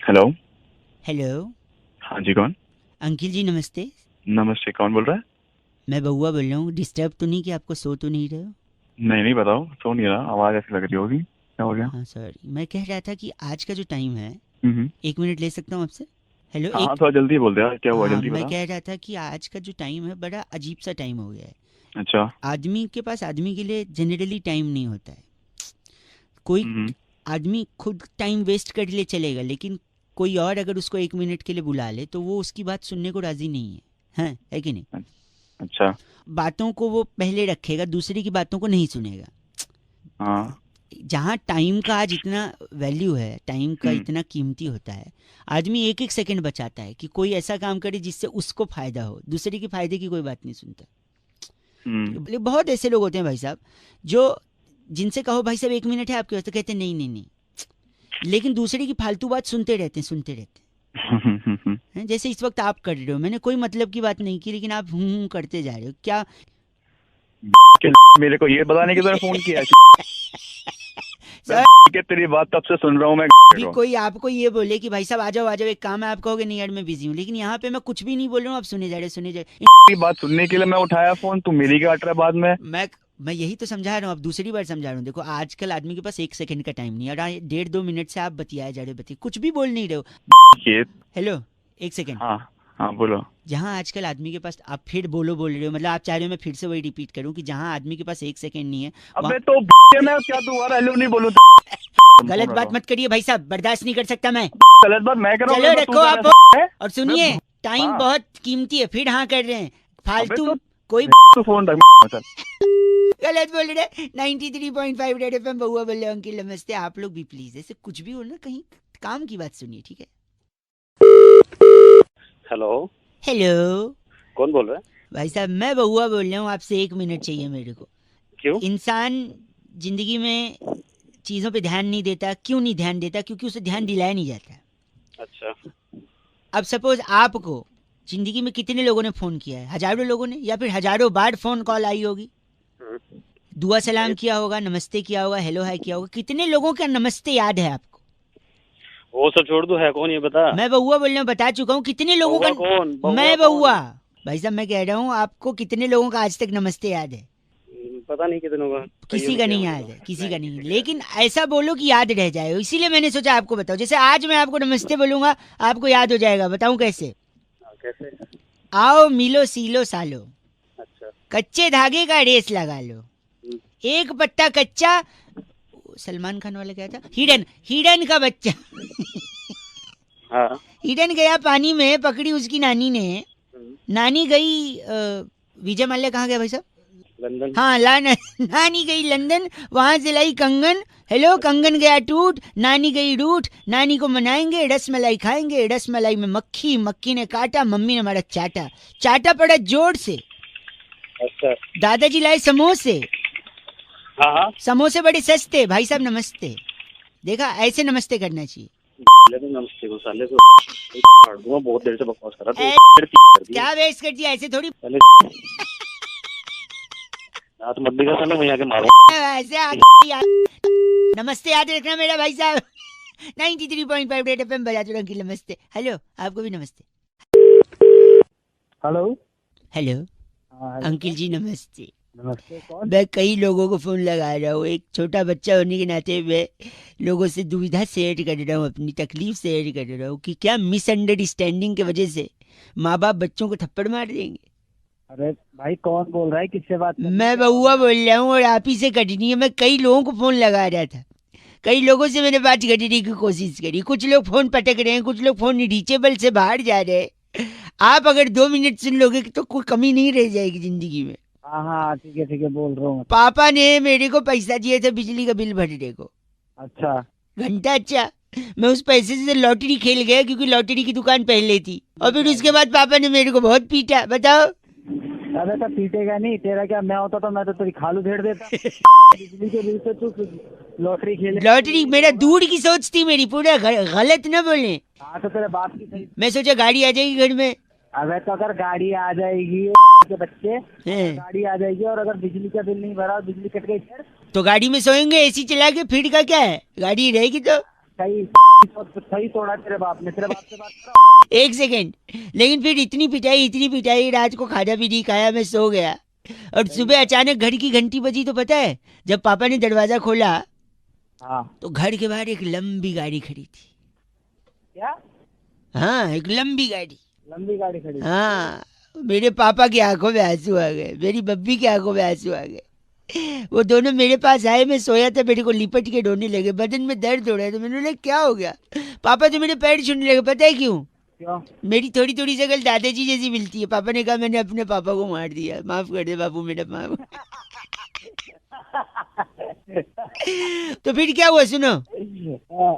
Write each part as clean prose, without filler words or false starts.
Hello. Hello. हाँ जी, कौन? अंकिल जी नमस्ते। नमस्ते, कौन बोल रहा है? मैं बउआ बोल रहा हूँ। डिस्टर्ब तो नहीं कि आपको सो तो नहीं रहे हो? नहीं नहीं, बताओ। सो नहीं रहा, आवाज़ ऐसी लग रही होगी। क्या हो गया? हाँ सॉरी, मैं कह रहा था कि आज का जो टाइम है, हम्म। 1 मिनट ले सकता हूँ आपसे? हेलो हाँ हाँ, एक। थोड़ा जल्दी बोल दे यार, क्या हुआ? हाँ जल्दी मैं बता। कह रहा था कि आज का जो टाइम है बड़ा अजीब सा टाइम हो गया है। अच्छा। आदमी के पास आदमी के लिए जनरली टाइम नहीं होता है। कोई हम्म। आदमी खुद टाइम वेस्ट कर ले चलेगा, लेकिन कोई और अगर उसको 1 मिनट के लिए बुला ले तो वो उसकी बात सुनने को राजी नहीं है। है कि नहीं? अच्छा। बातों को वो पहले रखेगा, दूसरे की बातों को नहीं सुनेगा। हाँ। जहाँ टाइम का आज इतना वैल्यू है, टाइम का हम्म। इतना कीमती होता है, आदमी एक एक सेकंड बचाता है कि कोई ऐसा काम करे जिससे उसको फायदा हो, दूसरे के फायदे की कोई बात नहीं सुनता। हम्म। बहुत ऐसे लोग होते हैं भाई साहब, जो जिनसे कहो भाई साहब 1 मिनट है आपके पास, तो कहते हैं नहीं नहीं नहीं, लेकिन दूसरे की फालतू बात सुनते रहते हैं सुनते रहते हैं। जैसे इस वक्त आप कर रहे हो, मैंने कोई मतलब की बात नहीं की, लेकिन आप करते जा रहे हो क्या? के मेरे को ये बताने के तूने फोन किया है? मैं सर, के तेरी बात तब से सुन रहा हूँ मैं भी को। कोई आपको ये बोले कि भाई साहब आ जाओ एक काम है, आप कहोगे नहीं यार मैं बिजी हूँ, लेकिन यहाँ पे मैं कुछ भी नहीं बोल रहा हूँ, आप सुने जा रहे सुने जा रहे। की बात सुनने के लिए मैं उठाया फोन, तू मेरी क्या काट रहा है बाद में? मैं यही तो समझा रहा हूँ, अब दूसरी बार समझा रहा हूँ। देखो आजकल आदमी के पास 1 सेकंड का टाइम नहीं है, और 1.5-2 मिनट से आप बतियाए जा रहे हो, बतिए कुछ भी बोल नहीं रहे हो। ये। Hello, 1 second. हाँ हाँ, बोलो। जहाँ आजकल आदमी के पास, आप फिर बोल रहे हो, मतलब आप चाह रहे हो मैं फिर से वही रिपीट करूँ कि जहाँ आदमी के पास 1 सेकंड नहीं है वहाँ। अबे तो मैं क्या दोबारा हेलो नहीं बोलूँ? गलत बात मत करिए भाई साहब, बर्दाश्त नहीं कर सकता मैं। गलत बात मैं कर रहा हूँ, चलो गलत बात तू रखो कर आप। रहा है। और मैं सुनिए, टाइम हाँ। बहुत कीमती है, फिर हाँ कर रहे हैं अबे फालतू। तो कोई तू फोन रख। चल। गलत बोल रहे। 93.5 रेड एफएम बउआ बोल रहे हो। अंकिल नमस्ते। आप लोग भी प्लीज ऐसे कुछ भी हो ना, कहीं काम की बात सुनिए, ठीक है? हेलो। हेलो। कौन बोल रहा है? भाई साहब मैं बउआ बोल रहा हूँ, आपसे 1 मिनट चाहिए मेरे को। क्यों? इंसान जिंदगी में चीज़ों पे ध्यान नहीं देता, क्यों नहीं ध्यान देता? क्योंकि उसे ध्यान दिलाया नहीं जाता। अच्छा। अब सपोज आपको जिंदगी में कितने लोगों ने फोन किया है? हजारों लोगों ने, या फिर हजारों बार फोन कॉल आई होगी, हम्म, दुआ सलाम सही। किया होगा, नमस्ते किया होगा, हेलो हाय किया होगा। कितने लोगों का नमस्ते याद है आपको? वो सब छोड़ दो, है कौन ये बता। मैं बउआ बोल रहा हूँ, बता चुका हूँ कितने लोगों का। बउआ कौन? बउआ मैं कौन? बउआ। भाई साहब मैं कह रहा हूँ, आपको कितने लोगों का आज तक नमस्ते याद है? पता नहीं कितनों का। कईयों किसी ने का किया नहीं मुझे याद तो। है, किसी का नहीं, नहीं, किसी का याद लेकिन ऐसा बोलो कि याद रह जाए, इसीलिए मैंने सोचा आपको बताओ। जैसे आज मैं आपको नमस्ते बोलूंगा, आपको याद हो जाएगा। बताऊं कैसे? हाँ, कैसे? आओ मिलो सीलो सालो, अच्छा। कच्चे धागे का रेस लगा लो, हम्म, एक पत्ता कच्चा। सलमान खान वाला क्या था? हिडन, हिडन का बच्चा। हाँ। हिडन गया पानी में, पकड़ी उसकी नानी ने। हम्म, नानी गई विजय माल्या कहाँ गया भाई साहब? लंदन। हाँ नानी गई लंदन, वहां से लाई कंगन। हेलो, कंगन गया टूट, नानी गई रूठ। नानी को मनाएंगे, रस मलाई खाएंगे, रस मलाई में मक्खी, मक्खी ने काटा, मम्मी ने मारा चाटा, चाटा पड़ा जोर से। अच्छा। दादाजी लाए समोसे, हाँ हाँ। समोसे बड़े सस्ते। भाई साहब नमस्ते। देखा, ऐसे नमस्ते करना चाहिए। लेकिन नमस्ते को साले को काट दूंगा, बहुत देर से बकवास कर रहा ए, तू। कर दी क्या वेस्ट कर दिया? ऐसे थोड़ी। पहले। रात मत दिखा साले, मैं आके मारूं। ऐसे नमस्ते याद रखना मेरा भाई साहब। 93.5 रेड एफएम बजाते रहो। अंकिल नमस्ते। हेलो, आपको भी नमस्ते। हेलो। हेलो हाँ हेलो, अंकिल जी नमस्ते। नमस्ते। कौन? मैं कई लोगों को फोन लगा रहा हूँ, एक छोटा बच्चा होने के नाते मैं लोगों से दुविधा शेयर कर रहा हूँ, अपनी तकलीफ शेयर कर रहा हूँ कि क्या मिसअंडरस्टैंडिंग की वजह से माँ बाप बच्चों को थप्पड़ मार देंगे। अरे भाई कौन बोल रहा है? किससे बात कर रही है? मैं क्या हो बउआ गया? बोल रहा हूँ और आप ही से कटनी है। मैं कई लोगों को फोन लगा रहा था, कई लोगों से मैंने बात करने की कोशिश करी। कुछ लोग फोन पटक रहे हैं, कुछ लोग फोन रीचेबल से बाहर जा रहे हैं। आप अगर 2 मिनट सुन लोगे तो कोई कमी नहीं रह जाएगी जिंदगी में। हाँ हाँ, ठीक है बोल रहा हूँ। पापा ने मेरे को पैसा दिए थे बिजली का बिल भरने को। अच्छा। घंटा अच्छा। मैं उस पैसे से लॉटरी खेल गया, क्योंकि लॉटरी की दुकान पहले थी, और फिर उसके बाद पापा ने मेरे को बहुत पीटा। बताओ। अरे तो पीटेगा नहीं, तेरा क्या? मैं होता तो मैं तो तेरी खालू धेड़ देता। बिजली के बिल से तू लॉटरी खेले? लॉटरी मेरा दूर की सोच थी मेरी, पूरा गलत न बोले। हाँ तो तेरे बाप की सही। मैं सोचा गाड़ी आ जाएगी घर में। अबे तो अगर गाड़ी आ जाएगी के बच्चे, हैं। गाड़ी आ जाएगी और अगर बिजली का बिल नहीं भरा, बिजली कट गई फिर? तो गाड़ी में सोएंगे एसी चला के, फिर का क्या है, गाड़ी रहेगी तो। सही सही तोड़ा तेरे बाप ने, तेरे बाप से बात कर रहा हूँ। एक सेकेंड, लेकिन फिर इतनी पिटाई, रात को खाना भी नहीं खाया, मैं सो गया और सुबह अचानक घर की घंटी बजी तो पता है, जब पापा ने दरवाजा खोला हाँ तो घर के बाहर एक लंबी गाड़ी खड़ी थी। क्या? हाँ, एक लंबी गाड़ी। लंबी गाड़ी खड़ी? हाँ, मेरे पापा की आंखों में आंसू आ गए, मेरी बब्बी की आंखों में आंसू आ गए। वो दोनों मेरे पास आए, मैं सोया था, मेरे को लिपट के रोने लगे, बदन में दर्द हो रहा है। तो मैंने बोला क्या हो गया? पापा तो मेरे पैर छूने लगे, पता है क्यों? क्यों? मेरी थोड़ी थोड़ी शक्ल दादाजी जैसी मिलती है। पापा ने कहा मैंने अपने पापा को मार दिया, माफ कर दे बापू, मेरा माफ। तो फिर क्या हुआ सुनो, हाँ,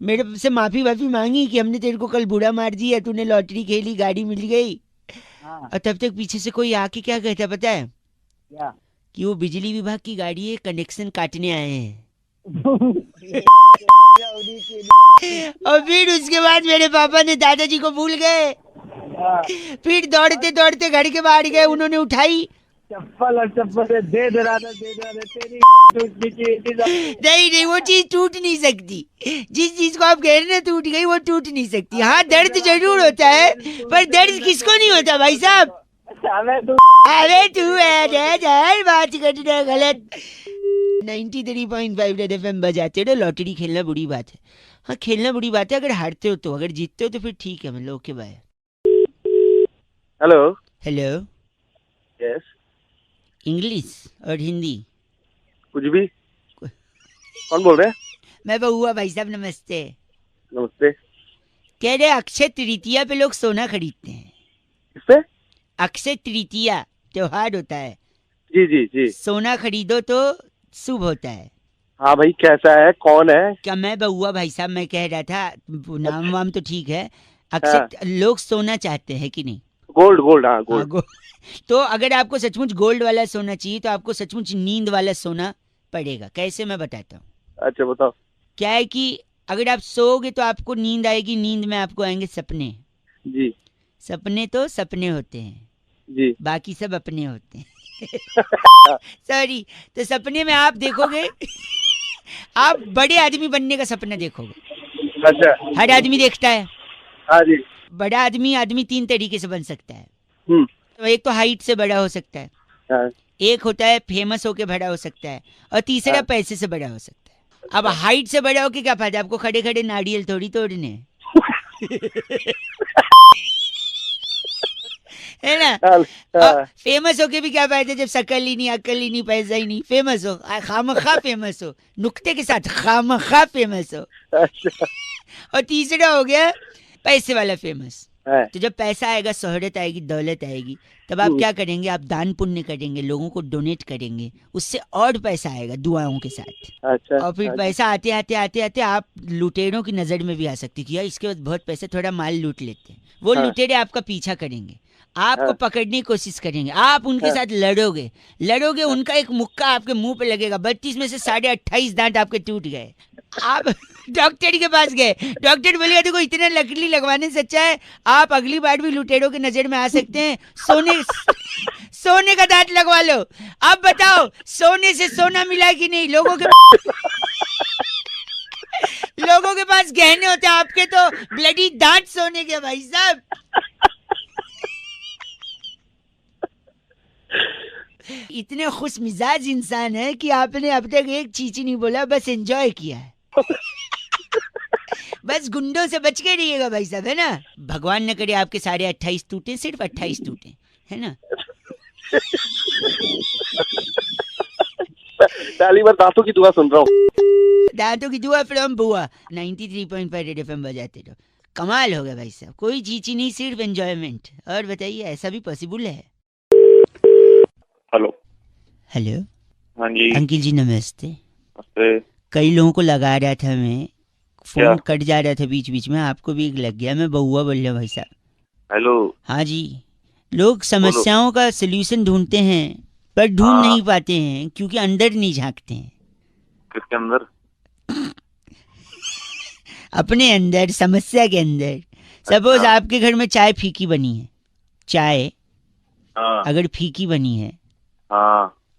मेरे से माफी वाफी मांगी कि हमने तेरे को कल बुरा मार दिया, तूने लॉटरी खेली, गाड़ी मिल गई। हाँ, और तब तक पीछे से कोई आके क्या कहता पता है? क्या? कि वो बिजली विभाग की गाड़ी है, कनेक्शन काटने आए हैं। और फिर उसके बाद मेरे पापा ने दादाजी को भूल गए, हाँ, फिर दौड़ते दौड़ते घर के बाहर गए, उन्होंने उठाई। चप्पल और चप्पल से दे दे रहा था, दे दे रहा था, तेरी टूटने की इंतजार। नहीं, वो चीज टूट नहीं सकती। जिस चीज को आप कह रहे हैं टूट गई, वो टूट नहीं सकती। हाँ, दर्द जरूर होता है, पर दर्द किसको नहीं होता भाई साहब? अरे तू है बात करना गलत। 93.5 रेड एफएम बजाते हो। लॉटरी खेलना बुरी बात है। हाँ, खेलना बुरी बात है अगर हारते हो तो, अगर जीतते हो तो फिर ठीक है। मतलब okay bye. Hello. Hello, yes. English और हिंदी कुछ भी। कौन बोल रहे हैं? मैं बहुआ भाई साहब, नमस्ते। नमस्ते। कह रहे अक्षय तृतीया पे लोग सोना खरीदते हैं। किससे? अक्षय तृतीया त्योहार होता है, जी जी जी। सोना खरीदो तो शुभ होता है। हाँ भाई, कैसा है, कौन है? क्या मैं बहुआ भाई साहब, मैं कह रहा था, नाम वाम तो ठीक है। अक्षय लोग सोना चाहते हैं कि नहीं? गोल्ड गोल्ड, हाँ गोल्ड। हाँ, तो अगर आपको सचमुच गोल्ड वाला सोना चाहिए तो आपको सचमुच नींद वाला सोना पड़ेगा। कैसे, मैं बताता हूँ। अच्छा बताओ। क्या है कि अगर आप सोओगे तो आपको नींद आएगी, नींद में आपको आएंगे सपने। जी सपने तो सपने होते हैं, जी। बाकी सब अपने होते हैं। सॉरी। तो सपने में आप देखोगे, आप बड़े आदमी बनने का सपना देखोगे। अच्छा। हर आदमी देखता है। हाँ जी। बड़ा आदमी 3 तरीके से बन सकता है। हम्म। तो एक तो हाइट से बड़ा हो सकता है, हाँ, एक होता है फेमस होके बड़ा हो सकता है, और तीसरा हाँ। पैसे से बड़ा हो सकता है। अब हाइट से बड़ा होके क्या फायदा, आपको खड़े खड़े नारियल थोड़ी तोड़ने है ना। हाँ। फेमस होके भी क्या फायदा जब शकल ही नहीं, अकल ही नहीं, पैसा ही नहीं। फेमस हो, खामखा फेमस हो, नुक्ते के साथ खामखा फेमस हो। अच्छा। और तीसरा हो गया पैसे वाला फेमस। है। तो जब पैसा आएगा, शोहरत आएगी, दौलत आएगी, तब आप क्या करेंगे? आप दान पुण्य करेंगे, लोगों को डोनेट करेंगे, उससे और पैसा आएगा दुआओं के साथ। अच्छा। और फिर पैसा आते आते आते आते आप लुटेरों की नजर में भी आ सकती है कि यार इसके बाद बहुत पैसा, थोड़ा माल लूट लेते हैं। वो लुटेरे आपका पीछा करेंगे, आपको पकड़ने की कोशिश करेंगे, आप उनके साथ लड़ोगे, उनका एक मुक्का आपके मुंह पे लगेगा। 32 में से 28.5 दांत आपके टूट गए। आप डॉक्टर के पास गए, डॉक्टर बोलेगा देखो इतना लकड़ी लगवाने से अच्छा है आप अगली बार भी लुटेरों के नजर में आ सकते हैं, सोने का दांत लगवा लो। अब बताओ, सोने से सोना मिला कि नहीं? लोगों के पास गहने होते हैं, आपके तो ब्लडी दांत सोने के भाई साहब। इतने खुश मिजाज इंसान है कि आपने अब तक एक चीज ही नहीं बोला, बस एंजॉय किया है। बस गुंडों से बच के रहिएगा भाई साहब, है ना। भगवान न करे आपके सारे 28 टूटे, सिर्फ 28 टूटे, है ना। पहली बार दांतों की दुआ सुन रहा हूँ। दांतों की दुआ फ्रॉम बुआ। 93.5 रेड एफएम बजाते रहो। कमाल हो गया भाई साहब, कोई चीज ही नहीं, सिर्फ एंजॉयमेंट। और बताइए, ऐसा भी पॉसिबल है? हेलो। हेलो। हाँ जी। अंकिल जी नमस्ते। नमस्ते। कई लोगों को लगा रहा था मैं, फोन कट जा रहा था बीच बीच में, आपको भी एक लग गया। मैं बहुआ बोल रहा हूँ भाई साहब। हेलो। हाँ जी। लोग समस्याओं का सलूशन ढूंढते हैं पर ढूंढ नहीं पाते हैं क्योंकि अंदर नहीं झांकते हैं। किसके अंदर? अपने अंदर, समस्या के अंदर। सपोज आपके घर में चाय फीकी बनी है, चाय अगर फीकी बनी है,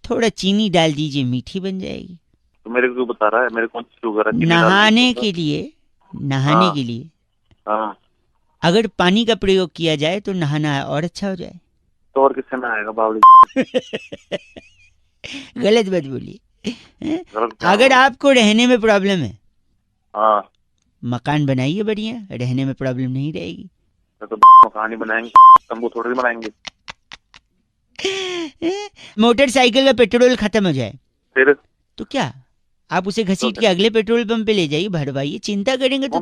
थोड़ा चीनी डाल दीजिए, मीठी बन जाएगी। तो मेरे को बता रहा है, मेरे को शुगर है? नहाने के लिए नहाने हाँ। के लिए हाँ, अगर पानी का प्रयोग किया जाए तो नहाना और अच्छा हो जाए। तो और किससे ना आएगा बावली? गलत मत बोलिए। हैं? गलत क्या अगर बोला? आपको रहने में प्रॉब्लम है, हाँ, मकान बनाइए बढ़िया, रहने में प्रॉब्लम नहीं रहेगी। तो मकान ही बनाएंगे, तंबू थोड़ी बनाएंगे। मोटरसाइकिल का पेट्रोल खत्म हो जाए फिर तो क्या, आप उसे घसीट के अगले पेट्रोल पंप पे ले जाइए, भरवाइए। चिंता करेंगे तो,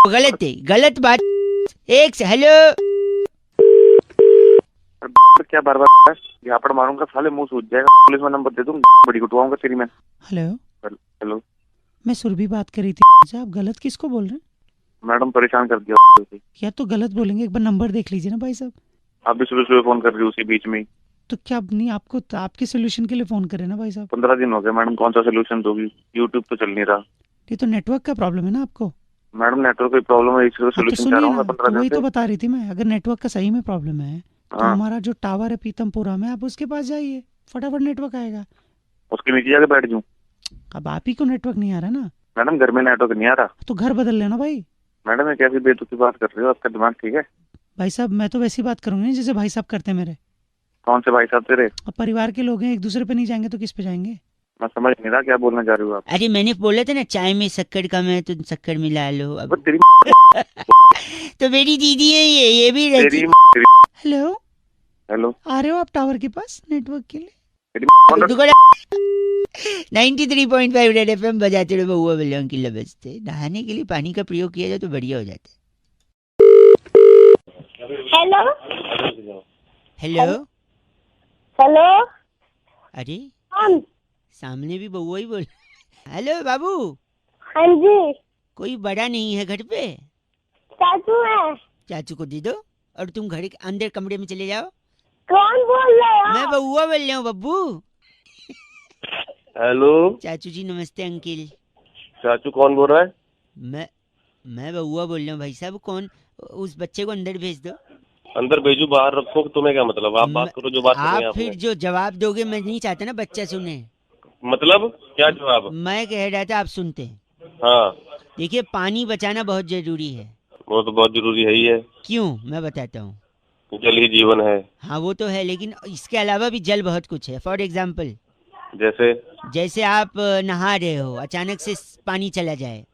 गलत है, गलत बात। एक से हेलो। क्या बार बार झापड़ मारूंगा, साले मुंह सूझ जाएगा। पुलिस में नंबर दे दूं, बड़ी कुटवाऊंगा तेरी मैं। हेलो, हेलो मैं सुरभि बात कर रही थी। आप गलत किसको बोल रहे हैं? मैडम, परेशान कर दिया। या तो गलत बोलेंगे, एक बार नंबर देख लीजिए ना भाई साहब। आप भी सुबह सुबह फोन कर रही हो उसी बीच में। तो क्या नहीं, आपको तो आपके सोल्यूशन के लिए फोन करे ना भाई साहब। 15 दिन हो गए मैडम, कौन सा सोल्यूशन दोगी? यूट्यूब तो चल नहीं रहा। ये तो नेटवर्क का प्रॉब्लम है ना आपको। मैडम नेटवर्क की प्रॉब्लम है, इसका हाँ, तो सोल्यूशन चाह सुनिए रहा हूँ ना, मैं तो 15 दिन वही से। तो बता रही थी मैं। अगर नेटवर्क का सही में प्रॉब्लम है तो हाँ, हमारा जो टावर है पीतमपुरा में, आप उसके पास जाइए, फटाफट नेटवर्क आएगा। उसके नीचे जाके बैठ जाऊँ? अब आप ही को नेटवर्क नहीं आ रहा ना, मैडम घर में नेटवर्क नहीं आ रहा। तो घर बदल लेना भाई। मैडम ये कैसी बेतुकी बात कर रही हो? आपका दिमाग ठीक है? भाई साहब, मैं तो वैसी बात करूंगी जैसे भाई साहब करते हैं मेरे। कौन से भाई साहब तेरे? अब परिवार के लोग हैं, एक दूसरे पे नहीं जाएंगे तो किस पे जाएंगे? मैं समझ नहीं रहा क्या बोलना चाह रही हो आप। अरे मैंने बोला था ना, चाय में शक्कर कम है तो शक्कर मिला लो। वो अब तेरी तो मेरी दीदी है ये भी रहती। तेरी हेलो, हेलो, आ रहे हो आप टावर के पास नेटवर्क के लिए? तेरी 93.5 रेड एफएम बजाते रहो, बहुआ बल्लों की लबजते। नहाने के लिए पानी का प्रयोग किया जाए तो बढ़िया हो जाता हेलो है। हेलो। हेलो अरे कौन? सामने भी बहुआ ही बोल। हेलो बाबू, हाँ जी, कोई बड़ा नहीं है घर पे? चाचू है। चाचू को दे दो और तुम घर के अंदर कमरे में चले जाओ। कौन बोल रहे हो? मैं बहुआ बोल रहा हूँ बब्बू। हेलो, चाचू जी नमस्ते। अंकिल चाचू कौन बोल रहा है? मैं बहुआ बोल रहा हूँ भाई साहब। कौन, उस बच्चे को अंदर भेज दो। अंदर भेजू बाहर रखो, तुम्हें क्या मतलब? आप बात करो जो बात करनी है आप फिर आपने। जो जवाब दोगे, मैं नहीं चाहता ना बच्चा सुने। मतलब क्या जवाब? मैं कह रहा था, आप सुनते हैं। हाँ, देखिए, पानी बचाना बहुत जरूरी है। वो तो बहुत जरूरी है ही है। क्यों, मैं बताता हूँ। जल ही जीवन है। हाँ वो तो है, लेकिन इसके अलावा भी जल बहुत कुछ है। फॉर एग्जाम्पल, जैसे आप नहा रहे हो, अचानक से पानी चला जाए,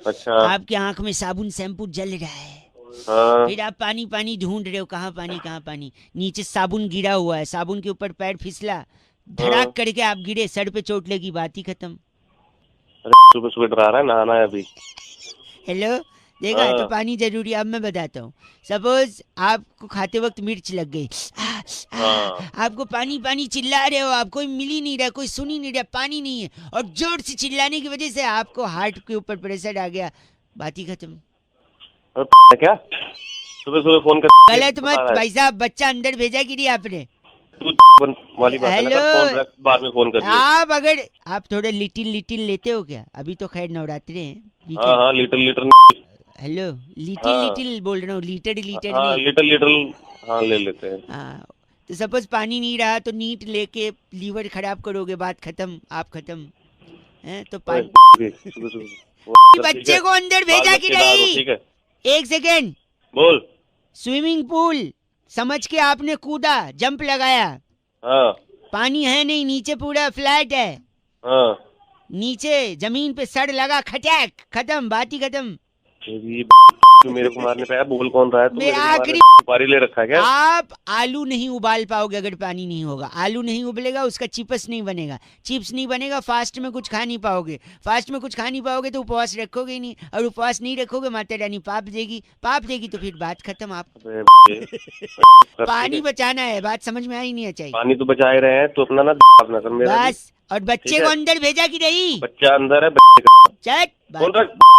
अच्छा, आपकी आंख में साबुन शैम्पू जल रहा है, हाँ, फिर आप पानी पानी ढूंढ रहे हो, कहाँ पानी कहाँ पानी, नीचे साबुन गिरा हुआ है, साबुन के ऊपर पैर फिसला, धड़ाक करके आप गिरे, सर पे चोट लगी, बात ही खत्म। सुबह सुबह डरा रहा है, नहाना है अभी। हेलो, देखा? हाँ। तो पानी जरूरी है। अब मैं बताता हूँ। सपोज आपको खाते वक्त मिर्च लग गई, हाँ। आपको पानी पानी चिल्ला रहे हो, आप कोई मिल ही नहीं रहा, कोई सुन ही नहीं रहा, पानी नहीं है, और जोर से चिल्लाने की वजह से आपको हार्ट के ऊपर प्रेशर आ गया, बात ही खत्म। और क्या सुबह सुबह फोन कर गलत मत भाई साहब, बच्चा अंदर भेजा कि नहीं आपने? वाली बात है ना, हेलो। फोन रख, बाद में फोन कर। आप थोड़ा लिटिल लेते हो क्या? अभी तो खैर नवरात्रे हैं। हाँ हाँ, लीटर हेलो, हाँ। लिटिल बोल रहा हूँ, लीटर हाँ, नहीं। लीटर हाँ ले लेते हैं। हाँ, तो सपोज पानी नहीं रहा तो नीट लेके लीवर खराब करोगे, बात खत्म, आप खत्म हैं। तो पानी सुबह सुबह बच्चे को अंदर भेजा कि नहीं? ठीक है, एक सेकेंड। बोल। स्विमिंग पूल समझ के आपने कूदा, जंप लगाया, हाँ पानी है नहीं, नीचे पूरा फ्लैट है, हाँ, नीचे जमीन पे सड़ लगा, खटैक, खत्म, बात ही खत्म। मेरे को मारने पे आया, बोल कौन रहा है? तू मैं मेरे को मारने आखिरी- सुपारी ले रखा है क्या? आप आलू नहीं उबाल पाओगे अगर पानी नहीं होगा। आलू नहीं उबलेगा, उसका चिप्स नहीं बनेगा, चिप्स नहीं बनेगा, फास्ट में कुछ खा नहीं पाओगे, फास्ट में कुछ खा नहीं पाओगे तो उपवास रखोगे ही नहीं, और उपवास नहीं रखोगे माता रानी पाप देगी तो फिर बात खत्म। आप पानी बचाना है, बात समझ में आई नहीं चाहिए? पानी तो बचा ही रहे हैं, तो अपना ना अपना कर मेरा भी। बस, और बच्चे को अंदर भेजा कि नहीं? बच्चा अंदर है, बच्चे का चट, बोल बात। रहा।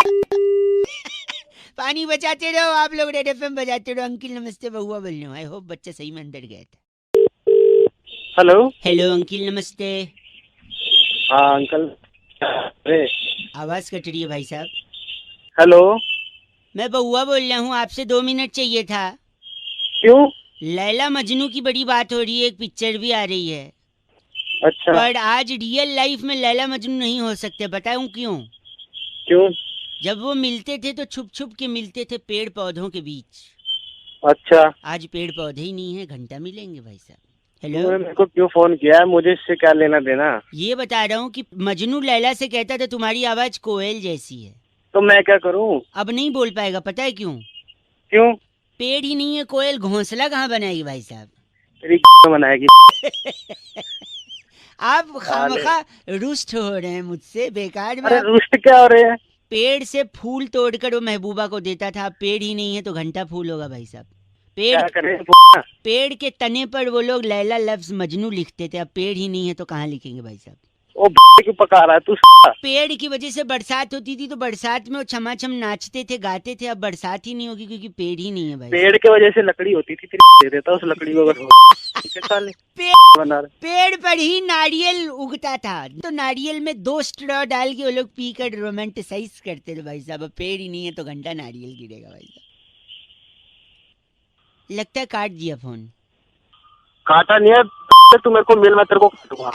पानी बचाते रहो आप लोग, रेड एफएम बजाते रहो। अंकिल नमस्ते, बहुआ बोल रहा हूँ। आई होप बच्चा सही में अंदर गया था। हेलो। हेलो अंकिल नमस्ते। हाँ अंकल। अरे आवाज कट रही है भाई साहब। हेलो। मैं बहुआ बोल रहा हूँ, आपसे 2 मिनट चाहिए था। क्यों? लैला मजनू की बड़ी बात हो रही है, एक पिक्चर भी आ रही है, अच्छा, पर आज रियल लाइफ में लैला मजनू नहीं हो सकते। बताऊं क्यों? क्यों? जब वो मिलते थे तो छुप छुप के मिलते थे पेड़ पौधों के बीच। अच्छा, आज पेड़ पौधे ही नहीं है, घंटा मिलेंगे भाई साहब। तुमने हेलो, मेरे को क्यों फोन किया है? मुझे इससे क्या लेना देना? ये बता रहा हूँ कि मजनू लैला से कहता था तुम्हारी आवाज कोयल जैसी है। तो मैं क्या करूं? अब नहीं बोल पाएगा, पता है क्यों? क्यों? पेड़ ही नहीं है, कोयल घोंसला कहाँ बनाएगी भाई साहब? तेरी बनाएगी। आप खामखा रुष्ट हो रहे हैं मुझसे बेकार में। अरे आप रुष्ट क्या हो रहे हैं? पेड़ से फूल तोड़कर वो महबूबा को देता था, अब पेड़ ही नहीं है तो घंटा फूल होगा भाई साहब। पेड़ क्या करें? पेड़ के तने पर वो लोग लैला लफ्ज मजनू लिखते थे, अब पेड़ ही नहीं है तो कहाँ लिखेंगे भाई साहब? ओ क्यों पका रहा है तू? पेड़ की वजह से बरसात होती थी, तो बरसात में वो छमाछम नाचते थे गाते थे, अब बरसात ही नहीं होगी क्योंकि पेड़ ही नहीं है भाई। पेड़ के वजह से लकड़ी होती थी, दे देता उस लकड़ी को अगर पेड़ पर ही नारियल उगता था, तो नारियल में 2 स्ट्रॉ डाल के वो लोग पीकर रोमांटिसाइज करते थे भाई साहब। अब पेड़ ही नहीं है तो घंटा नारियल गिरेगा भाई साहब। लगता है काट दिया फोन। काटा नहीं है, तू मेरे को मिल, मैं तेरे को काटूंगा।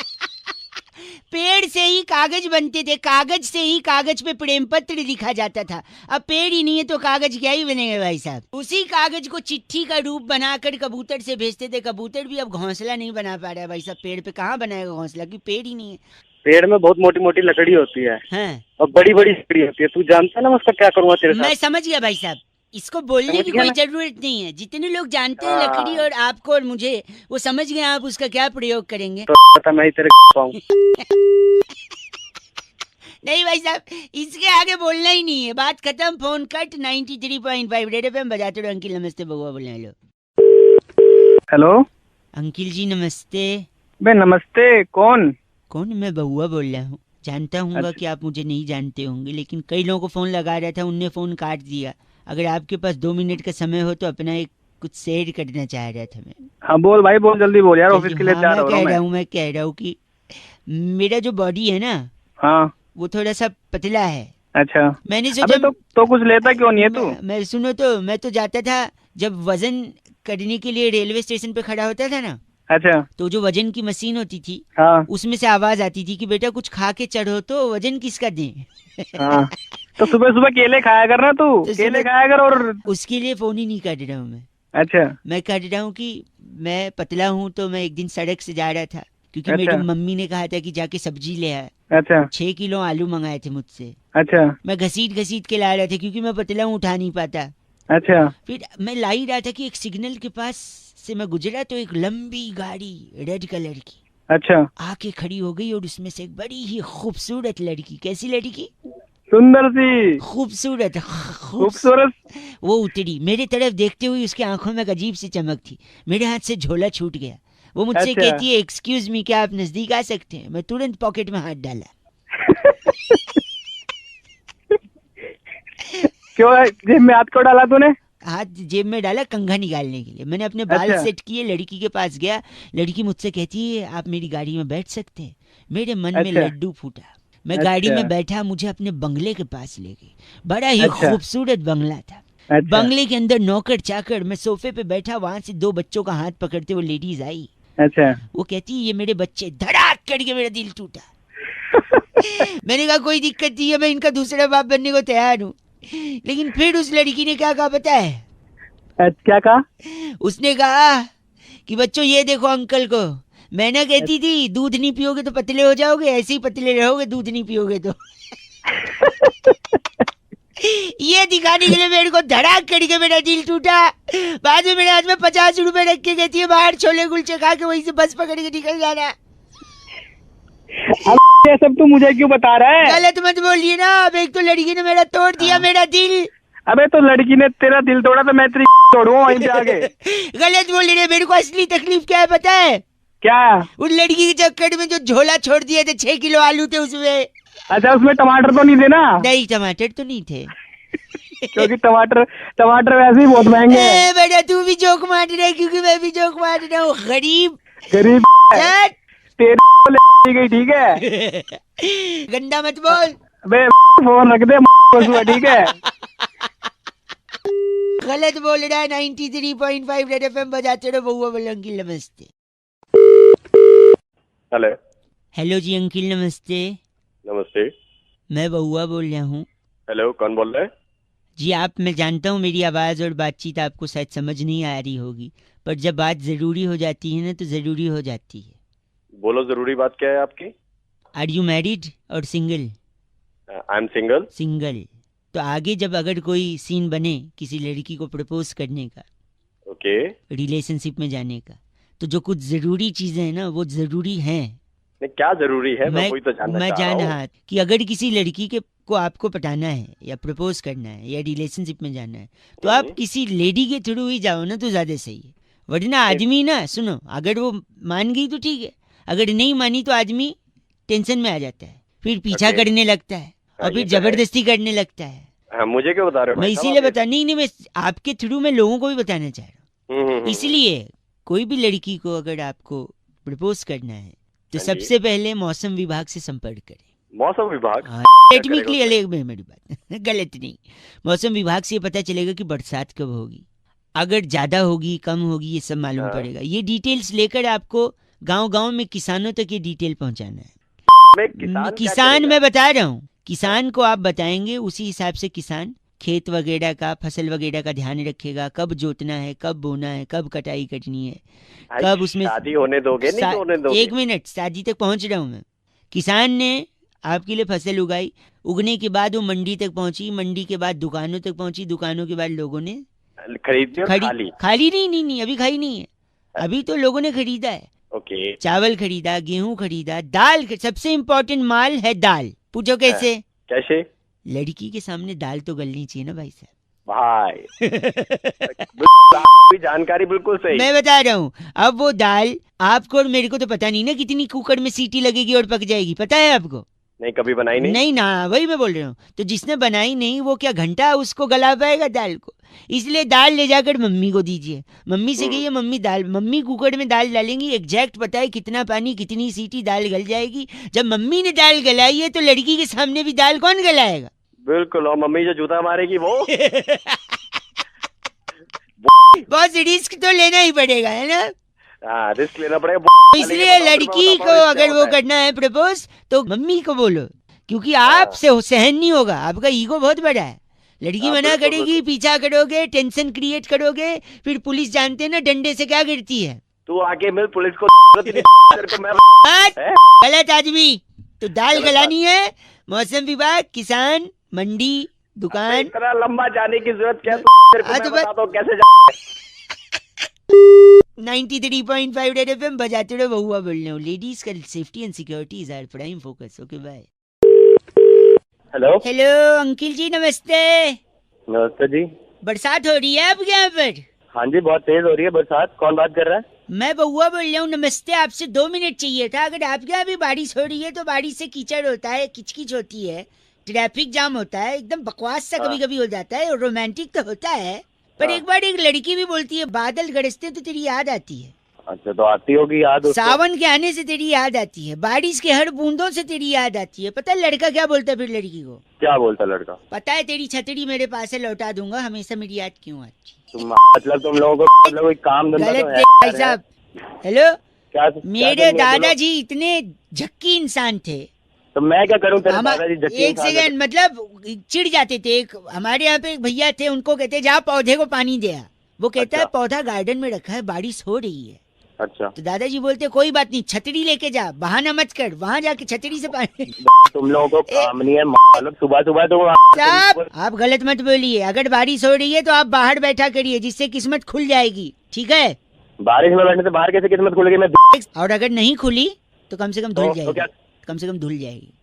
पेड़ से ही कागज बनते थे, कागज से ही कागज पे प्रेम पत्र लिखा जाता था, अब पेड़ ही नहीं है तो कागज क्या ही बनेगा भाई साहब? उसी कागज को चिट्ठी का रूप बनाकर कबूतर से भेजते थे, कबूतर भी अब घोंसला नहीं बना पा रहा है भाई साहब। पेड़ पे कहाँ बनाएगा घोंसला, क्योंकि पेड़ ही नहीं है। पेड़ में बहुत मोटी मोटी लकड़ी होती है हाँ। और बड़ी बड़ी लकड़ी होती है, तू जानता ना मैं उसका क्या करूँगा तेरे मैं साथ? समझ गया भाई साहब, इसको बोलने समझ की गया कोई ना? जरूरत नहीं है। जितने लोग जानते हैं हाँ। लकड़ी और आपको और मुझे, वो समझ गए आप उसका क्या प्रयोग करेंगे। तो पता मैं ही तेरे पाऊँ। नहीं भाई साहब, इसके आगे बोलना ही नहीं है, बात खत्म, फोन कट। 93.5 रेड एफएम बजाते रहो। अंकिल नमस्ते, बउआ बोल रहे हैं। हेलो अंकिल जी नमस्ते। बे नमस्ते, कौन? कौन? मैं बउआ बोल रहा हूँ। जानता हूँ अच्छा। कि आप मुझे नहीं जानते होंगे, लेकिन कई लोगों को फोन लगा रहा था, उनने फोन काट दिया। अगर आपके पास 2 मिनट का समय हो तो अपना एक कुछ शेयर करना चाह रहा था मैं। हाँ बोल भाई, बोल जल्दी बोल यार, ऑफिस के लिए हाँ, तैयार मैं हो रहा कह हूँ रहा मैं। हूँ मैं कह रहा हूँ कि मेरा जो बॉडी है ना, हाँ वो थोड़ा सा पतला है। अच्छा। मैंने अबे सोचा तो कुछ लेता क्यों नहीं है तू? मैं सुनो तो, मैं तो जाता था जब वजन करने के लिए रेलवे स्टेशन पे खड़ा होता था ना, अच्छा। तो जो वजन की मशीन होती थी हाँ उसमें से आवाज आती थी कि बेटा कुछ खा के चढ़ो, तो वजन किसका दें? हाँ। तो सुबह सुबह केले खाया कर ना तू, तो केले सुबह- खाया कर। और उसके लिए फोन ही नहीं कर रहा हूँ मैं। अच्छा मैं कह रहा हूँ कि मैं पतला हूँ, तो मैं एक दिन सड़क से जा रहा था क्योंकि अच्छा। मेरी मम्मी ने कहा था कि जाके सब्जी ले आए। अच्छा 6 किलो आलू मंगाए थे मुझसे, अच्छा मैं घसीट घसीट के ला रहा था क्योंकि मैं पतला हूँ, उठा नहीं पाता। अच्छा फिर मैं ला ही रहा था कि एक सिग्नल के पास से मैं गुजरा तो एक लंबी गाड़ी रेड कलर की अच्छा। आके खड़ी हो गई, और उसमें से एक बड़ी ही खूबसूरत लड़की। कैसी लड़की? सुंदर सी, खूबसूरत खूबसूरत। वो उतरी मेरे तरफ देखते हुए, उसके आंखों में एक अजीब सी चमक थी। मेरे हाथ से झोला छूट गया। वो मुझसे अच्छा। कहती है एक्सक्यूज मी, क्या आप नजदीक आ सकते हैं? मैं तुरंत पॉकेट में हाथ डाला। क्यों जेब में हाथ क्यों डाला तूने? हाथ जेब में डाला कंघा निकालने के लिए। मैंने अपने बाल अच्छा। सेट किए, लड़की के पास गया। लड़की मुझसे कहती है आप मेरी गाड़ी में बैठ सकते हैं। मेरे मन में अच्छा। लड्डू फूटा। मैं अच्छा। गाड़ी में बैठा, मुझे अपने बंगले के पास ले गई। बड़ा ही अच्छा। खूबसूरत बंगला था। अच्छा। बंगले के अंदर नौकर चाकर, मैं सोफे पे बैठा, वहां से 2 बच्चों का हाथ पकड़ते वो लेडीज आई। अच्छा। वो कहती ये मेरे बच्चे। धड़ाक करके मेरा दिल टूटा। मैंने कहा कोई दिक्कत नहीं है, मैं इनका दूसरा बाप बनने को तैयार हूँ। लेकिन फिर उस लड़की ने क्या कहा पता है? क्या कहा? उसने कहा कि बच्चों ये देखो अंकल को, मैं ना कहती थी दूध नहीं पियोगे तो पतले हो जाओगे, ऐसे ही पतले रहोगे दूध नहीं पियोगे तो। ये दिखाने के लिए मेरे को धड़ाक करके मेरा दिल टूटा। बाद में मेरे हाथ में 50 रुपए रख के कहती है बाहर छोले कुलचे खा के वहीं से बस पकड़ के निकल जाना। ये सब तू मुझे क्यों बता रहा है? गलत मत बोलिए ना। अब एक तो लड़की ने मेरा तोड़ दिया मेरा दिल। अबे तो लड़की ने तेरा दिल तोड़ा तो मैं तेरी तोड़ूंगा वहीं पे आगे। गलत बोल रहे। मेरे को असली तकलीफ क्या है पता है? क्या? उन लड़की के चक्कर में जो झोला छोड़ दिए थे, 6 किलो आलू थे उसमें। अच्छा उसमें टमाटर तो नहीं थे ना? नहीं टमाटर तो नहीं थे। क्योंकि टमाटर वैसे ही बहुत महंगे हैं। बेटा तू भी जोक मार रहा है क्योंकि मैं भी जोक मार रहा हूँ। गरीब गरीब चल। तेरी ले गई, ठीक है? गंदा मत बोल। अबे फोन रख दे, ठीक है? गलत बोल रहा है। 93.5 रेड एफएम बजाते रहो। बउआ बोले अंकिल नमस्ते। हेलो। हेलो जी अंकिल नमस्ते। नमस्ते। मैं बउआ बोल रहा हूँ। हेलो, कौन बोल रहे हैं? जी आप, मैं जानता हूँ मेरी आवाज़ और बातचीत आपको शायद समझ नहीं आ रही होगी, पर जब बात ज़रूरी हो जाती है ना तो ज़रूरी हो जाती है। बोलो, जरूरी बात क्या है आपकी? आर यू मैरिड और single? I am single. Single. तो आगे जब अगर कोई सीन बने किसी लड़की को प्रपोज करने का, ओके। रिलेशनशिप में जाने का, तो जो कुछ ज़रूरी चीज़ें हैं ना वो ज़रूरी हैं। नहीं, क्या जरूरी है? मैं वही तो जानना मैं चाह जान रहा हूँ। हाँ कि अगर किसी लड़की के को आपको पटाना है या प्रपोज करना है या रिलेशनशिप में जाना है तो आप किसी लेडी के थ्रू ही जाओ ना तो ज्यादा सही है। वरना आदमी ना, सुनो, अगर वो मान गई तो ठीक है, अगर नहीं मानी तो आदमी टेंशन में आ जाता है, फिर पीछा करने लगता है और फिर जबरदस्ती करने लगता है। हाँ, मुझे क्यों बता रहे हो? मैं इसीलिए बता नहीं, मैं आपके थ्रू मैं लोगों को भी बताना चाह रहा हूँ। इसलिए कोई भी लड़की को अगर आपको प्रपोज करना है तो सबसे पहले मौसम विभाग से संपर्क करें। मौसम विभाग? टेक्निकली अलग में मेरी बात गलत नहीं। मौसम विभाग से ये पता चलेगा कि बरसात कब होगी, अगर ज्यादा होगी कम होगी ये सब मालूम पड़ेगा। ये डिटेल्स लेकर आपको गांव-गांव में किसानों तक ये डिटेल पहुंचाना है। किसान मैं बता रहा हूँ, किसान को आप बताएंगे, उसी हिसाब से किसान खेत वगैरह का, फसल वगैरह का ध्यान रखेगा, कब जोतना है, कब बोना है, कब कटाई करनी है, कब उसमें शादी होने दोगे नहीं होने दोगे? एक मिनट, शादी तक पहुंच रहा हूं मैं। किसान ने आपके लिए फसल उगाई, उगने के बाद वो मंडी तक पहुंची, मंडी के बाद दुकानों तक पहुंची, दुकानों के बाद लोगों ने खरीदी। खाली नहीं, अभी खाई नहीं है, अभी तो लोगों ने खरीदा है। ओके। चावल खरीदा, गेहूं खरीदा, दाल, सबसे इम्पोर्टेंट माल है दाल। पूछो कैसे? कैसे? लड़की के सामने दाल तो गलनी चाहिए ना भाई साहब। भाई जानकारी बिल्कुल सही। मैं बता रहा हूँ, अब वो दाल आपको और मेरे को तो पता नहीं ना कितनी कुकर में सीटी लगेगी और पक जाएगी, पता है आपको? नहीं, कभी बनाई नहीं। नहीं ना, वही मैं बोल रहा हूँ। तो जिसने बनाई नहीं वो क्या घंटा उसको गला पाएगा दाल को? इसलिए दाल ले जाकर मम्मी को दीजिए, मम्मी से कहिए मम्मी कुकर में दाल डालेंगी, एग्जैक्ट पता है कितना पानी, कितनी सीटी, दाल गल जाएगी। जब मम्मी ने दाल गलाई है तो लड़की के सामने भी दाल कौन गलाएगा? बिल्कुल, और मम्मी जो जूता मारेगी वो बहुत रिस्क तो लेना ही पड़ेगा, है ना? हाँ, रिस्क लेना पड़ेगा। इसलिए लड़की को अगर वो करना है प्रपोज तो मम्मी को बोलो, क्योंकि आपसे सहन नहीं होगा, आपका ईगो बहुत बड़ा है। लड़की मना करेगी, पीछा करोगे, टेंशन क्रिएट करोगे, फिर पुलिस जानते हैं ना डंडे से क्या गिरती है। तू आके मिल पुलिस को गलत आदमी। तो दाल गलानी है, मौसम विभाग, किसान, मंडी, दुकान। इतना लंबा जाने की जरूरत क्या? मैं बताता हूँ कैसे 93.5 रेड एफएम बजाते रहो, बहुआ बोल रहा हूँ। लेडीज का safety and security is our prime focus. Okay bye. Hello uncle ji, नमस्ते। नमस्ते जी। बरसात हो रही है आपके यहाँ पर? हाँ जी, बहुत तेज हो रही है बरसात। कौन बात कर रहा है? मैं बहुआ बोल रहा हूँ। नमस्ते, आपसे 2 मिनट चाहिए था। अगर आपके यहाँ भी बारिश हो रही है तो बारिश से कीचड़ होता है, किचकिच होती है, ट्रैफिक जाम होता है, एकदम बकवास सा कभी कभी हो जाता है, और रोमांटिक तो होता है, पर एक बार एक लड़की भी बोलती है बादल गरजते तो तेरी याद आती है। अच्छा, तो आती होगी याद उसको? सावन के आने से तेरी याद आती है, बारिश के हर बूंदों से तेरी याद आती है। पता है लड़का क्या बोलता है फिर लड़की को? क्या बोलता लड़का? पता है, तेरी छतरी मेरे पास है, लौटा दूंगा, हमेशा मेरी याद क्यों आती? मतलब तुम लोगों को मतलब कोई काम धंधा गलत तो है भाई साहब। हेलो, क्या? मेरे दादाजी इतने झक्की इंसान थे। तो मैं क्या करूं? तेरे दादाजी झक्की एक सेकंड, मतलब चिढ़ जाते थे। एक हमारे यहाँ पे एक भैया थे, उनको कहते जा पौधे को पानी दे। वो कहता है पौधा गार्डन में रखा है, बारिश हो रही है। अच्छा। तो दादाजी बोलते कोई बात नहीं, छतरी लेके जा, बहाना मत कर, वहाँ जाके छतरी से पानी। तुम लोगों को काम नहीं है, मतलब सुबह सुबह तो आप गलत मत बोलिए। अगर बारिश हो रही है तो आप बाहर बैठा करिए, जिससे किस्मत खुल जाएगी, ठीक है? बारिश में बैठने से बाहर कैसे किस्मत खुलेगी? मैं और अगर नहीं खुली तो कम से कम धुल जाएगी, कम से कम धुल जाएगी।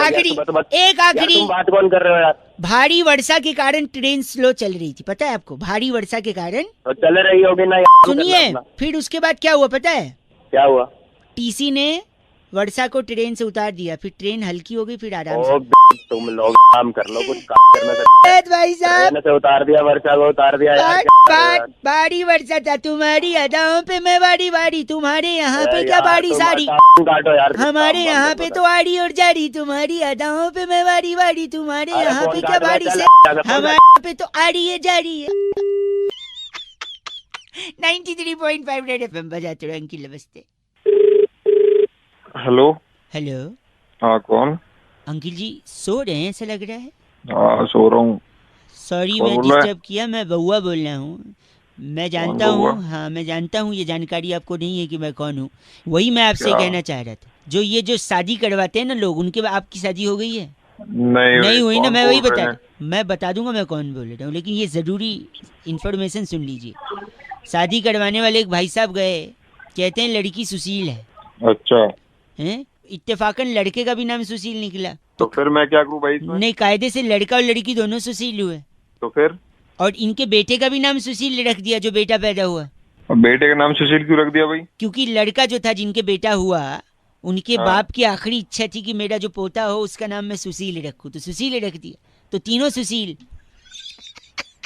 आखिरी एक आखिरी बात कौन कर रहे हो यार? भारी वर्षा के कारण ट्रेन स्लो चल रही थी, पता है आपको? भारी वर्षा के कारण तो चल रही होगी ना। सुनिए, फिर उसके बाद क्या हुआ पता है? क्या हुआ? टीसी ने वर्षा को ट्रेन से उतार दिया, फिर ट्रेन हल्की हो गई, फिर आराम से। तुम लोग काम कर लो, कुछ काम करना भाई साहब से उतार दिया, वर्षा को उतार दिया यार। बारी वर्षा था, तुम्हारी अदाओं पे मैं वारी वारी, तुम्हारे यहाँ पे क्या बारिश आ रही? काटो यार, हमारे यहाँ पे तो आड़ी और जारी, तुम्हारी अदाओं पे मैं वारी वारी, तुम्हारे यहाँ पे क्या बारिश है? हमारे यहाँ पे तो आड़ी है जारी है। 93.5 रेड एफएम बजाते रहो। अंकिल नमस्ते। हेलो। हेलो, हाँ, कौन? अंकिल जी सो रहे हैं ऐसा लग रहा है। हाँ सो रहा हूँ। सॉरी कौन मैं बोल रहा है? डिस्टर्ब किया, मैं बउआ बोल रहा हूँ। मैं जानता बउआ? हूँ, हाँ मैं जानता हूँ ये जानकारी आपको नहीं है कि मैं कौन हूँ। वही मैं आपसे क्या? कहना चाह रहा था, जो ये जो शादी करवाते हैं ना लोग, उनके आपकी शादी हो गई है? नहीं हुई ना, कौन मैं वही बोल रहे हैं? मैं बता दूंगा मैं कौन बोल रहा हूँ, लेकिन ये ज़रूरी इन्फॉर्मेशन सुन लीजिए। शादी करवाने वाले एक भाई साहब गए, कहते हैं लड़की सुशील है। अच्छा हैं? इत्तेफाकन लड़के का भी नाम सुशील निकला। तो फिर मैं क्या करूँ भाई इसमें? नहीं, कायदे से लड़का और लड़की दोनों सुशील हुए। तो फिर और इनके बेटे का भी नाम सुशील रख दिया, जो बेटा पैदा हुआ। अब बेटे का नाम सुशील क्यों रख दिया भाई? क्योंकि लड़का जो था जिनके बेटा हुआ, उनके हाँ। बाप की आखिरी इच्छा थी कि मेरा जो पोता हो उसका नाम मैं सुशील रखूं, तो सुशील रख दिया। तो तीनों सुशील।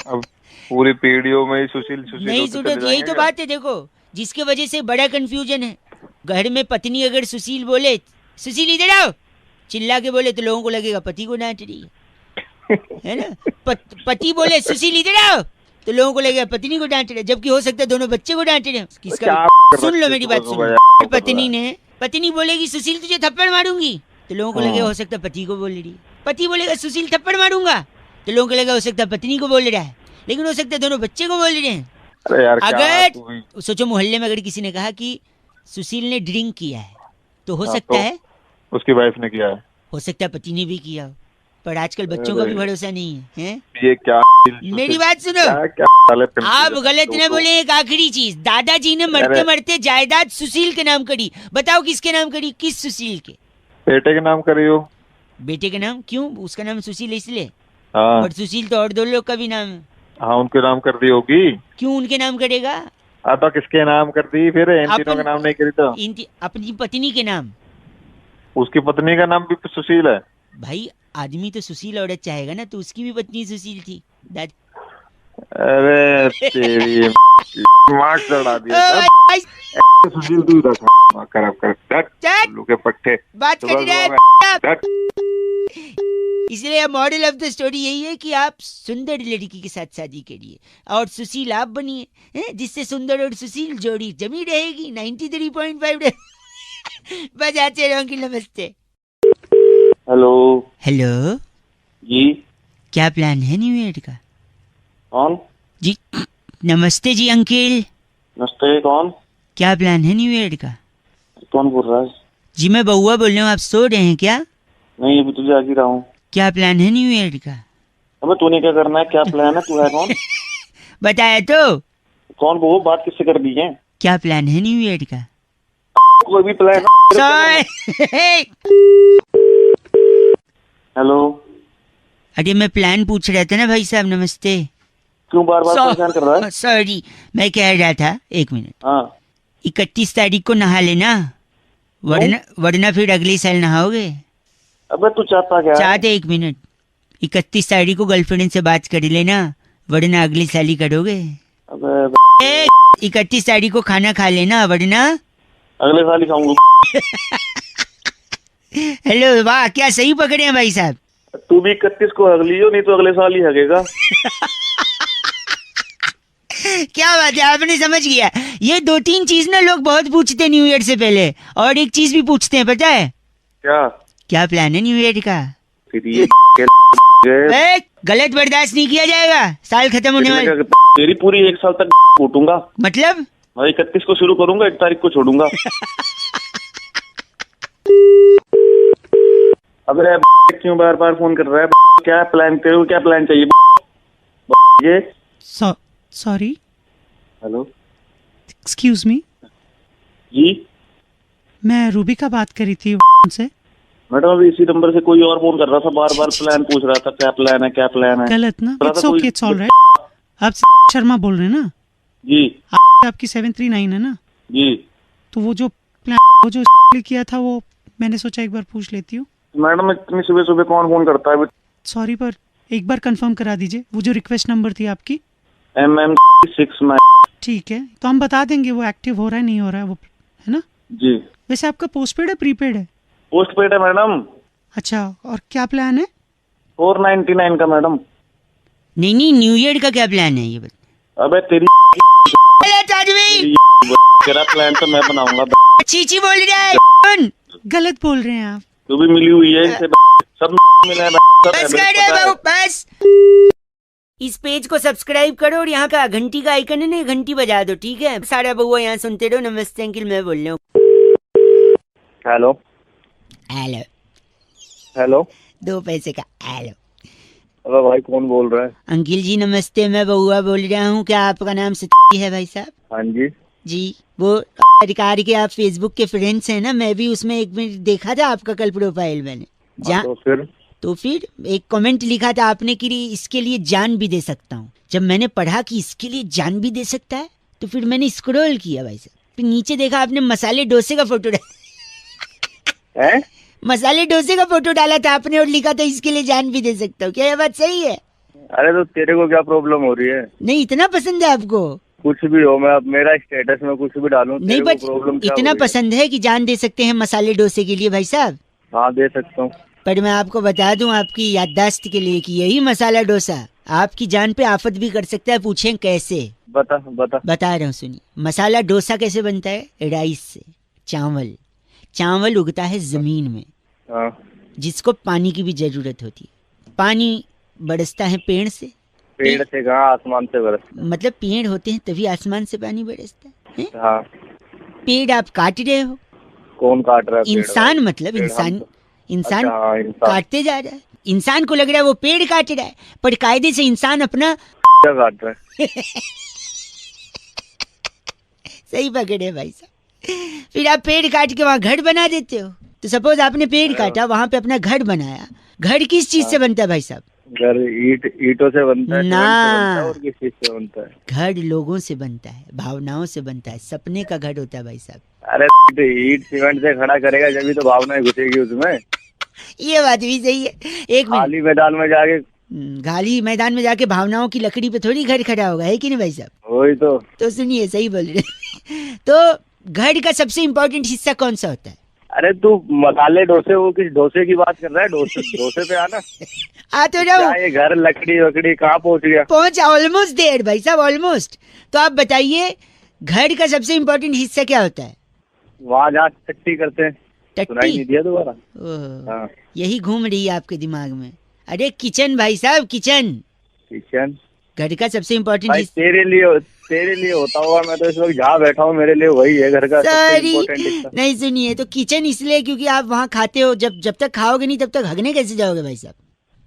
अब पूरी पीढ़ियों में ही सुशील सुशील नहीं होते सुनो, चले यही जाएंगे तो क्या? बात है। देखो, जिसके वजह से बड़ा कंफ्यूजन है। घर में पत्नी अगर सुशील बोले, सुशील इधर आओ, चिल्ला के बोले, तो लोगों को लगेगा पति को डांट रही है ना। पति बोले सुशील इधर आओ, तो लोगों को लगेगा पत्नी को डांट रहे, जबकि हो सकता है दोनों बच्चे को डांट रहे हैं। किसका? क्या सुन लो बच्चे मेरी को बात, सुबह सुनो। यार पत्नी बोलेगी सुशील तुझे थप्पड़ मारूंगी, तो लोगों को लगेगा हो सकता है पति को बोल रही है। पति बोलेगा सुशील थप्पड़ मारूंगा, तो लोगों को लगेगा हो सकता है पत्नी को बोल रहा है, लेकिन हो सकता है दोनों बच्चे को बोल रहे हैं। अरे यार क्या अगर तू भी- सोचो, मोहल्ले में अगर किसी ने कहा कि सुशील ने ड्रिंक किया है, तो हो हाँ, सकता तो है, उसकी वाइफ ने किया है। हो सकता है पति ने भी किया हो। पर आजकल बच्चों का भी भरोसा नहीं है, हैं? ये क्या मेरी बात सुनो, क्या क्या साले आप confusion गलत है, न बोले। एक आखिरी चीज, दादाजी ने मरते अरे- मरते जायदाद सुशील के नाम करी। बताओ किसके नाम करी? किस सुशील के? बेटे के नाम करियो। बेटे के नाम क्यों? उसका नाम सुशील है इसलिए। हाँ पर सुशील तो और दो लोग का भी नाम है। हाँ उनके नाम कर दी होगी। क्यों उनके नाम करेगा? तो किसके नाम कर दी फिर? इन तीनों के नाम नहीं करी तो? अपनी पत्नी के नाम। उसकी पत्नी का नाम भी सुशील है। भाई आदमी तो सुशील औरत चाहेगा ना, तो उसकी भी पत्नी सुशील थी। अरे तेरी मार्क्स चढ़ा दिया भाई, सुशील तू रख खराब कर चट, उल्लू के पट्टे बात कर रहे हैं। हट। इसलिए मॉडल ऑफ द स्टोरी यही है कि आप सुंदर लड़की के साथ शादी करिए और सुशील आप बनिए, हैं? जिससे सुंदर और सुशील जोड़ी जमी रहेगी। 93.5 बजाते रहो अंकिल। नमस्ते। हेलो हेलो, जी क्या प्लान है न्यू ईयर का? कौन? जी नमस्ते जी अंकिल, नमस्ते कौन? क्या प्लान है न्यू ईयर का? कौन बोल रहा है? जी मैं बउआ बोल रहा हूँ, आप सो रहे हैं क्या? नहीं अभी तुझे आगे रहा हूँ। क्या प्लान है न्यू ईयर का? अबे तूने क्या करना है? क्या प्लान है? तू है कौन? बताया तो। कौन वो बात किससे कर दी है? क्या प्लान है न्यू ईयर का? कोई भी प्लान? हेलो अरे मैं प्लान पूछ रहा था ना भाई साहब। नमस्ते। क्यों बार बार परेशान कर रहा है? सॉरी, मैं कह रहा था, एक मिनट। हाँ 31 तारीख को नहा लेना, वरना फिर अगले साल नहाओगे। अबे तू चाहता क्या है? चाहते, एक मिनट। 31 तारीख को गर्लफ्रेंड से बात कर लेना, वरना अगले साल ही करोगे। अबे 31 तारीख को खाना खा लेना, वरना अगले साल ही खाऊंगा। हेलो, वाह क्या सही पकड़े हैं भाई साहब। तू भी 31 को हग लियो, नहीं तो अगले साल ही हगेगा। क्या बात है, आपने समझ गया। ये 2-3 चीज ना लोग बहुत पूछते हैं न्यू ईयर से पहले, और एक चीज भी पूछते हैं, पता है क्या? क्या प्लान है न्यू ईयर का? तेरी गलत बर्दाश्त नहीं किया जाएगा, साल खत्म होने वाला। पूरी 1 साल तक कूटूंगा। मतलब मैं 31 को शुरू करूंगा, 1 तारीख को छोड़ूंगा। अबे क्यों बार बार फोन कर रहा है? क्या प्लान करो? क्या प्लान चाहिए? ये सॉरी, हेलो एक्सक्यूज मी, जी मैं रूबी का बात करी थी से। मैडम अभी इसी नंबर से कोई और फोन कर रहा था, बार बार प्लान पूछ रहा था। क्या प्लान है? क्या प्लान है? गलत ना? थोड़ा इट्स सा कोई- ओके, इट्स ऑलराइट। आप शर्मा बोल रहे हैं ना? जी आपकी 739 है ना? जी तो वो जो प्लान वो जो किया था, वो मैंने सोचा एक बार पूछ लेती हूँ। मैडम इतनी सुबह सुबह कौन फोन करता है? सॉरी, पर एक बार कंफर्म करा दीजिए। वो जो रिक्वेस्ट नंबर थी आपकी, MM6 में। ठीक है, तो हम बता देंगे वो एक्टिव हो रहा है नहीं हो रहा है, वो है ना? जी वैसे आपका पोस्टपेड है प्रीपेड है? पोस्ट पेड है मैडम। अच्छा, और क्या प्लान है? 499 का मैडम। नहीं, न्यू ईयर का क्या प्लान है ये बता। अबे तेरी गलत आदमी, तेरा प्लान तो मैं बनाऊंगा। चीची बोल रहा है। गलत बोल रहे हैं आप। तू भी मिली हुई है इसे सब मिले हैं, सब है, बस मेरे कर को रहे पता है। बाबू बस। इस पेज को सब्सक्राइब करो और यहाँ का घंटी का आइकन है ना, घंटी बजा दो, ठीक है? सारा बउआ यहाँ सुनते रहो। नमस्ते अंकिल, मैं बोल रहा हूँ। हेलो हेलो, हेलो, 2 पैसे का हेलो। अरे भाई कौन बोल रहा है? अंकिल जी नमस्ते, मैं बउआ बोल रहा हूँ। क्या आपका नाम है भाई साहब? हाँ जी। जी, वो अधिकारी के आप फेसबुक के फ्रेंड्स हैं ना? मैं भी उसमें एक मिनट देखा था आपका कल प्रोफाइल मैंने। हाँ, तो फिर एक कमेंट लिखा था आपने कि इसके लिए जान भी दे सकता हूँ। जब मैंने पढ़ा कि इसके लिए जान भी दे सकता है तो फिर मैंने स्क्रॉल किया भाई साहब, फिर नीचे देखा आपने मसाले डोसे का फोटो डाला है? मसाले डोसे का फोटो डाला था आपने और लिखा था इसके लिए जान भी दे सकता हूँ। क्या ये बात सही है? अरे तो तेरे को क्या प्रॉब्लम हो रही है? नहीं, इतना पसंद है आपको? कुछ भी हो, मैं अब मेरा स्टेटस में कुछ भी डालूं, नहीं, तेरे बट को प्रॉब्लम क्या इतना हो रही है? पसंद है कि जान दे सकते हैं मसाले डोसे के लिए भाई साहब? हाँ दे सकता हूँ। पर मैं आपको बता दूं आपकी याददाश्त के लिए कि यही मसाला डोसा आपकी जान पे आफत भी कर सकता है। पूछें कैसे? बता बता रहा हूँ, सुनिए। मसाला डोसा कैसे बनता है? राइस से। चावल उगता है जमीन में, हाँ। जिसको पानी की भी जरूरत होती है। पानी बरसता है पेड़ से। पेड़ से कहाँ, आसमान से बरसता मतलब पेड़ होते हैं तभी आसमान से पानी बरसता है? है। हाँ। पेड़ आप काट रहे हो। कौन काट रहा है पेड़? इंसान, मतलब पेड़ इंसान हम तो- इंसान अच्छा, हाँ, इंसान काटते जा रहा है। इंसान को लग रहा है वो पेड़ काट रहा है, पर कायदे से इंसान अपना क्या काट रहा है? सही पकड़े भाई साहब। फिर आप पेड़ काट के वहाँ घर बना देते हो। तो सपोज आपने पेड़ काटा, वहाँ पे अपना घर बनाया। घर किस चीज से बनता है भाई साहब? घर ईटों से बनता है, ना। सीमेंट से बनता है, और किस चीज से बनता है? घर लोगों से बनता है, भावनाओं से बनता है, सपने का घर होता है भाई साहब। अरे तो ईट सीमेंट से खड़ा करेगा जब भी तो भावनाएं घुसेगी उसमें। ये बात भी सही है। एक मिनट, खाली मैदान में जाके खाली मैदान में जाके भावनाओं की लकड़ी पे थोड़ी घर खड़ा होगा, है कि नहीं भाई साहब? वही तो सुनिए, सही बोल रहे तो घर का सबसे इम्पोर्टेंट हिस्सा कौन सा होता है? अरे तू मसाले डोसे, वो किस डोसे की बात कर रहा है? डोसे पे आना। आ तो क्या रहा ये घर लकड़ी वकड़ी कहाँ पहुंच गया? पहुंच, ऑलमोस्ट देर भाई साहब, ऑलमोस्ट। तो आप बताइए घर का सबसे इम्पोर्टेंट हिस्सा क्या होता है? वहाँ जहाँ टट्टी करते हैं। सुनाई नहीं टट्टी? दिया दोबारा? ओह, हाँ। यही घूम रही है आपके दिमाग में। अरे किचन भाई साहब, किचन। किचन? घर का सबसे इम्पोर्टेंट भाई हिस्सा। तेरे लिए होता होगा, मैं तो इस वक्त जहाँ बैठा हूँ मेरे लिए वही है घर का सबसे सॉरी, इम्पोर्टेंट हिस्सा। नहीं सुनिए, तो किचन इसलिए क्योंकि आप वहाँ खाते हो। जब तक खाओगे नहीं तब तक हगने कैसे जाओगे भाई साहब?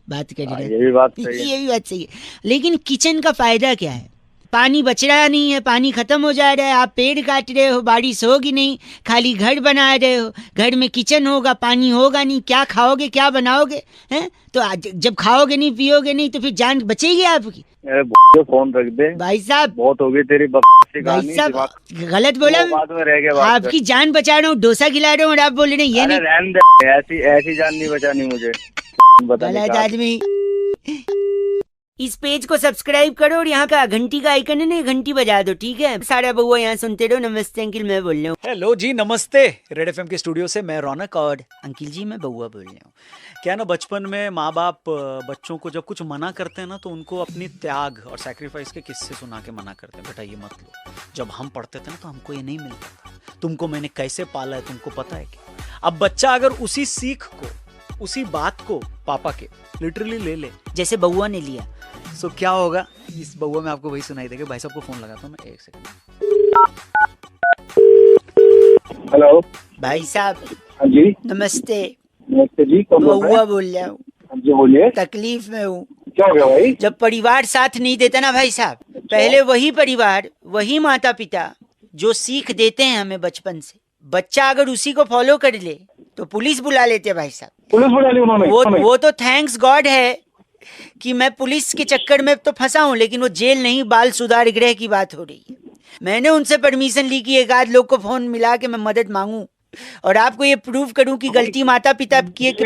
बात कर हाँ, रहे ये भी बात सही है। ये भी बात सही है। लेकिन किचन का फायदा क्या है? पानी बच रहा नहीं है, पानी खत्म हो जा रहा है, आप पेड़ काट रहे हो, बारिश होगी नहीं, खाली घर बना रहे हो। घर में किचन होगा, पानी होगा नहीं, क्या खाओगे, क्या बनाओगे? हैं? तो जब खाओगे नहीं, पियोगे नहीं, तो फिर जान बचेगी आपकी? अरे फोन रख दे भाई साहब, बहुत हो गई तेरी बकवासी भाई कहानी। साहब दिमाग गलत बोला। वो बात में रह गया। बात आपकी जान बचा रहा हूँ, डोसा खिला रहा हूँ और आप बोल रहे हैं ये अरे नहीं। रहने दे, ऐसी जान नहीं बचानी मुझे। बता नहीं गलत क्या। आदमी। इस पेज को सब्सक्राइब करो और यहाँ का घंटी का आइकन है ना, घंटी बजा दो, ठीक है? सारा बउआ यहाँ सुनते रहो। नमस्ते अंकिल, मैं बोल रहा हूँ। हेलो जी, नमस्ते। रेड एफएम के स्टूडियो से मैं रौनक। और अंकिल जी मैं बउआ बोल रहा हूँ। क्या ना, बचपन में माँ बाप बच्चों को जब कुछ मना करते हैं ना, तो उनको अपनी त्याग और सैक्रिफाइस के किस्से सुना के मना करते हैं। बेटा ये मत लो। जब हम पढ़ते थे ना तो हमको ये नहीं मिलता था। तुमको मैंने कैसे पाला है तुमको पता है क्या? अब बच्चा अगर उसी सीख को, उसी बात को पापा के लिटरली ले ले, जैसे बउआ ने लिया, सो क्या होगा? इस बउआ में आपको वही सुनाई देगा। भाई साहब को फोन लगाता हूँ मैं, एक सेकंड। हेलो भाई साहब हाँ जी, नमस्ते। नमस्ते जी, कौन बोल रहे बउआ हैं? बोल रहा हूँ। हाँ जी बोलिए, तकलीफ में हूँ। क्या हो गया भाई? जब परिवार साथ नहीं देता ना भाई साहब, पहले वही परिवार, वही माता पिता जो सीख देते हैं हमें बचपन से, बच्चा अगर उसी को फॉलो कर ले तो पुलिस बुला लेते हैं भाई साहब। पुलिस बुला ली उन्होंने? वो तो थैंक्स गॉड है कि मैं पुलिस के चक्कर में तो फंसा हूँ, लेकिन वो जेल नहीं, बाल सुधार गृह की बात हो रही है। मैंने उनसे परमिशन ली कि एक आध लोग को फोन मिला के मैं मदद मांगू और आपको ये प्रूव करूं कि गलती माता पिता की है कि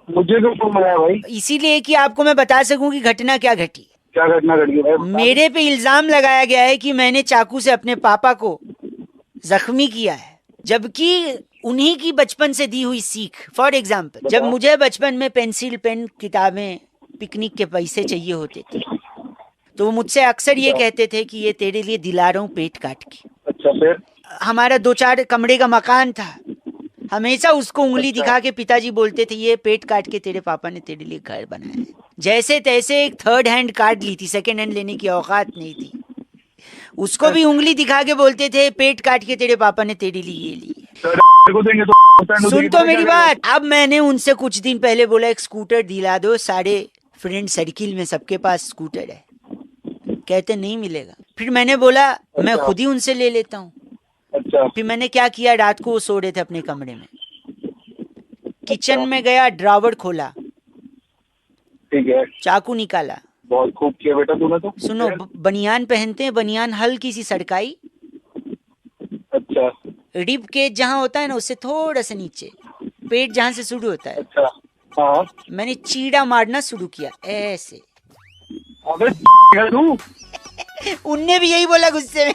मुझे तो फोन मिला भाई। इसीलिए कि आपको मैं बता सकूं कि घटना क्या घटी। क्या घटना घटी भाई? मेरे पे इल्जाम लगाया गया है कि मैंने चाकू से अपने पापा को जख्मी किया है, जबकि उन्हीं की बचपन से दी हुई सीख। फॉर एग्जाम्पल, जब मुझे बचपन में पेंसिल, पेन, किताबें, पिकनिक के पैसे चाहिए होते थे तो वो मुझसे अक्सर ये कहते थे कि ये तेरे लिए दिला रहा हूं पेट काट के। अच्छा, फिर? हमारा 2-4 कमरे का मकान था, हमेशा उसको उंगली दिखा के पिताजी बोलते थे ये पेट काट के तेरे पापा ने तेरे लिए घर बनाया है। जैसे तैसे एक थर्ड हैंड कार्ड ली थी, सेकंड हैंड लेने की औकात नहीं थी। उसको भी उंगली दिखा के बोलते थे पेट काट के तेरे पापा ने तेरे लिए ये ली। सुन तो मेरी बात। अब मैंने उनसे कुछ दिन पहले बोला एक स्कूटर दिला दो, सारे फ्रेंड सर्किल में सबके पास स्कूटर है। कहते नहीं मिलेगा। फिर मैंने बोला मैं खुद ही उनसे ले लेता हूँ। फिर मैंने क्या किया, रात को वो सो रहे थे अपने कमरे में, किचन में गया, ड्रावर खोला, ठीक है, चाकू निकाला। बहुत खूब किया बेटा तूने तो। सुनो, बनियान पहनते हैं, बनियान हल्की सी सड़काई, अच्छा रिब केज जहाँ होता है ना उससे थोड़ा सा नीचे, पेट जहाँ से शुरू होता है। अच्छा हाँ। मैंने चीड़ा मारना शुरू किया ऐसे। अबे तू उनने भी यही बोला गुस्से में।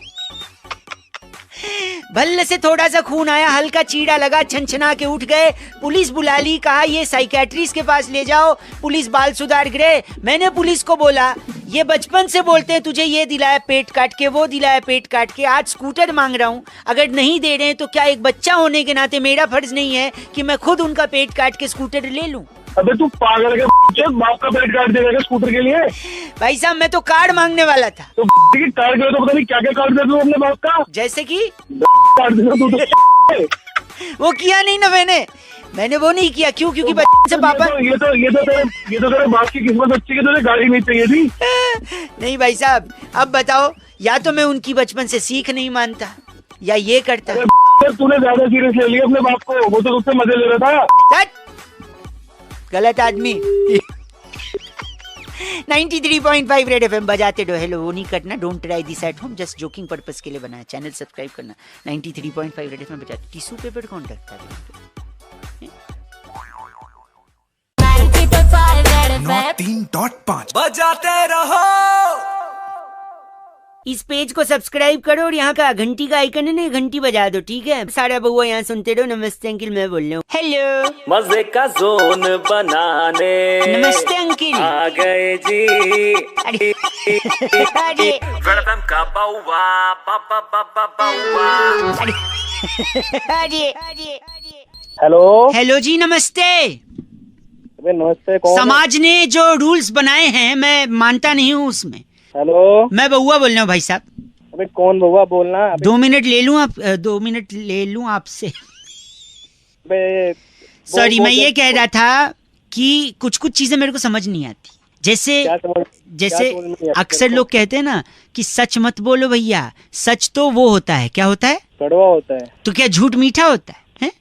भल्ले से थोड़ा सा खून आया, हल्का चीड़ा लगा, छनछना के उठ गए। पुलिस बुला ली, कहा ये साइकेट्रिस्ट के पास ले जाओ, पुलिस बाल सुधार गए। मैंने पुलिस को बोला ये बचपन से बोलते हैं तुझे ये दिलाया पेट काट के, वो दिलाया पेट काट के, आज स्कूटर मांग रहा हूँ, अगर नहीं दे रहे हैं तो क्या एक बच्चा होने के नाते मेरा फर्ज नहीं है कि मैं खुद उनका पेट काट के स्कूटर ले लूं? अबे तू पागल है, बाप का पेट काट देगा स्कूटर के लिए? भाई साहब मैं तो कार्ड मांगने वाला था। तो कार्ड के तो पता नहीं क्या क्या कार्ड दे दूं अपने बाप का। जैसे कि काट देगा तू तो। वो किया नहीं ना मैंने वो नहीं किया। क्यों? क्योंकि बच्चे से पापा ये तो तेरे बाप की किस्मत अच्छी है, तुझे गाड़ी नहीं चाहिए थी। नहीं भाई साहब, अब बताओ, या तो मैं उनकी बचपन से सीख नहीं मानता या ये करता। तूने ज्यादा सीरियस ले लिया अपने बाप को, वो तो उससे मजे ले रहा था। गलत आदमी। 93.5 रेड एफएम बजाते रहो। हेलो, वो नहीं करना, don't try this at home, just joking purpose के लिए बनाया। चैनल सब्सक्राइब करना। 93.5 रेड एफएम बजाते। टिश्यू पेपर कौन रखता है? 93.5 बजाते रहो। इस पेज को सब्सक्राइब करो और यहाँ का घंटी का आइकन है ना, घंटी बजा दो, ठीक है? सारा बहुआ यहाँ सुनते रहो। नमस्ते अंकिल, मैं बोल रहा हूँ। हेलो, मजे का जोन बनाने नमस्ते अंकिल, आ गए जी। अरे वेलकम का बाउवा बाबा बाबा बाउवा। अरे हेलो हेलो जी, नमस्ते। अबे नमस्ते, कौन? समाज ने जो रूल्स बनाए हैं मैं मानता नहीं हूँ उसमें। हेलो, मैं बउआ बोल रहा हूँ भाई साहब। अबे कौन बउआ बोलना? 2 मिनट ले लूँ आप? 2 मिनट ले लूँ आपसे? सॉरी, मैं ये कह रहा था कि कुछ चीजें मेरे को समझ नहीं आती। जैसे अक्सर लोग कहते हैं ना कि सच मत बोलो भैया, सच तो वो होता है, क्या होता है? कड़वा होता है। तो क्या झूठ मीठा होता है?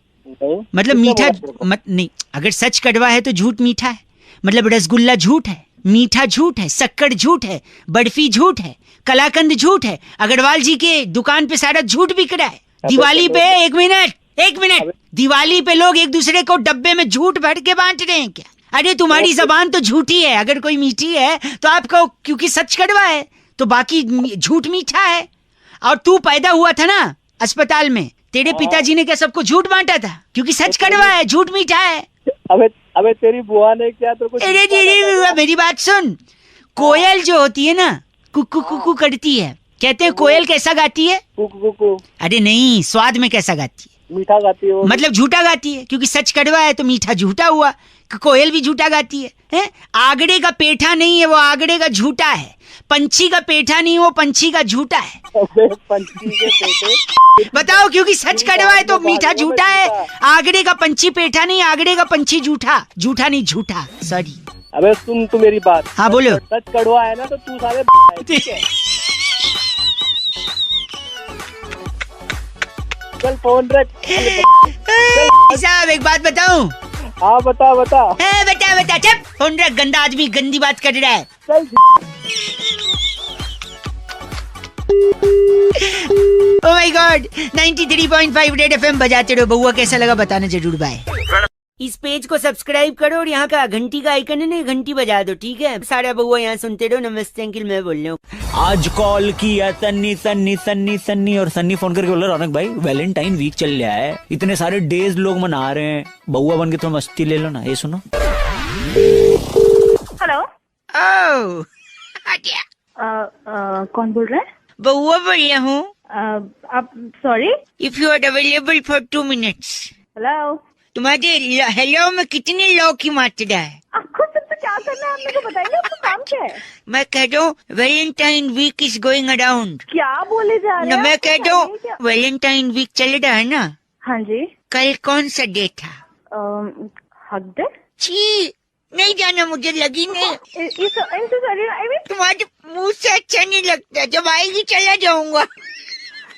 मतलब मीठा नहीं, अगर सच कड़वा है तो झूठ मीठा है। मतलब रसगुल्ला झूठ है, मीठा झूठ है, शक्कर झूठ है, बर्फी झूठ है, कलाकंद झूठ है, अग्रवाल जी के दुकान पे सारा झूठ बिक रहा है। दिवाली पे एक मिनट दिवाली पे लोग एक दूसरे को डब्बे में झूठ भर के बांट रहे हैं क्या? अरे तुम्हारी जबान तो झूठी है, अगर कोई मीठी है तो आपको, क्योंकि सच कड़वा है तो बाकी झूठ मीठा है। और तू पैदा हुआ था ना अस्पताल में, तेरे पिताजी ने क्या सबको झूठ बांटा था? क्योंकि सच कड़वा है, झूठ मीठा है। अबे तेरी बुआ ने क्या तो कुछ? अरे मेरी बात सुन, कोयल जो होती है ना, कुकू कुकू करती है, कहते हैं कोयल कैसा गाती है? कुकू। अरे नहीं, स्वाद में कैसा गाती है? मीठा गाती है। मतलब झूठा गाती है, क्योंकि सच कड़वा है तो मीठा झूठा हुआ। कोयल भी झूठा गाती है? आगड़े का पेठा नहीं है, वो आगड़े का झूठा है। पंछी का पेठा नहीं, वो पंछी का झूठा है। पंछी के पेटे। बताओ, क्योंकि सच कड़वा है तो मीठा झूठा है। आगड़े का पंछी पेठा नहीं, आगड़े का पंछी झूठा नहीं झूठा। सॉरी। अबे सुन तू मेरी बात। हाँ बोलो। सच कड़वा है ना तो तू सारे ठीक है। चल फोन रख। साहब एक बात बताऊं? हाँ बता। बता चुप, फोन रख। गंदा आदमी गंदी बात कर रहा है। चल। Oh my God. 93.5 red FM बजाते रहो। बउआ कैसा लगा बताना जरूर। बाय। इस पेज को सब्सक्राइब करो और यहाँ का घंटी का आइकन है ना, घंटी बजा दो, ठीक है? सारा बउआ यहाँ सुनते रहो। नमस्ते अंकिल, मैं बोल रहा हूँ। आज कॉल किया सन्नी और सन्नी फोन करके बोल रहा रौनक भाई वैलेंटाइन वीक चल रहा है, इतने सारे डेज लोग मना रहे हैं, बउआ बन के थोड़ा मस्ती ले लो ना। ये सुनो। हेलो। ओह कौन बोल रहा है? बउआ बोल रहा हूँ। आप sorry. If you are available for 2 minutes. Hello. तुम्हारे हेलो में कितनी लौ की मात्रा है? आपको सबसे क्या करना है, आप मेरे को बताइए, आपको काम क्या है? मैं कह रहा हूँ Valentine week is going around. क्या बोले जा रहे हैं? मैं आपको कह रहा हूँ चाहिए क्या? वैलेंटाइन वीक चल रहा है ना, हाँ जी। कल कौन सा डे था? हक डे? छी, नहीं जाना, मुझे लगी नहीं। तुम्हारे मुंह से अच्छा नहीं लगता, जब आएगी चला जाऊंगा।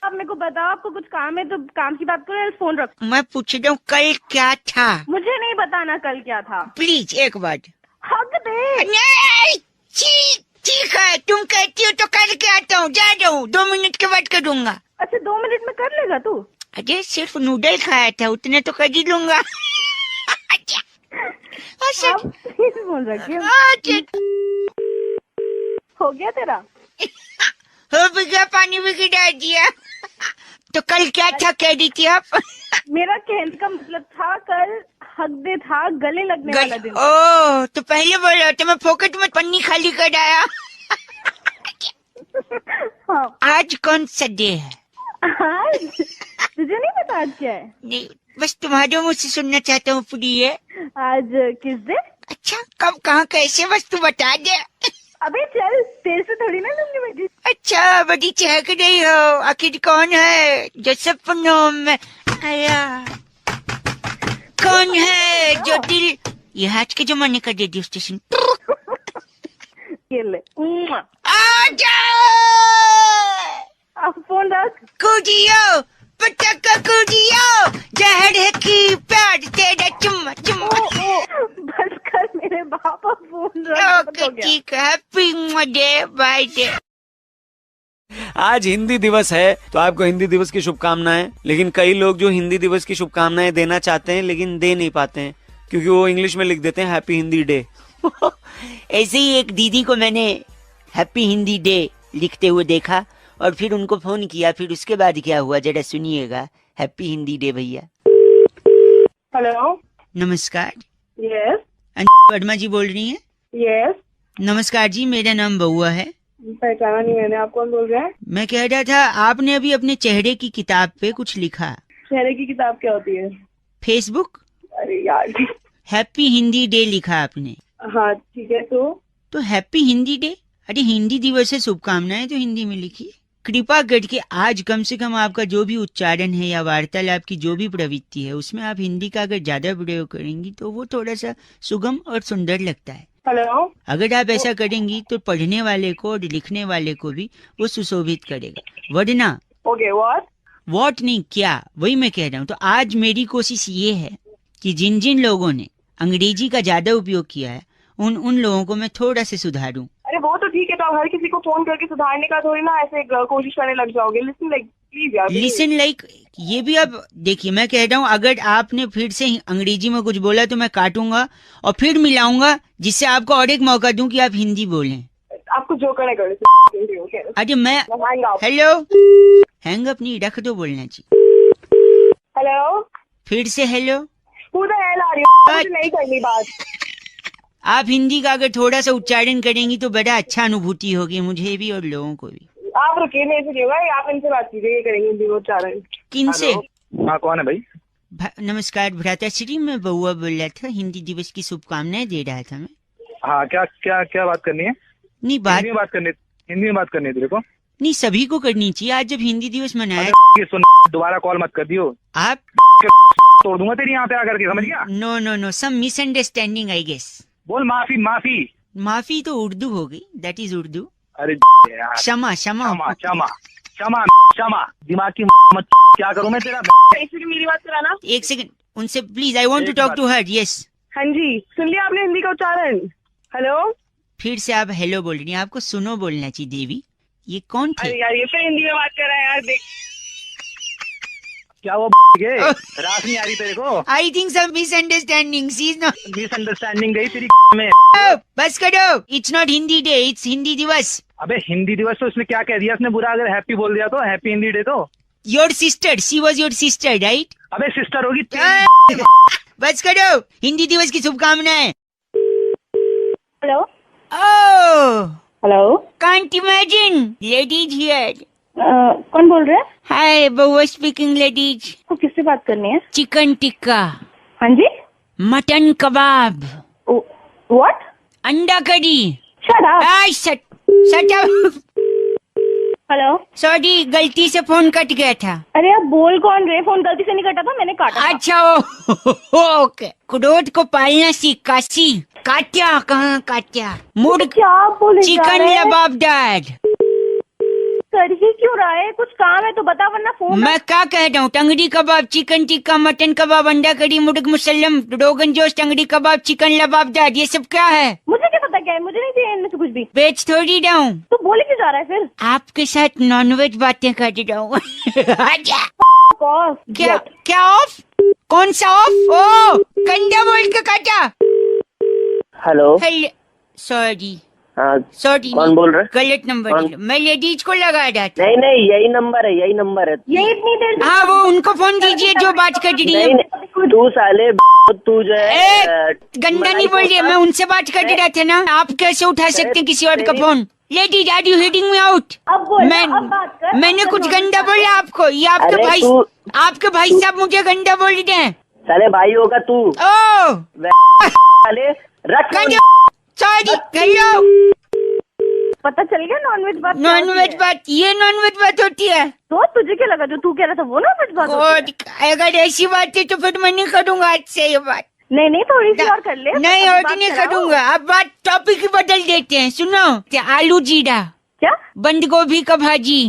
आप मेरे को बताओ, आपको कुछ काम है तो काम की बात करो, फोन रखो। मैं पूछ रहा हूँ कल क्या था? मुझे नहीं बताना कल क्या था। प्लीज एक बार। हक डे। नहीं, छी, ठीक है, तुम कहती हो तो करके आता हूँ, जा रहा हूँ, 2 मिनट के बाद करूंगा। अच्छा 2 मिनट में कर लेगा तू? अरे सिर्फ नूडल खाया था, उतने तो कर ही लूंगा। आप बोल रखिए। हो गया तेरा? हो भी गया, पानी भी गिरा दिया। तो कल क्या था कह रही थी आप? मेरा कहने का मतलब था कल हक डे था, गले लगने वाला दिन। ओ, तो पहले बोलो तो मैं फोकट में पन्नी खाली कर आया। हाँ। आज कौन सा डे है? आज तुझे नहीं पता आज क्या है? नहीं, बस तुम्हारे मुझ से सुनना चाहता हूँ पूरी है। आज किस दिन? अच्छा, कब, कहाँ, कैसे, बस तू बता दे। अबे चल, तेरे से थोड़ी ना लूंगी मैं। अच्छा, बड़ी चहक रही हो, आखिर कौन है जो सपनों में आया? कौन है जो दिल, ये आज के जमाने का रेडियो स्टेशन। ये ले। आजा, आप फोन रख। कूदियो पटका कूदियो, जहर है की प्यार तेरा चुम्मा चुम्मा। बस कर मेरे बापा, फोन रख। ओके ठीक है, हैप्पी डे, बाय डे। आज हिंदी दिवस है तो आपको हिंदी दिवस की शुभकामनाएं। लेकिन कई लोग जो हिंदी दिवस की शुभकामनाएं देना चाहते हैं लेकिन दे नहीं पाते हैं क्योंकि वो इंग्लिश में लिख देते हैं हैप्पी हिंदी डे। ऐसे ही एक दीदी को मैंने हैप्पी हिंदी डे लिखते हुए देखा और फिर उनको फोन किया, फिर उसके बाद क्या हुआ जरा सुनिएगा। हैप्पी हिंदी डे भैया। हेलो। नमस्कार। यस। वर्मा जी बोल रही हैं? यस। नमस्कार जी, मेरा नाम बउआ है। पहचाना नहीं मैंने, आप कौन बोल रहे हैं? मैं कह रहा था आपने अभी अपने चेहरे की किताब पे कुछ लिखा। चेहरे की किताब क्या होती है? फेसबुक। अरे यार। हैप्पी हिंदी डे लिखा आपने। हाँ ठीक है, तो हैप्पी हिंदी डे, अरे हिंदी दिवस से शुभकामनाएं तो हिंदी में लिखिए। कृपा करके आज कम से कम आपका जो भी उच्चारण है या वार्तालाप की जो भी प्रवृत्ति है उसमें आप हिंदी का अगर ज्यादा प्रयोग करेंगी तो वो थोड़ा सा सुगम और सुंदर लगता है। हेलो। अगर आप ऐसा करेंगी तो पढ़ने वाले को और लिखने वाले को भी वो सुशोभित करेगा। वरना ओके, व्हाट नहीं, क्या, वही मैं कह रहा हूँ। तो आज मेरी कोशिश ये है कि जिन जिन लोगों ने अंग्रेजी का ज्यादा उपयोग किया है उन लोगों को मैं थोड़ा से सुधारूं। अरे वो तो ठीक है, तो आप हर किसी को फोन करके सुधारने का थोड़ी ना ऐसे कोशिश करने लग जाओगे। लिसन लाइक प्लीज यार, लिसन लाइक ये भी अब देखिए, मैं कह रहा हूँ अगर आपने फिर से अंग्रेजी में कुछ बोला तो मैं काटूंगा और फिर मिलाऊंगा जिससे आपको और एक मौका दूं कि आप हिंदी बोलें। आपको जो करना करो। अरे मैं हेलो, हैंग अप नहीं, रख दो बोलना चाहिए। हेलो। फिर से हेलो। मुझे नहीं करनी बात। आप हिंदी का अगर थोड़ा सा उच्चारण करेंगी तो बड़ा अच्छा अनुभूति होगी मुझे भी और लोगों को भी। आप रुकिए, मेरे से होगा, आप इनसे बात कीजिए, ये करेंगे हिंदी उच्चारण। किनसे? हाँ कौन है भाई? नमस्कार भ्राताश्री, मैं बउआ बोल रहा था, हिंदी दिवस की शुभकामनाएं दे रहा था मैं। हाँ क्या क्या क्या बात करनी है? नहीं हिंदी में बात करनी है तेरे को? नहीं, सभी को करनी चाहिए आज जब हिंदी दिवस मनाया। सुन, दोबारा कॉल मत कर दियो, आप तोड़ दूंगा तेरी यहाँ पे आकर के, समझ गया? No some misunderstanding I guess. बोल माफी। माफी माफी तो उर्दू हो गई, दैट इज उर्दू। अरे क्षमा क्षमा क्षमा क्षमा क्षमा, दिमाग की मत, क्या करूँ मैं तेरा? मेरी बात कराना। एक सेकंड, उनसे please, I want to talk to her. Yes. हाँ जी, सुन लिया आपने हिंदी का उच्चारण? हेलो। फिर से आप हेलो बोल रही हैं, आपको सुनो बोलना चाहिए देवी। ये कौन थे? अरे यार, ये फिर हिंदी में बात कर रहा है यार, देख। क्या वो रास नहीं आ रही तेरे को? I think some misunderstanding, she is not misunderstanding गई तेरी में। बस करो, it's not Hindi day, it's Hindi दिवस। अबे हिंदी दिवस तो उसने क्या कह दिया उसने बुरा? अगर हैप्पी बोल दिया तो हैप्पी हिंदी डे तो? Your sister, she was your sister right? अबे सिस्टर होगी। बस करो, हिंदी दिवस की शुभकामनाएं। Hello. Oh hello. Can't imagine, ladies here. कौन बोल रहे हैं? हाय बहुआ स्पीकिंग लेडीज। को किससे बात करनी है? चिकन टिक्का, हाँ जी, मटन कबाब, व्हाट? अंडा करी। Shut up. Shut up. Hello, sorry गलती से फोन कट गया था। अरे आप बोल कौन रहे? फोन गलती से नहीं कटा था, मैंने काटा था। अच्छा ओके। क्रोध को पालना सीख काशी। काट्या कहाँ काट्या? मुर्ग क्या आप बोले जा चिकन रहे हैं? लबाबदार। कर ही क्यों रहा है? कुछ काम है तो बता, वरना फोन। मैं क्या कह रहा हूँ? टंगड़ी कबाब, चिकन टिक्का, मटन कबाब, अंडा करी, मुर्ग मुसल्लम, रोगन जोश, टंगड़ी कबाब, चिकन लबाबदार, ये सब क्या है? मुझे क्या पता क्या है? मुझे नहीं चाहिए इनमें से कुछ भी। बेच थोड़ी रहा हूँ। तो बोले क्यों जा रहा है फिर? आपके साथ नॉनवेज बातें कर रहा हूँ। क्या क्या ऑफ? कौन सा ऑफ? ओ गंदा बोल के काटा। हेलो, सॉरी हाँ सॉरी, कौन बोल रहे? गलत नंबर दिया। मैं लेडीज को लगा रहा था। नहीं नहीं, यही नंबर है, यही नंबर है। यही इतनी देर। हाँ वो उनको फोन दीजिए जो बात कर रही है। नहीं नहीं, तू साले तू जो है गंदा नहीं बोल रही, मैं उनसे बात कर रहा था ना। आप कैसे उठा सकते हैं किसी और का phone? Ladies are you hitting me out? अब बोल, अब बात कर। मैंने कुछ गंदा बोला आपको? ये आपके भाई साहब मुझे गंदा बोल रहे हैं। साले भाई होगा तू। ओ साले रख। सॉरी हेलो, पता चल गया नॉनवेज बात? नॉनवेज बात, ये नॉनवेज बात होती है? तो तुझे क्या लगा जो तू कह रहा था वो नॉनवेज बात होती है? अगर ऐसी बात है तो फिर मैं नहीं करूँगा आज से ये बात। नहीं थोड़ी सी और कर ले। नहीं और नहीं करूँगा। अब बात टॉपिक ही बदल देते हैं। सुनो, आलू जीरा, क्या बंद गोभी का भाजी,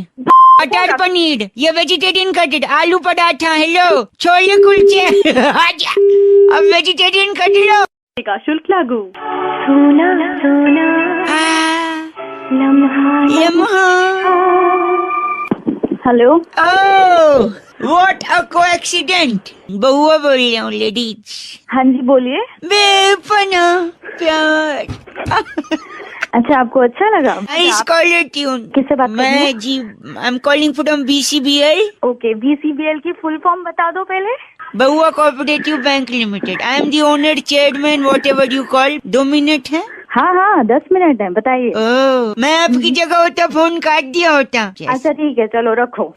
मटर पनीर, ये वेजिटेरियन कटेड, आलू पराठा, हेलो छोले कुलचे। अब वेजिटेरियन कट लो का शुल्क लागू। सोना सोना लम्हा। Hello, what a coaccident. Bahua बोल रही हूँ लेडीज। हाँ जी बोलिए। बेपना प्यार। अच्छा आपको अच्छा लगा? Nice caller tune. किससे बात कर रही हैं? मैं जी I am calling from BCBL। Okay, BCBL की फुल फॉर्म बता दो पहले। Bahua cooperative bank limited. I am the owner, chairman, whatever you call. 2 minute है? हाँ 10 मिनट है, बताइए। मैं आपकी जगह होता फोन काट दिया होता। अच्छा ठीक है, चलो रखो।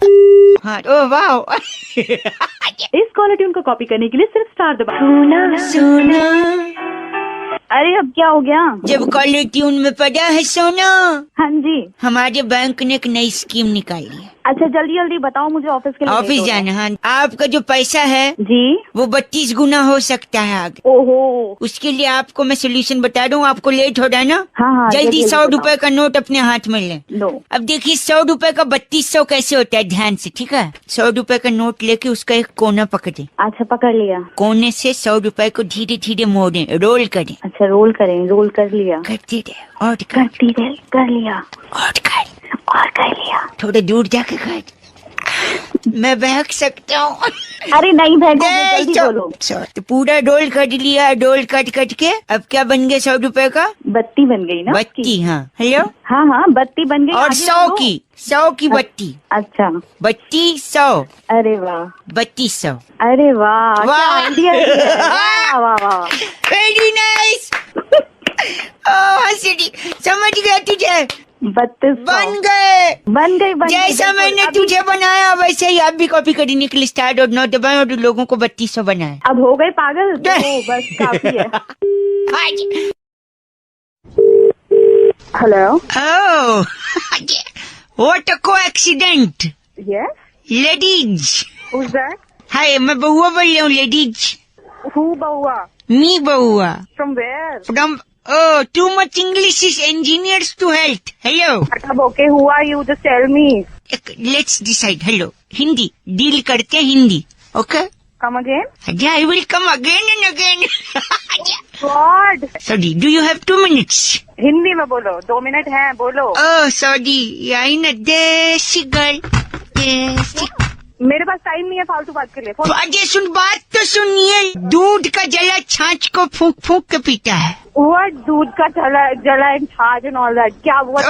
हाँ ओ वाह। इस कॉलर ट्यून को कॉपी करने के लिए सिर्फ स्टार दबाओ। सोना। अरे अब क्या हो गया? जब कॉलर ट्यून में पड़ा है सोना। हाँ जी, हमारे बैंक ने एक नई स्कीम निकाली है। अच्छा जल्दी जल्दी बताओ, मुझे ऑफिस के लिए ऑफिस जाना। हाँ, आपका जो पैसा है जी वो 32 गुना हो सकता है आगे। ओहो, उसके लिए आपको मैं सोल्यूशन बता दूं। आपको लेट हो रहा है ना? हाँ जल्दी 100 रुपए का नोट अपने हाथ में ले लो। अब देखिए 100 रुपए का 3200 कैसे होता है, ध्यान से, ठीक है? 100 रुपए का नोट लेके उसका एक कोना पकड़े। अच्छा पकड़ लिया। कोने से 100 रुपए को धीरे धीरे मोड़े, रोल करें। अच्छा रोल करें, रोल कर लिया। करते रहे और करती रहे, कर लिया और कर लिया। थोड़े दूर जाके कर। मैं बहक सकता हूँ। अरे नहीं बहको, जल्दी बोलो। तो पूरा रोल कर लिया, रोल कट के अब क्या बन गया 100 रुपए का? बत्ती बन गई ना? बत्ती। हाँ हेलो। हाँ बत्ती बन गई। और 100 की बत्ती। अच्छा बत्ती 100। अरे वाह, 3200। अरे वाह, वाह। वाह वेरी नाइस। समझ गया तुझे? 32 बन गए। बन जैसा मैंने तुझे बनाया वैसे ही आप भी कॉपी करने के लिए स्टार्ट और नोट दबाए और लोगों को 3200 बनाए। अब हो गए पागल? बस काफी है। Hello. Oh, what a coincidence. Yes. Ladies. Who's that? Hi, मैं बहुआ बोल रहा हूँ ladies. Who Bahua? Me Bahua. From where? From too much English is engineers to health. Hello. Okay, who are you? Just tell me. Let's decide. Hello. Hindi deal करते हैं Hindi. Okay. Come again? Yeah, I will come again and again. God. Sorry, do you have 2 minutes? Hindi में बोलो, 2 minute हैं, बोलो। Oh, sorry. I know देसी girl. मेरे पास time नहीं है फालतू बात के लिए। अजय सुन, बात तो सुनिए। दूध का जला छाछ को फूंक फूंक के पीता है। What? दूध का जला and छाछ and all that. क्या what?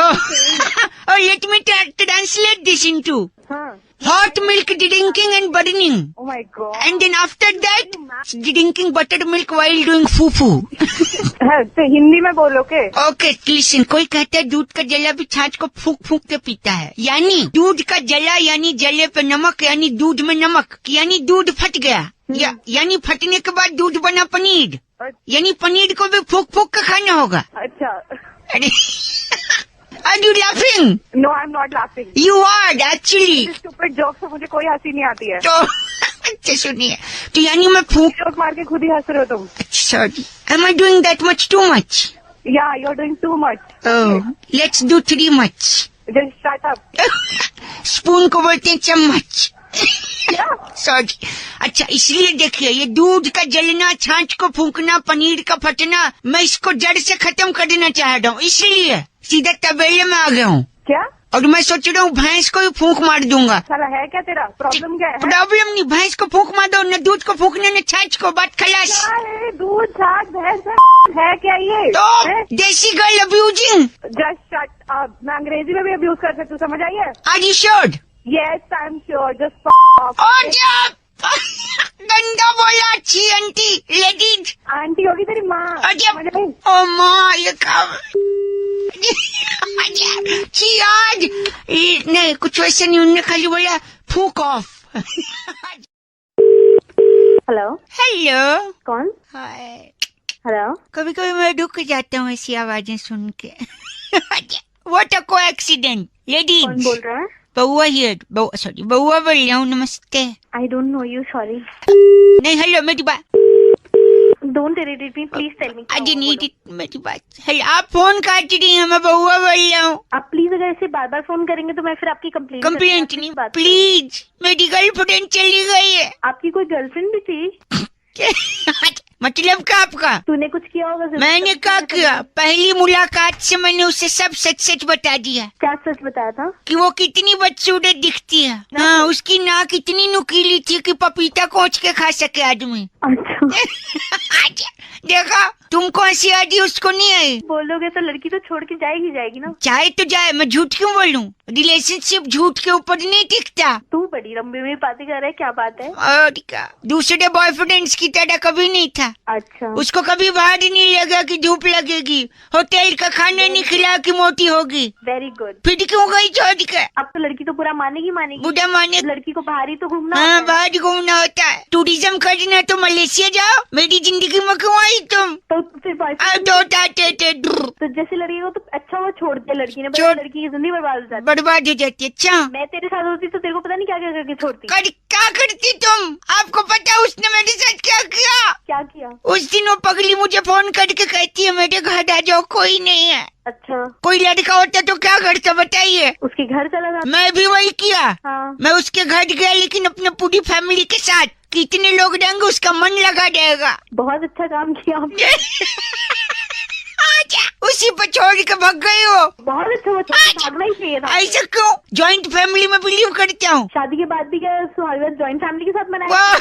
Oh, let me translate this into hot milk drinking and burning. Oh my God. And then after that, drinking buttered milk while doing foo-foo. है तो हिंदी में बोलो के। ओके लिसन, कोई कहता है दूध का जला भी छाछ को फूंक फूंक के पीता है, यानी दूध का जला यानी जले पे नमक, यानी दूध में नमक, यानी दूध फट गया, यानी फटने के बाद दूध बना पनीर, यानी पनीर को भी फूंक फूंक के खाना होगा। अच्छा। अरे Are you laughing? No, I'm not laughing. You are actually. Stupid jokes से मुझे कोई हंसी नहीं आती है। तो अच्छा सुनिए, तो यानी मैं फूंक जोक मार के खुद ही हंस रहे हो तुम। Sorry, am I doing that much too much? Yeah, you're doing too much. Oh, let's do 3 much. Just shut up. Spoon को बोलते हैं चम्मच। सॉरी। अच्छा इसलिए देखिए, ये दूध का जलना, छाछ को फूंकना, पनीर का फटना, मैं इसको जड़ से खत्म कर देना चाह रहा हूँ, इसलिए सीधा तबेले में आ गया हूँ। क्या? और मैं सोच रहा हूँ भैंस को ही फूंक मार दूंगा। साला है क्या तेरा? प्रॉब्लम क्या है? प्रॉब्लम नहीं, भैंस को फूंक मार दो, न दूध को फूंकने न छाछ को, बात खलास। दूध छाछ भैंस है क्या ये? तो देसी girl abusing. Just shut up. मैं अंग्रेजी में भी अब्यूज कर सकती हूँ, समझ आई है? Are you sure? Yes I am sure. Just गंदा बोला। अच्छी आंटी, लेडीज आंटी होगी तेरी माँ। ओ माँ, ये कब आज नहीं, कुछ वैसे नहीं, उन्होंने खाली बोला फूक ऑफ। हेलो हेलो, कौन? हाय। हेलो। कभी कभी मैं रुक जाता हूँ ऐसी आवाजें सुन के। What a coaccident. लेडीज, कौन बोल रहा है? बउआ हियर, सॉरी बउआ बोल रहा हूँ, नमस्ते। I don't know you, sorry. नहीं हेलो, मेरी बात। Don't irritate me, please tell me. I didn't need it, मेरी बात। हेलो, आप फोन काट रही हैं, मैं बउआ बोल रहा हूँ। आप प्लीज अगर ऐसे बार बार फोन करेंगे तो मैं फिर आपकी कंप्लेंट नहीं, प्लीज। मेरी गर्लफ्रेंड चली गई है। आपकी कोई गर्लफ्रेंड भी थी? मतलब क्या आपका? तूने कुछ किया होगा? मैंने क्या किया? पहली मुलाकात से मैंने उसे सब सच सच बता दिया। क्या सच बताया था? कि वो कितनी बदसूरत दिखती है। हाँ, उसकी नाक इतनी नुकीली थी कि पपीता कोच के खा सके आदमी। अच्छा। देखा, तुमको हंसी आ रही, उसको नहीं आई। बोलोगे तो लड़की तो छोड़ के जाएगी ना। चाहे तो जाए, मैं झूठ क्यों बोलूं? रिलेशनशिप झूठ के ऊपर नहीं टिकता। तू बड़ी लंबी में बातें कर रहा है, क्या बात है? और क्या, दूसरे बॉयफ्रेंड्स की तरह कभी नहीं था। अच्छा। उसको कभी बाहर नहीं लगा कि धूप लगेगी, होटल का खाना नहीं खिला कि मोटी होगी। Very good. फिर क्यों गई छोड़ के? अब तो लड़की तो पूरा मानेगी। बुढ़ा माने। लड़की को बाहर ही तो घूमना। हाँ, बाहर घूमना होता है। टूरिज्म करना तो मलेशिया जाओ, मेरी जिंदगी में क्यों आई तुम? तो फिर तो जैसे लड़की को तो अच्छा वो छोड़ दिया लड़की ने, लड़की की जिंदगी बर्बाद हो जाती है। अच्छा, मैं तेरे साथ होती तो तेरे को पता नहीं क्या क्या करके छोड़ती। क्या करती तुम? आपको पता है उसने मेरे साथ क्या किया? क्या किया? उस दिन वो पगली मुझे फोन करके कहती है मेरे घर आ जाओ, कोई नहीं है। अच्छा। कोई लड़का होता तो क्या करता बताइए? उसके घर चला जाता। मैं भी वही किया। हाँ। मैं उसके घर गया, लेकिन अपने पूरी फैमिली के साथ। कितने लोग रहेंगे उसका मन लगा जाएगा। बहुत अच्छा काम किया आपने। उसी पर छोड़ के भाग गई हो। बहुत अच्छा, भागना ही चाहिए था। ऐसा क्यों? जॉइंट फैमिली में बिलीव करता हूँ। शादी के बाद भी क्या जॉइंट फैमिली के साथ मनाया?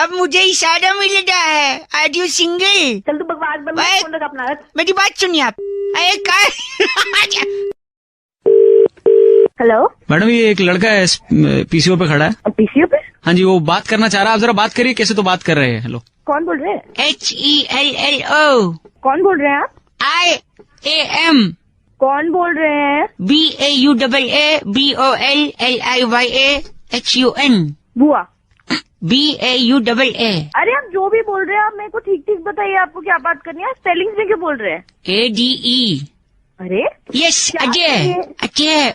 अब मुझे इशारा मिल रहा है। Are you single? चल तू बकवास बंद कर, फोन रख अपना। मेरी बात सुनिए आप। हेलो मैडम, ये एक लड़का है पीसीओ पे खड़ा है। पीसीओ पे? हाँ जी, वो बात करना चाह रहा है। आप जरा बात करिए। कैसे तो बात कर रहे हैं। हेलो, कौन बोल रहे हैं? HELLO। कौन बोल रहे हैं आप? IAM। कौन बोल रहे हैं? BAUAABOLLIYAHUN। बुआ। BAUAA। अरे आप जो भी बोल रहे हैं, आप मेरे को ठीक ठीक बताइए, आपको क्या बात करनी है? स्पेलिंग में क्यों बोल रहे हैं? ADE। अरे यस, अजय। क्या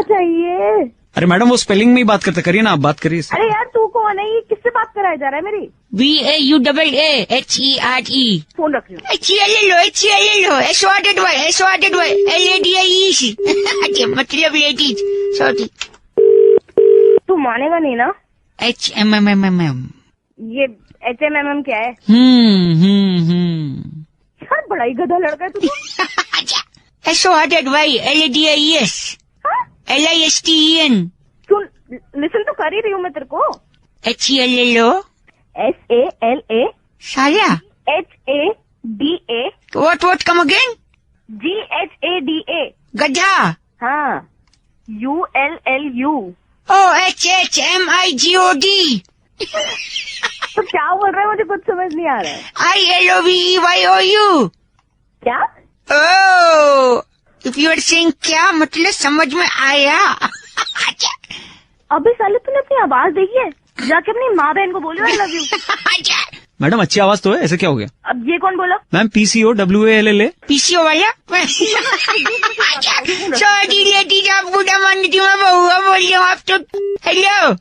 चाहिए? अरे मैडम, वो स्पेलिंग में ही बात करते, करिए ना, आप बात करिए। अरे यार तू कौन है? ये किससे बात कराया जा रहा है मेरी? BAUAAHERE। फोन रख लो। HELLO मतलब लेडीज। सॉरी, तू मानेगा नहीं ना? HMMMM। ये HMMM क्या है? यार बड़ा ही गधा लड़का है तू। SORDYLADIES LISTEN। सुन, लिसन तो कर ही रही हूँ मैं तेरे को। HELLO SALA साला HADA। what come again? GHADA। गधा। हाँ, ULLU। HHMIGOD। तो क्या बोल रहे हैं मुझे कुछ समझ नहीं आ रहा है। ILOVEYOU क्या? ओह, इफ यू आर सेइंग क्या मतलब समझ में आया। अबे साले तूने अपनी आवाज देखी है? जाके अपनी माँ बहन को बोलो आई लव यू। मैडम अच्छी आवाज तो है, ऐसे क्या हो गया? अब ये कौन बोला? Ma'am PCO WALLA। पीसीओ वाला सॉरी लेडीज, आप बुरा मान लीजिए, मैं बहुआ बोल रही हूँ आप तो। Hello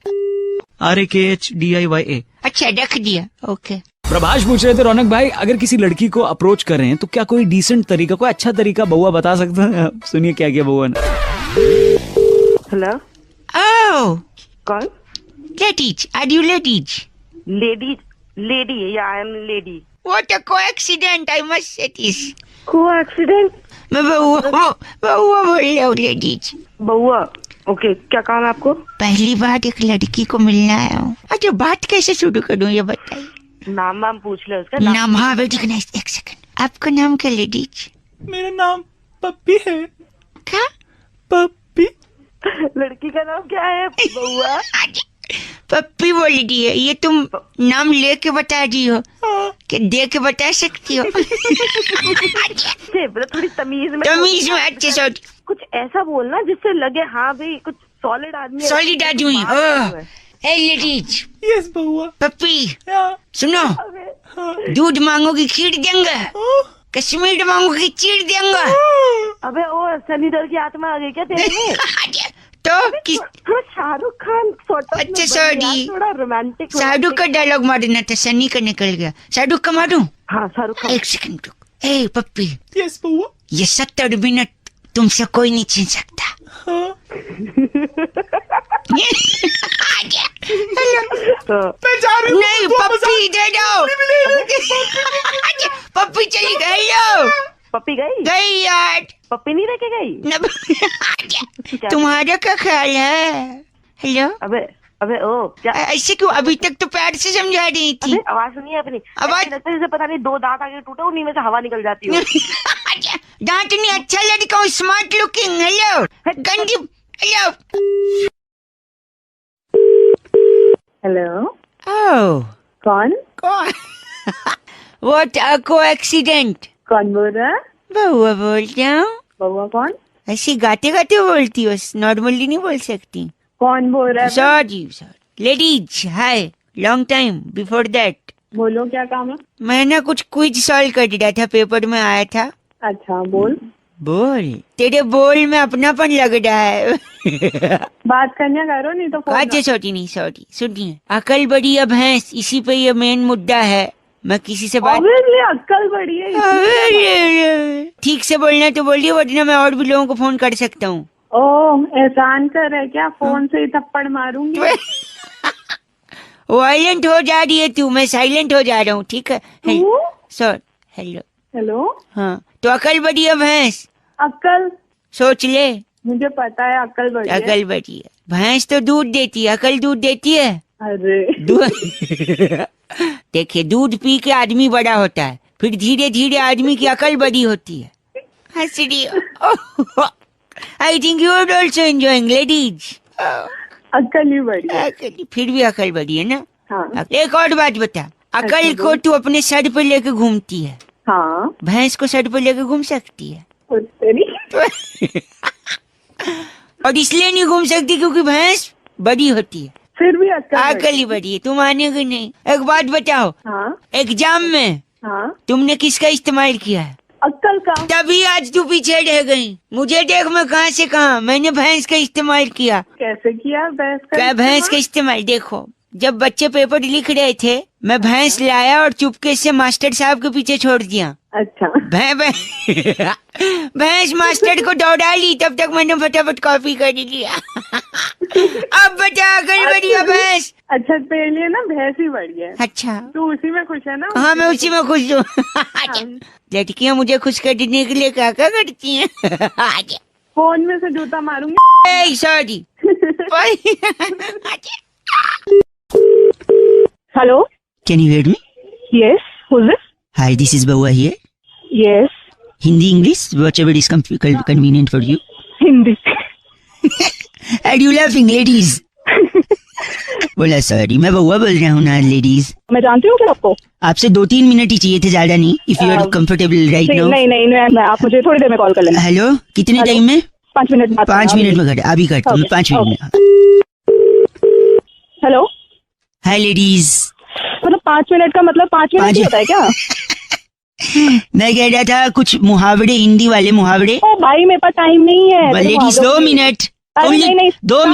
RAKHDIYA। अच्छा रख दिया, ओके। प्रभाष पूछ रहे थे रौनक भाई, अगर किसी लड़की को अप्रोच कर रहे हैं तो क्या कोई डिसेंट तरीका, कोई अच्छा तरीका बउआ बता सकते हैं? सुनिए क्या किया बउआ ने। हेलो, ओह कौन? Ladies, are you ladies? Lady, या I am lady. What a coincidence, I must say this. Coaccident? मैं बहुआ बोल रहा हूँ लेडीज। बउआ, ओके, क्या काम है आपको? पहली बार एक लड़की को मिलने आया हूँ। अच्छा बात कैसे शुरू करूँ ये बताइए। नाम वाम पूछ ले उसका। नाम? हाँ बेटी, एक सेकंड, आपका नाम क्या लेडीज? मेरा नाम पप्पी है। क्या? पप्पी। लड़की का नाम क्या है बउआ? पप्पी बोल दी है, ये तुम नाम लेके बता रही हो कि दे के बता सकती हो? थोड़ी तमीज में अच्छे से कुछ ऐसा बोलना जिससे लगे हाँ भाई कुछ सॉलिड आदमी है। सॉलिड आदमी। हे लेडीज। यस बउआ। पप्पी सुनो, दूध मांगोगी खीर देंगे, कश्मीर मांगोगी चीर देंगे। अबे ओ सनी देओल की आत्मा आ गई क्या तेरे में? तो किस थोड़ा शाहरुख खान अच्छा सॉरी, थोड़ा रोमांटिक। शाहरुख का डायलॉग मारना था, सनी का निकल गया। शाहरुख का मारूं? हाँ शाहरुख खान। एक सेकंड रुक। ए पप्पी। यस बउआ। ये 70 मिनट तुमसे कोई नहीं छीन सकता। नहीं पप्पी दे दो। पप्पी चली गई। पप्पी गई यार। पप्पी नहीं लेके गई? तुम्हारा क्या ख्याल है? हेलो। अबे ओ क्या ऐसे क्यों? अभी तक तो प्यार से समझा रही थी। आवाज सुनिए अपनी। आवाज लगता है जैसे पता नहीं 2 दांत आगे टूटे, उन्हीं में से हवा निकल जाती है। दांत नहीं, अच्छा लड़का हूँ, स्मार्ट लुकिंग। हेलो गंदी। हेलो। हेलो। ओह कौन? What a coaccident. कौन बोल रहा है? बउआ बोल रहा हूँ। बउआ कौन? ऐसी गाते गाते बोलती हो, नॉर्मली नहीं बोल सकती। कौन बोल रहा है? Sorry ladies, hi, long time before that. बोलो क्या काम है? मैं ना कुछ क्विज सॉल्व कर रहा था, पेपर में आया था। अच्छा बोल। बोल, तेरे बोल में अपनापन लग रहा है। बात करने करो नहीं तो अच्छा सॉरी सुनिए, अकल बड़ी है भैंस, इसी पे ये मेन मुद्दा है। मैं किसी से बात अक्कल बड़ी है। ठीक से बोलना तो बोलिए, वरना मैं और भी लोगों को फोन कर सकता हूँ। ओह एहसान कर है क्या? फोन से ही थप्पड़ मारूंगी। वायलेंट हो जा रही है तू, मैं साइलेंट हो जा रहा हूँ, ठीक है? Sir hello. हाँ तो अकल बड़ी है भैंस। अक्कल सोच ले। मुझे पता है अक्कल बड़ी है। अकल बड़ी है भैंस तो दूध देती है, अकल दूध देती है? अरे देखिए, दूध पी के आदमी बड़ा होता है, फिर धीरे धीरे आदमी की अकल बड़ी होती है। हंस रही हो। I think you are also enjoying ladies. अक्ल ही बड़ी है। फिर भी अकल बड़ी है ना? हाँ। एक और बात बता, अकल को तू अपने सर पे लेके घूमती है, हाँ। भैंस को सर पे लेके घूम सकती है? और इसलिए नहीं घूम सकती क्योंकि भैंस बड़ी होती है, फिर भी अकल ही बड़ी है। तुम मानेगी नहीं। एक बात बताओ, हाँ? एग्जाम में तुमने किसका इस्तेमाल किया है? अक्ल का। तभी आज तू पीछे रह गई। मुझे देख, मैं कहाँ से कहाँ, मैंने भैंस का इस्तेमाल किया। कैसे किया भैंस का इस्तेमाल? देखो, जब बच्चे पेपर लिख रहे थे, मैं भैंस लाया और चुपके से मास्टर साहब के पीछे छोड़ दिया। अच्छा। भैंस मास्टर को दौड़ा ली, तब तक मैंने फटाफट कॉपी कर लिया। अब बता, अकल बड़ी है भैंस? अच्छा तेरे लिए ना भैंस ही बड़ी है। अच्छा तू उसी में खुश है ना? हाँ मैं उसी में खुश हूँ। लड़कियाँ मुझे खुश करने के लिए क्या क्या करती हैं? फोन में से जूता मारूंगी। Sorry. Hello, can you hear me? Yes, who is this? Hi, this is Baua here. Yes. Hindi, English, whatever is convenient for you. Hindi. And you laughing, ladies? बोला सॉरी, मैं बउआ बोल रहा हूँ ना लेडीज। मैं जानती हूँ क्या आपको? आपसे 2-3 मिनट ही चाहिए थे, ज्यादा नहीं। If you are comfortable right now. नहीं, आप मुझे थोड़ी देर में कॉल कर लेना। हेलो, कितने टाइम में? 5 मिनट। 5 मिनट में कर, अभी करता हूँ 5 मिनट में। हेलो, हाय लेडीज। मतलब 5 मिनट का मतलब 5 मिनट ही होता है क्या? मैं कह रहा था कुछ मुहावरे, हिंदी वाले मुहावरे। ओ भाई मेरे पास टाइम नहीं है। लेडीज 2 मिनट, नहीं, 2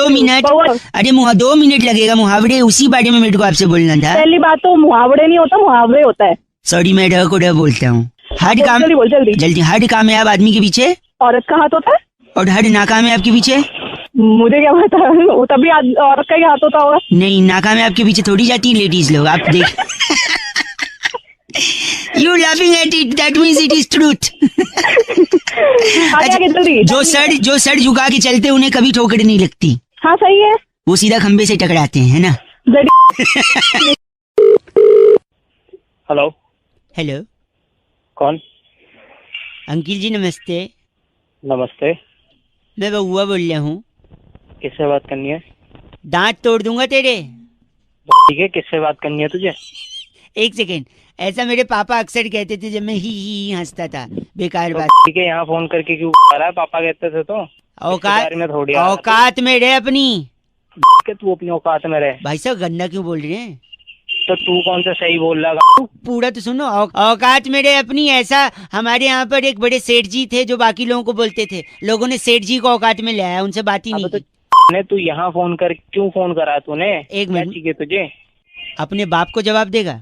मिनट। अरे 2 मिनट लगेगा, मुहावरे उसी बारे में मेरे को आपसे बोलना था। पहली बात तो मुहावरे नहीं होता, मुहावरे होता है। सॉरी, मैं ढ को ढ बोलता हूँ। हर काम जल्दी। हर कामयाब आदमी के पीछे औरत का हाथ होता है, और हर नाकामयाब के पीछे मुझे क्या पता, तभी औरत का ही हाथ होता होगा। नहीं, नाकामयाब के पीछे थोड़ी जाती लेडीज लोग, आप देख। You laughing at it, that means it is truth. अच्छा, जो सर झुका के चलते उन्हें कभी ठोकर नहीं लगती। हाँ सही है, वो सीधा खंबे से टकराते हैं, है ना? हेलो। हेलो, कौन? अंकिल जी नमस्ते। नमस्ते। मैं बउआ बोल रहा हूँ। किससे बात करनी है? दांत तोड़ दूंगा तेरे। ठीक है, किससे बात करनी है तुझे? एक सेकेंड, ऐसा मेरे पापा अक्सर कहते थे जब मैं ही हंसता था। बेकार बात। ठीक है, यहाँ फोन करके क्यों आ रहा है? पापा कहते थे तो औकात में रहे अपनी। तू अपनी औकात में रहे। भाई साहब गंदा क्यों बोल रहे हैं? तो तू कौन सा सही बोल रहा? पूरा तो सुनो। औकात में रहे अपनी। ऐसा हमारे यहाँ पर एक बड़े सेठ जी थे जो बाकी लोगों को बोलते थे, लोगों ने सेठ जी को औकात में ले आया, उनसे बात ही नहीं की। तू यहाँ फोन कर क्यों फोन करा तूने? एक मिनट, चाहिए तुझे? अपने बाप को जवाब देगा?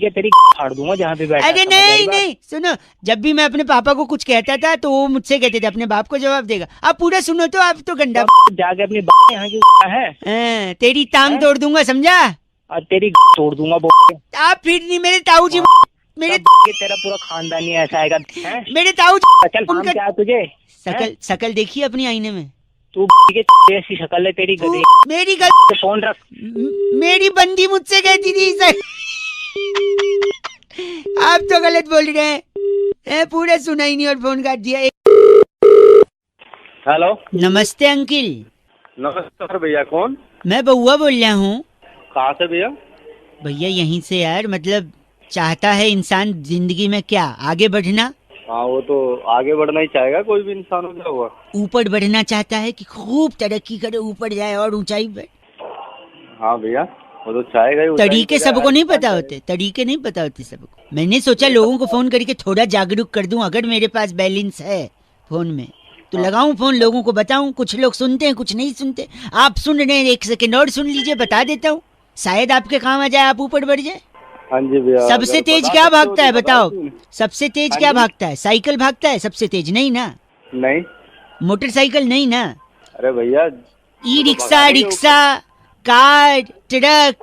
तेरी फाड़ दूंगा जहाँ पे बैठा। अरे नहीं, सुनो, जब भी मैं अपने पापा को कुछ कहता था तो वो मुझसे कहते थे अपने बाप को जवाब देगा। आप पूरा सुनो तो आप तो गंदा जाके अपनी बाप यहाँ क्यों है? तेरी टांग तोड़ दूंगा, समझा? और तेरी तोड़ दूंगा। आप फिर नहीं, मेरे ताऊ जी, मेरे तेरा पूरा खानदान ही ऐसा आएगा। मेरे ताऊ चल क्या है तुझे? शकल देखिए अपनी आईने में। तू ऐसी शक्ल है तेरी गधी। मेरी गलती, फोन रख। मेरी बंदी मुझसे कहती थी सर। आप तो गलत बोल रहे हैं। पूरा सुना ही नहीं और फोन काट दिया। हेलो, नमस्ते अंकिल। नमस्कार भैया, कौन? मैं बउआ बोल रहा हूँ। कहाँ से भैया? भैया यहीं से यार, मतलब चाहता है इंसान जिंदगी में क्या, आगे बढ़ना। हाँ, वो तो आगे बढ़ना ही चाहेगा, कोई भी इंसान हो। क्या हुआ? ऊपर बढ़ना चाहता है कि खूब तरक्की करे, ऊपर जाए और ऊंचाई पे। हाँ भैया, वो तो चाहेगा ही। तरीके सबको नहीं पता होते, तरीके नहीं पता होते सबको। मैंने सोचा लोगों को फोन करके थोड़ा जागरूक कर दूं। अगर मेरे पास बैलेंस है फोन में तो लगाऊं फोन, लोगों को बताऊं। कुछ लोग सुनते हैं, कुछ नहीं सुनते। आप सुन रहे हैं, 1 सेकेंड और सुन लीजिए, बता देता हूँ, शायद आपके काम आ जाए, आप ऊपर बढ़ जाए। हाँ जी भैया। सबसे तेज क्या भागता है बताओ? सबसे तेज क्या भागता है? साइकिल भागता है सबसे तेज? नहीं ना। नहीं। मोटरसाइकिल नहीं ना। अरे भैया, e rickshaw, car, truck,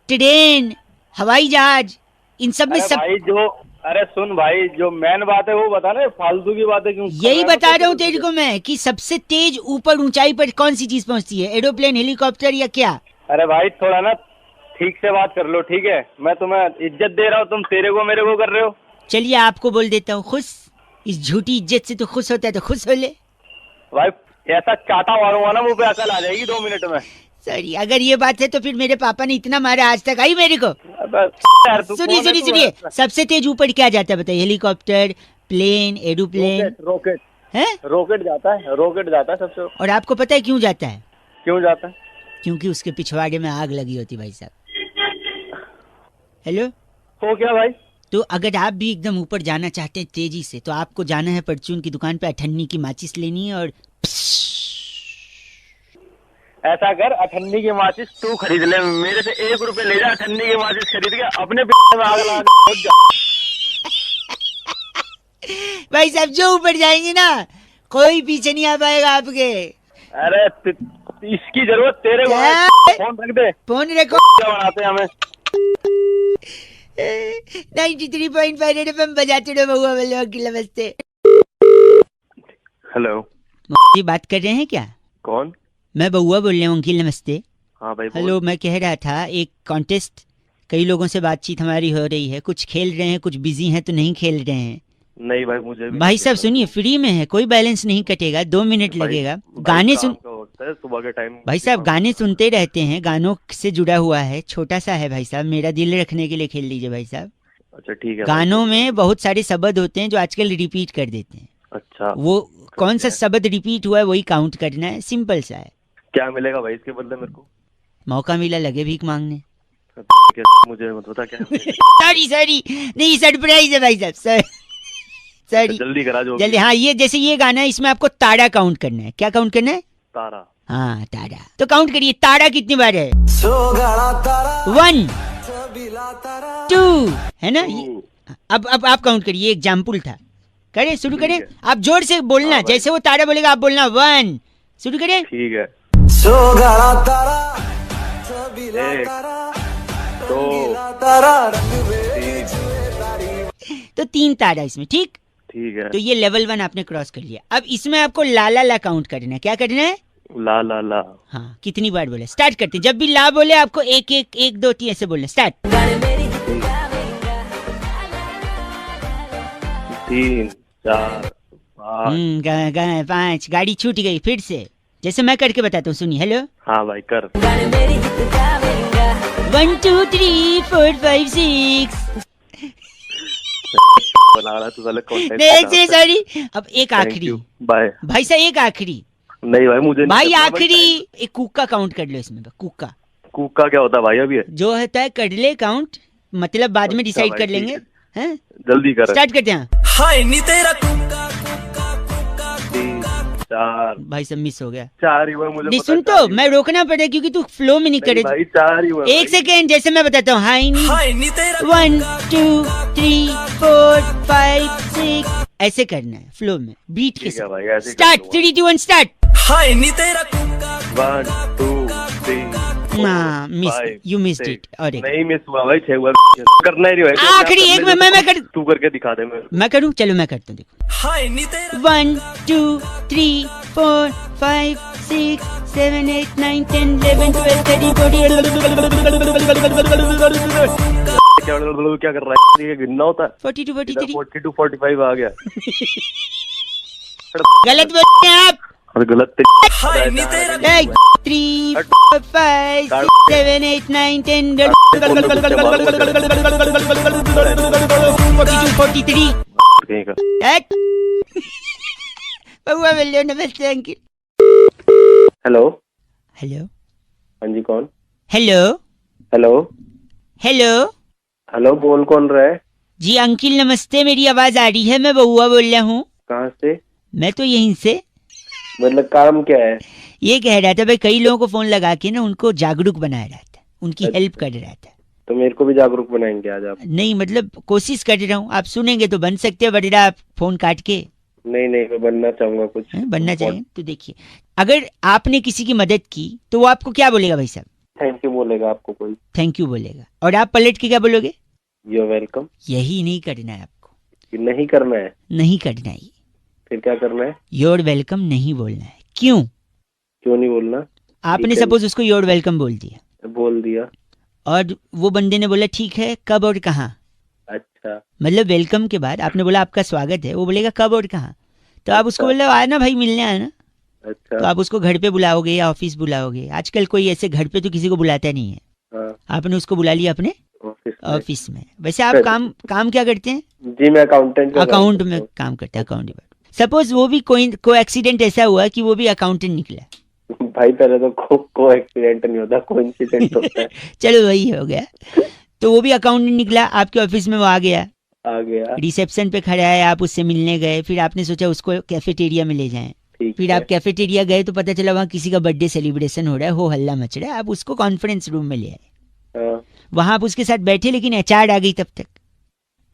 train, हवाई जहाज, इन सब में सब। भाई जो, अरे सुन भाई, जो मेन बात है वो बता ना, फालतू की बातें क्यों? यही बता रहा हूँ तेरे को मैं कि सबसे तेज ऊपर ऊंचाई पर कौन सी चीज पहुँचती है? एरोप्लेन, हेलीकॉप्टर या क्या? अरे भाई थोड़ा ना ठीक से बात कर लो, ठीक है? मैं तुम्हें इज्जत दे रहा हूँ, तुम तेरे को मेरे को कर रहे हो। चलिए आपको बोल देता हूँ खुश। इस झूठी इज्जत से तो खुश होता है तो खुश हो ले भाई। ऐसा चाटा मारूंगा ना मुंह पे, अकल आ जाएगी 2 मिनट में। सॉरी, अगर ये बात है तो फिर मेरे पापा ने इतना मारा आज तक आई मेरे को। सुनिए, सबसे तेज ऊपर क्या जाता है बताइए? हेलीकॉप्टर, प्लेन, एरोप्लेन, रॉकेट है? रॉकेट जाता है सबसे। और आपको पता है क्यों जाता है? क्यों जाता है? क्योंकि उसके पिछवाड़े में आग लगी होती भाई साहब। हेलो, हो क्या भाई? तो अगर आप भी एकदम ऊपर जाना चाहते हैं तेजी से, तो आपको जाना है परचून की दुकान पे, 98 की माचिस लेनी है और ऐसा कर, 98 की माचिस तू खरीद ले, मेरे से 1 रुपए ले जा। 98 की माचिस खरीद के अपने में आग लगा भाई साहब, जो ऊपर जाएंगे ना कोई पीछे नहीं आ पाएगा आपके। अरे इसकी जरूरत तेरे को। फोन रख दे। फोन रखो। क्या बनाते हैं हमें? 93.5 FM बजाते रहो बउआ वाले। अंकिल नमस्ते। हेलो, जी बात कर रहे हैं क्या? कौन? मैं बउआ बोल रहा हूँ। अंकिल नमस्ते। हाँ भाई। हेलो, मैं कह रहा था एक कॉन्टेस्ट, कई लोगों से बातचीत हमारी हो रही है, कुछ खेल रहे हैं, कुछ बिजी हैं तो नहीं खेल रहे हैं। नहीं भाई, मुझे भी भाई साहब सुनिए, फ्री में है, कोई बैलेंस नहीं कटेगा, 2 मिनट लगेगा। गाने सुन, है सुबह के टाइम। भाई साहब गाने सुनते रहते हैं, गानों से जुड़ा हुआ है, छोटा सा है भाई साहब, मेरा दिल रखने के लिए खेल लीजिए भाई साहब। अच्छा ठीक है। गानों में बहुत सारे शब्द होते हैं जो आजकल रिपीट कर देते हैं। अच्छा, वो कौन सा शब्द रिपीट हुआ है वही काउंट करना है, सिंपल सा है। क्या मिलेगा भाई इसके बदले मेरे को? मौका मिला लगे भीख मांगने। मुझे मत बता क्या। सॉरी सॉरी, नहीं सरप्राइज है भाई साहब, सॉरी। जल्दी करा जो। जल्दी, हाँ ये जैसे ये गाना है, इसमें आपको ताड़ा काउंट करना है। क्या काउंट करना है? तारा। हाँ ताड़ा, तो काउंट करिए ताड़ा कितनी बार है। 1 2 है ना। अब आप काउंट करिए, एग्जाम्पल था। करें, शुरू करें। आप जोर से बोलना, जैसे वो ताड़ा बोलेगा आप बोलना 1। शुरू करें। ठीक है। तो 3 ताड़ा इसमें, ठीक। ठीक है। तो ये लेवल 1 आपने क्रॉस कर लिया। अब इसमें आपको ला ला ला काउंट करना है। क्या करना है? ला ला ला। हाँ, कितनी बार बोले? स्टार्ट करते हैं। जब भी ला बोले आपको 1 1 1 2 3 ऐसे बोलना। स्टार्ट। 3 4 5। गाड़ी छूट गई। फिर से जैसे मैं करके बताता हूँ, सुनिए। हेलो। हाँ भाई कर। 1 2 3 4 5 6। बना रहा तू साले कंटेंट। नहीं सॉरी। अब एक आखिरी। बाय भाई साहब, एक आखिरी। नहीं भाई मुझे भाई आखिरी एक कुक्का काउंट कर लो इसमें। कुक्का। कुक्का क्या होता है भाई? अभी जो होता है कर ले काउंट, मतलब बाद में डिसाइड कर लेंगे। हैं? जल्दी कर। स्टार्ट करते हैं। हाय नी तेरा 4। भाई सब मिस हो गया। 4 ही हुआ मुझे। नहीं सुन, तो मैं रोकना पड़ेगा क्योंकि तू फ्लो में नहीं करे। भाई 4 ही हुआ। एक सेकेंड, जैसे मैं बताता हूँ। हाय नी 1 2 3 4 5 6 ऐसे करना है फ्लो में, बीट के साथ। स्टार्ट। 3 2 1 स्टार्ट। हाय नी तेरा 1 2 3 हाँ, मिस, यू मिस्ड इट। और नहीं मिस हुआ भाई, 6 हुआ। करना ही नहीं भाई। आखिरी एक में मैं कर, तू करके दिखा दे। मैं करूँ? चलो मैं करता हूँ, देखो। हाय नी तेरा 1 2 3 4 5 6 7 8 9 10 11 12 13 14 क्या कर रहा है? ये गिनना होता है। 42 43 42 45 आ गया। गलत बोलते हैं आप। और गलत। हाय नी तेरा 3 4 5 6 7 8 9 10 42 43। कहीं का। बउआ बोलो नमस्ते अंकिल। हेलो। हेलो। हाँ जी, कौन? हेलो। हेलो। हेलो। हेलो, बोल कौन रहा है? जी अंकिल नमस्ते, मेरी आवाज आ रही है? मैं बउआ बोल रहा हूँ। कहाँ से? मैं तो यहीं से। मतलब काम क्या है? ये कह रहा था भाई, कई लोगों को फोन लगा के ना उनको जागरूक बनाया रहा था, उनकी हेल्प कर रहा था। तो मेरे को भी जागरूक बनाएंगे आज आप? नहीं मतलब कोशिश कर रहा हूँ, आप सुनेंगे तो बन सकते हैं, वरना आप फोन काट के। नहीं मैं बनना चाहूंगा कुछ। बनना चाहिए तो देखिए, अगर आपने किसी की मदद की तो वो आपको क्या बोलेगा भाई साहब? थैंक यू बोलेगा आपको कोई। थैंक यू बोलेगा। और आप पलट के क्या बोलोगे? You are welcome. यही नहीं करना है आपको। नहीं करना है? नहीं करना है। फिर क्या करना है? योर वेलकम नहीं बोलना है। क्यों? क्यों नहीं बोलना? आपने सपोज उसको योर वेलकम बोल दिया। बोल दिया। और वो बंदे ने बोला ठीक है, कब और कहाँ? अच्छा। मतलब वेलकम के बाद आपने बोला आपका स्वागत है, वो बोलेगा कब और कहाँ? तो आप उसको बोले आना भाई, मिलने आना। अच्छा। तो आप उसको घर पे बुलाओगे या ऑफिस बुलाओगे? आजकल कोई ऐसे घर पे तो किसी को बुलाता नहीं है। हाँ। आपने उसको बुला लिया अपने ऑफिस में। वैसे आप काम क्या करते हैं? जी मैं अकाउंटेंट। अकाउंट में काम करते हैं, अकाउंट डिपार्टमेंट। सपोज वो भी कोई एक्सीडेंट ऐसा हुआ कि वो भी अकाउंटेंट निकला। भाई पहले तो को एक्सीडेंट नहीं होता, कोइंसिडेंट होता है। चलो वही हो गया। तो वो भी अकाउंटेंट निकला, आपके ऑफिस में वो आ गया। रिसेप्शन पे खड़ा है, आप उससे मिलने गए, फिर आपने सोचा उसको कैफेटेरिया में ले जाएं। फिर आप कैफेटेरिया गए तो पता चला वहाँ किसी का बर्थडे सेलिब्रेशन हो रहा है, हो हल्ला मच रहा है। आप उसको कॉन्फ्रेंस रूम में ले आए। वहां आप उसके साथ बैठे, लेकिन एचआर आ गई तब तक।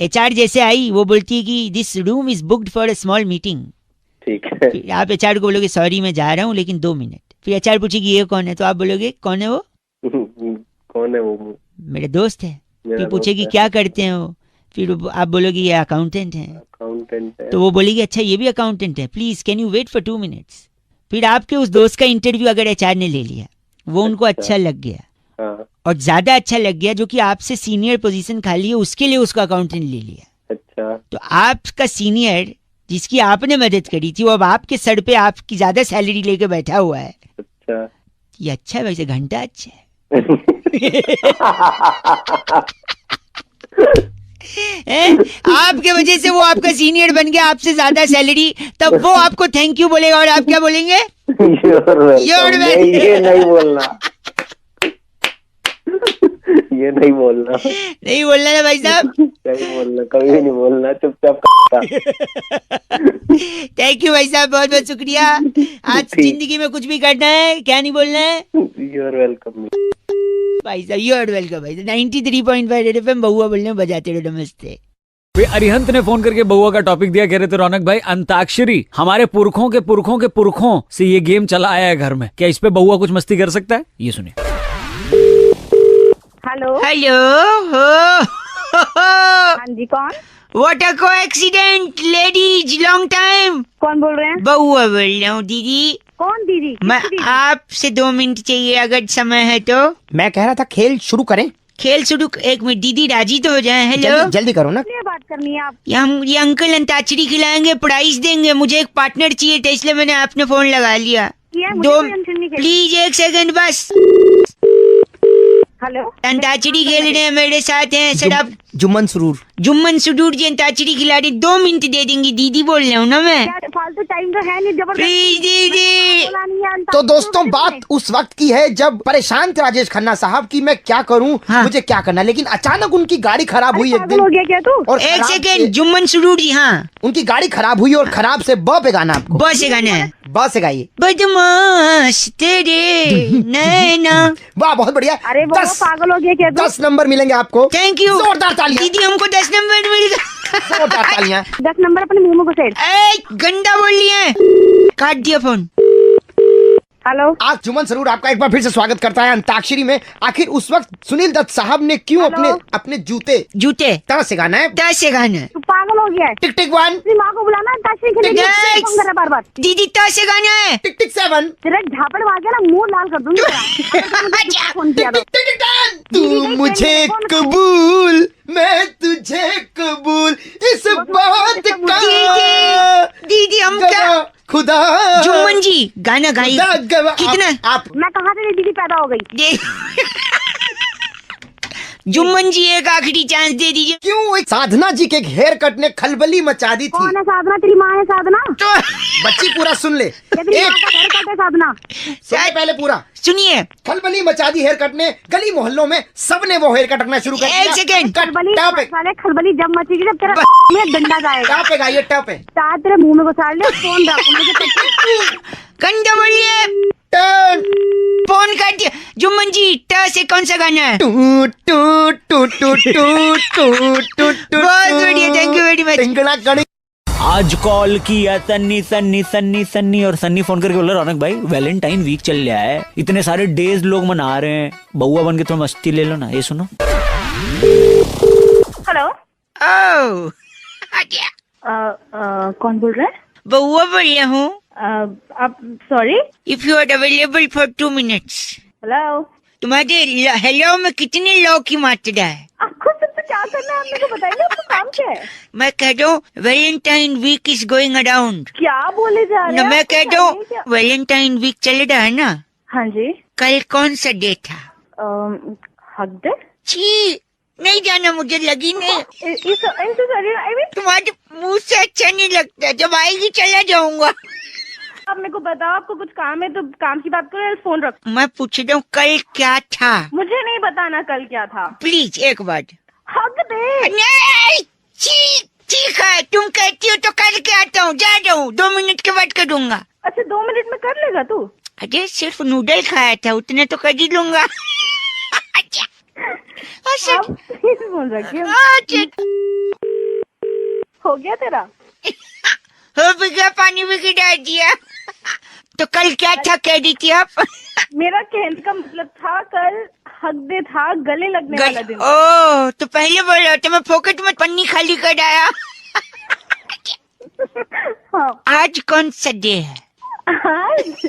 एचआर जैसे आई वो बोलती है कि this room is booked for a small meeting. ठीक है। फिर आप एचआर को बोलोगे सॉरी मैं जा रहा हूँ लेकिन 2 मिनट। फिर एचआर पूछेगी ये कौन है, तो आप बोलोगे कौन है वो? कौन है वो? मेरे दोस्त है। फिर पूछेगी क्या करते हैं वो? फिर आप बोलोगे ये अकाउंटेंट है। तो वो बोलेगी अच्छा ये भी अकाउंटेंट है, please can you wait for 2 minutes. फिर आपके उस दोस्त का इंटरव्यू अगर एचआर ने ले लिया, वो उनको अच्छा लग गया और ज्यादा अच्छा लग गया, जो कि आपसे सीनियर पोजीशन खाली है उसके लिए उसको अकाउंटेंट ले लिया। अच्छा। तो आपका सीनियर जिसकी आपने मदद करी थी वो अब आपके सर पे आपकी ज्यादा सैलरी लेके बैठा हुआ है। अच्छा ये अच्छा है वैसे, घंटा अच्छा है। आपके वजह से वो आपका सीनियर बन गया, आपसे ज्यादा सैलरी, तब वो आपको थैंक यू बोलेगा और आप क्या बोलेंगे? ये नहीं बोलना, ये नहीं बोलना, नहीं बोलना ना भाई साहब, नहीं बोलना, कभी भी नहीं बोलना, चुपचाप। थैंक यू भाई साहब, बहुत बहुत शुक्रिया। आज जिंदगी में कुछ भी करना है, क्या नहीं बोलना है? यू आर वेलकम भाई साहब, यू आर वेलकम भाई साहब। 93.5 रेड एफएम बहुआ बोलने बजाते रहो, नमस्ते। अरिहंत ने फोन करके बउआ का टॉपिक दिया, कह रहे थे रौनक भाई अंताक्षरी हमारे पुरखों के पुरखों के पुरखों से ये गेम चला आया है घर में, क्या इस पे बउआ कुछ मस्ती कर सकता है? ये सुनिए। हेलो हेलो हाँ जी, कौन? What a coaccident ladies, long time. कौन बोल रहे हैं? बउआ बोल रहा हूँ दीदी। कौन दीदी? मैं आपसे 2 मिनट चाहिए अगर समय है तो। मैं कह रहा था खेल शुरू करें। खेल शुरू, 1 मिनट दीदी राजी तो हो जाए। हेलो जल्दी, जल्दी करो ना। ये बात करनी है आप? ये अंकल अंताक्षरी खिलाएंगे, प्राइस देंगे, मुझे एक पार्टनर चाहिए था इसलिए मैंने आपने फोन लगा लिया। प्लीज 1 सेकंड बस। हेलो, अंताक्षरी खेल रहे हैं मेरे साथ हैं सर। आप जुम्मन सुरूर जी अंताक्षरी खिला रही, 2 मिनट दे देंगी दीदी, बोल रहा हूँ ना मैं। फालतू टाइम तो है नहीं, प्लीज दीदी। तो दोस्तों बात उस वक्त की है जब परेशान थे राजेश खन्ना साहब कि मैं क्या करूं, मुझे क्या करना, लेकिन अचानक उनकी गाड़ी खराब हुई एक दिन। हो गया क्या तू? और 1 सेकंड, जुम्मन सुरूर जी। हाँ, उनकी गाड़ी खराब हुई और खराब से ब पे गाना आपको। ब से गाना है, ब से गाइए। बदमाश तेरे नैना। वाह बहुत बढ़िया। अरे वो पागल हो गया क्या? 10 नंबर मिलेंगे आपको। थैंक यू, जोरदार तालियां दीदी, हमको 10 नंबर मिल गया। जोरदार तालियां। 10 नंबर अपने मुंह में घुसेड़। गंदा बोल लिया, काट दिया फोन। हेलो, आज जुम्मन सरूर आपका एक बार फिर से स्वागत करता है अंताक्षरी में। आखिर उस वक्त सुनील दत्त साहब ने क्यों अपने जूते त से गाना है, त से गाना है। तू पागल हो गया है? टिक टिक 1। अपनी माँ को बुलाना, अंताक्षरी खेलेंगे। फोन कर रहा बार बार। दीदी त से गाना है। टिक टिक 7। तेरा झापड़ मार गया ना, मुंह लाल कर दूंगी तेरा। फोन किया तो। टिक टिक 10। तू मुझे कबूल, मैं तुझे कबूल, इस बात का दीदी हम क्या खुदा। जुम्मन जी गाना गाइए। कितना आप मैं कहाँ से दीदी पैदा हो गई? जुम्मन जी एक आखिरी चांस दे दीजिए। क्यों? एक साधना जी के हेयर कट ने खलबली मचा दी थी। कौन है साधना? तेरी माँ है साधना? तो बच्ची पूरा सुन ले। हेयर कट है साधना? सुनिए पहले पूरा सुनिए। खलबली मचा दी हेयर कट ने, गली मोहल्लों में सबने वो हेयर कट रखना शुरू कर दिया। 1 सेकंड। खलबली जब मचेगी जब तेरा में डंडा जाएगा। पे गाइए, ट पे। तेरे मुंह में घुसा ले, फोन रख मुझे। गंदा बोलिए, फोन काट दिया। जुम्मन जी ट से कौन सा गाना है? टू टू टू टू टू टू टू। बहुत बढ़िया, थैंक यू वेरी मच। आज कॉल किया सन्नी और सन्नी फोन करके बोला रौनक भाई वैलेंटाइन वीक चल रहा है, इतने सारे डेज लोग मना रहे हैं, बउआ बन के थोड़ा मस्ती ले लो ना। ये सुनो। हेलो, ओह कौन बोल रहा है? बउआ बोल रहा हूँ। आप sorry, if you are available for 2 minutes. Hello, तुम्हारे हेलो में कितने लौ की मात्रा है? आपको सबसे क्या करना है, आप मेरे को बताइए, आपको काम क्या है? मैं कह रहा हूँ Valentine week is going around. क्या बोले जा रहे हैं? मैं कह रहा हूँ वैलेंटाइन वीक चल रहा है ना। हाँ जी। कल कौन सा डे था? हक डे? छी, नहीं जाना, मुझे लगी नहीं। तुम्हारे मुंह से अच्छा नहीं लगता, जब आएगी चला जाऊंगा। अब मेरे को बताओ, आपको कुछ काम है तो काम की बात करो या फोन रखो। मैं पूछ रहा हूँ कल क्या था? मुझे नहीं बताना कल क्या था। प्लीज एक बार। हक दे। नहीं, ठीक है, तुम कहती हो तो करके आता हूँ, जा रहा हूँ, 2 मिनट के बाद करूँगा। अच्छा 2 मिनट में कर लेगा तू? अरे सिर्फ नूडल खाया था, उतने तो कर ही लूंगा। बोल रखिए। हो गया तेरा? हो भी गया, पानी भी गिरा दिया। तो कल क्या था कह रही थी आप? मेरा कहने का मतलब था कल हक डे था, गले लगने वाला दिन। ओह, तो पहले बोलो तो मैं फोकट में पन्नी खाली कर आया। हाँ। आज कौन सा डे है? आज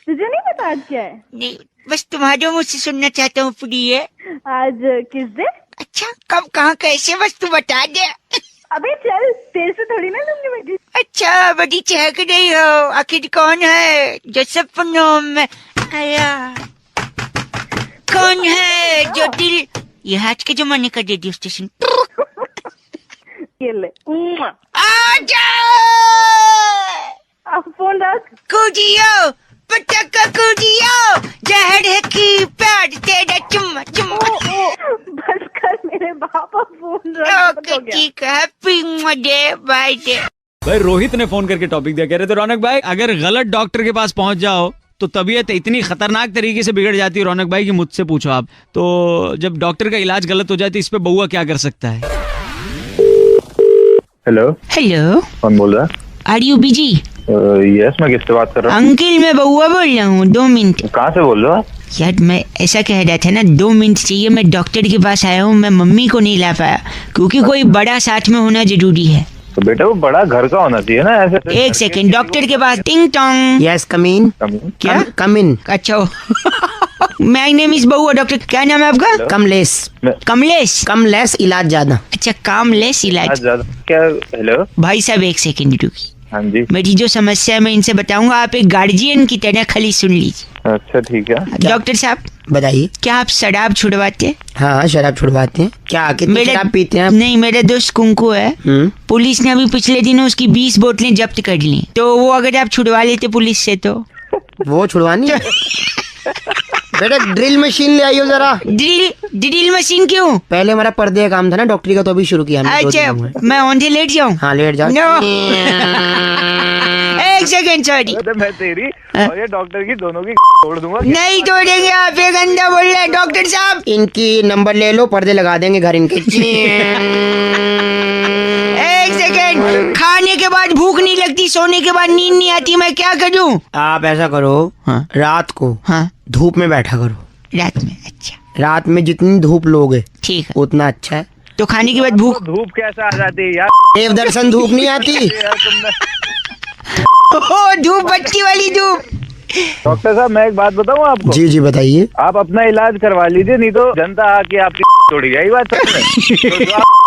तुझे नहीं पता आज क्या है? नहीं, बस तुम्हारे मुझ से सुनना चाहता हूँ। फ्री है आज किस डे? अच्छा, कब कहाँ कैसे, बस तू बता दे। अबे चल, तेरे से थोड़ी ना लूंगी बेटी। अच्छा, बड़ी चहक रही हो, आखिर कौन है जो सपनों में कौन है जो दिल, ये आज के जमाने का रेडियो स्टेशन। ये ले आजा फोन रख। कूदियो पटका कूदियो, जहर है की प्यार तेरा चुम्मा चुम्मा। बस कर मेरे बाबा, फोन रख। ओके ठीक है, हैप्पी डे बाय डे। भाई रोहित ने फोन करके टॉपिक दिया, कह रहे थे रौनक भाई अगर गलत डॉक्टर के पास पहुंच जाओ तो तबीयत इतनी खतरनाक तरीके से बिगड़ जाती है रौनक भाई कि मुझसे पूछो आप। तो जब डॉक्टर का इलाज गलत हो जाए तो इस पे बउआ क्या कर सकता है? हेलो हेलो, कौन बोल रहा आर यू बिजी? यस, मैं किससे बात कर रहा हूँ? अंकल मैं बउआ बोल रहा हूँ, 2 मिनट। कहाँ से बोल रहे हो? यार मैं ऐसा कह रहा था ना, 2 मिनट चाहिए, मैं डॉक्टर के पास आया हूँ, मैं मम्मी को नहीं ला पाया क्योंकि कोई बड़ा साथ में होना जरूरी है। तो बेटा वो बड़ा घर का होना चाहिए ना, ऐसे। एक सेकंड, डॉक्टर के पास टिंग टोंग। यस कम इन। क्या? कम इन। अच्छा माय नेम इज बउआ। डॉक्टर क्या नाम है आपका? कमलेश। कमलेश। कमलेश इलाज ज्यादा। अच्छा कामलेस इलाज। क्या? हेलो भाई साहब एक सेकंड रुकिए, हाँ जी। मेरी जो समस्या है मैं इनसे बताऊंगा, आप एक गार्जियन की तरह खाली सुन लीजिए। अच्छा ठीक है। डॉक्टर साहब बताइए। क्या आप शराब छुड़वाते हैं? हाँ शराब छुड़वाते हैं। क्या कितनी शराब पीते हैं आप? नहीं, मेरा दोस्त कुंकू है, पुलिस ने अभी पिछले दिनों उसकी 20 बोतलें जब्त कर ली, तो वो अगर आप छुड़वा लेते पुलिस से तो। वो छुड़वानी है? बेटा ड्रिल मशीन ले आइयो जरा। ड्रिल मशीन क्यों? पहले हमारा पर्दे का काम था ना डॉक्टरी का, तो अभी शुरू किया हमने। अच्छा मैं औंधे लेट जाऊं? हाँ लेट जाओ। नो एक सेकंड सॉरी, मैं तेरी और ये डॉक्टर की दोनों की तोड़ दूंगा। नहीं तोड़ेंगे, आप एक अंधा बोल रहे हैं डॉक्टर साहब। इनकी नंबर ले लो, पर्दे लगा देंगे घर इनके। एक सेकंड, खाने के बाद भूख नहीं लगती, सोने के बाद नींद नहीं आती, मैं क्या करूं? आप ऐसा करो, हाँ? रात को हाँ धूप में बैठा करो। रात में? अच्छा रात में जितनी धूप लोगे ठीक है, उतना अच्छा है। तो खाने के बाद भूख? धूप कैसा आ जाती है यार? देव दर्शन धूप नहीं आती। ओ धूप, बत्ती वाली धूप। डॉक्टर साहब मैं एक बात बताऊँ आपको? जी जी बताइए। आप अपना इलाज करवा लीजिए, नहीं तो जनता आके आपकी तोड़ी जाएगी बात में।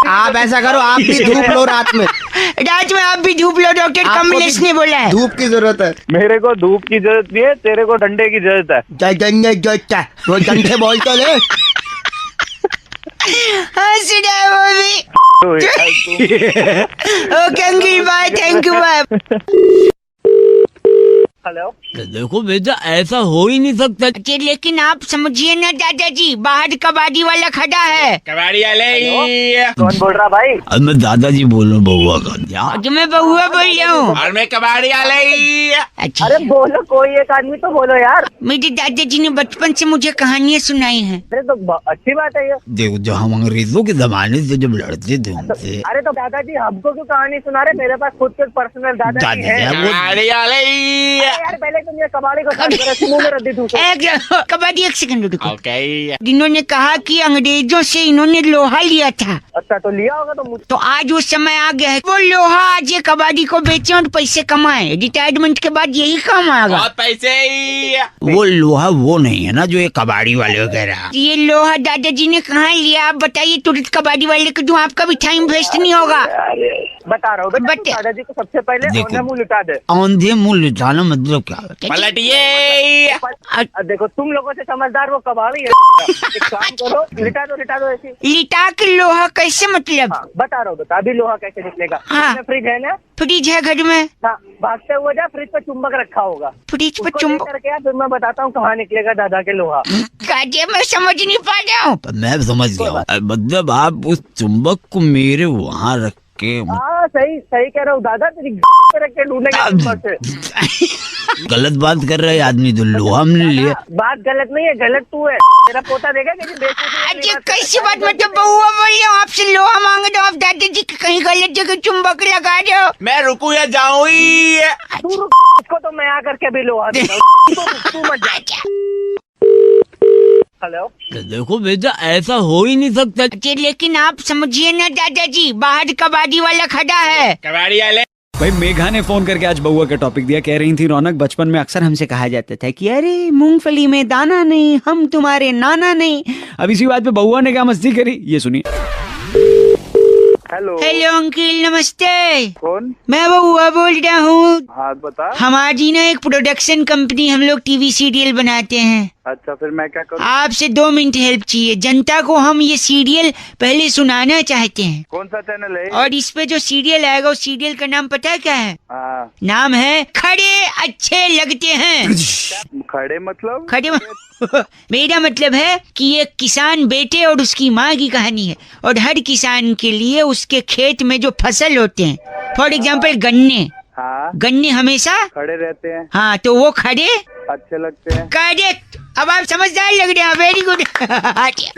आप ऐसा करो, आप भी धूप लो रात में। रात में आप भी धूप लो, डॉक्टर कमलेश ने बोला है। धूप की जरूरत है। मेरे को धूप की जरूरत नहीं है, तेरे को डंडे की जरूरत है। वो डंडे बोल तो ले। हंस रहा है वो भी। Okay uncle bye, thank you bye. Hello, देखो बेटा ऐसा हो ही नहीं सकता। लेकिन आप समझिए ना दादाजी, बाहर कबाड़ी वाला खड़ा है। कबाड़ी वाले कौन बोल रहा भाई? अब मैं दादाजी बोल रहा हूँ बउआ का। जो मैं बउआ बोल रहा हूँ। और मैं कबाड़ी वाले। अच्छा अरे बोलो, कोई एक आदमी तो बोलो यार। मेरे दादाजी ने बचपन से मुझे कहानियाँ सुनाई हैं। अरे तो अच्छी बात है ये। देखो जो हम अंग्रेजों के जमाने से जब लड़ते थे उनसे। अरे तो दादाजी हमको क्यों कहानी सुना रहे? मेरे पास खुद के पर्सनल दादाजी है। कबाड़ी वाले। यार पहले तुम ये कबाड़ी को साफ करो, मुंह में रद्दी दूसरो। कबाड़ी एक सेकंड रुको। ओके। इन्होंने कहा कि अंग्रेजों से इन्होंने लोहा लिया था। अच्छा तो लिया होगा तो मुझे। तो आज वो समय आ गया है, वो लोहा आज ये कबाड़ी को बेचे और पैसे कमाए। रिटायरमेंट के बाद यही काम आएगा। बहुत पैसे। वो लोहा वो नहीं है ना जो ये कबाड़ी वाले कह रहा। ये लोहा दादाजी ने कहाँ लिया आप बताइए, तुरंत कबाड़ी वाले को दूं, आपका भी टाइम वेस्ट नहीं होगा। बता रहा हूँ बेटा, दादाजी को सबसे पहले औंधे मुंह लिटा दे। औंधे मुंह लिटाना मतलब क्या? पलटिए। देखो तुम लोगों से समझदार वो कबाड़ी है। एक काम करो, लिटा दो ऐसी। लिटा के लोहा कैसे मतलब? हाँ, बता रहा हूँ, बता अभी लोहा कैसे निकलेगा। हाँ। फ्रिज है ना? फ्रिज है घर में। हाँ, भागते हुए जा, फ्रिज पे चुंबक रखा होगा। फ्रिज पे चुंबक करके फिर मैं बताता हूँ कहाँ निकलेगा दादा के लोहा। काजे मैं समझ नहीं पा रहा हूँ। मैं समझ गया, मतलब आप उस चुंबक को मेरे वहाँ रख के। हाँ सही कह रहा हूँ दादा, तेरी रख के ढूंढेगा। गलत बात कर रहे आदमी, तो लोहा हमने लिया। बात गलत नहीं है, गलत तू है। तेरा पोता देगा कैसी बात, मतलब बउआ बोल रही हूँ आपसे लोहा मांगे तो आप दादाजी कहीं गलत जगह चुंबक लगा रहे हो। मैं रुकू या जाऊँ? तू रुक, इसको तो मैं आकर के भी लोहा दूंगा। तू मत जा। हेलो, देखो बेटा ऐसा हो ही नहीं सकता। लेकिन आप समझिए ना दादाजी, बाहर कबाड़ी वाला खड़ा है। कबाड़ी वाले। भाई मेघा ने फोन करके आज बउआ का टॉपिक दिया, कह रही थी रौनक बचपन में अक्सर हमसे कहा जाता था कि अरे मूंगफली में दाना नहीं, हम तुम्हारे नाना नहीं। अब इसी बात पे बउआ ने क्या मस्ती करी, ये सुनिए। हेलो हेलो अंकिल, नमस्ते। कौन? मैं बउआ बोल रहा हूँ। हाँ बता। हमारी ना एक प्रोडक्शन कंपनी, हम लोग टीवी सीरियल बनाते हैं। अच्छा, फिर मैं क्या करूँ? आपसे 2 मिनट हेल्प चाहिए। जनता को हम ये सीरियल पहले सुनाना चाहते हैं। कौन सा चैनल है? और इस पे जो सीरियल आएगा, उस सीरियल का नाम पता है क्या है? हाँ। नाम है खड़े अच्छे लगते हैं। खड़े मतलब? खड़े मेरा मतलब है कि एक किसान बेटे और उसकी माँ की कहानी है। और हर किसान के लिए उसके खेत में जो फसल होते हैं, फॉर एग्जाम्पल गन्ने। हाँ। गन्ने हमेशा खड़े रहते हैं। हाँ, तो वो खड़े अच्छे लगते हैं। करेक्ट। अब आप समझदार लग रहे हैं, वेरी गुड।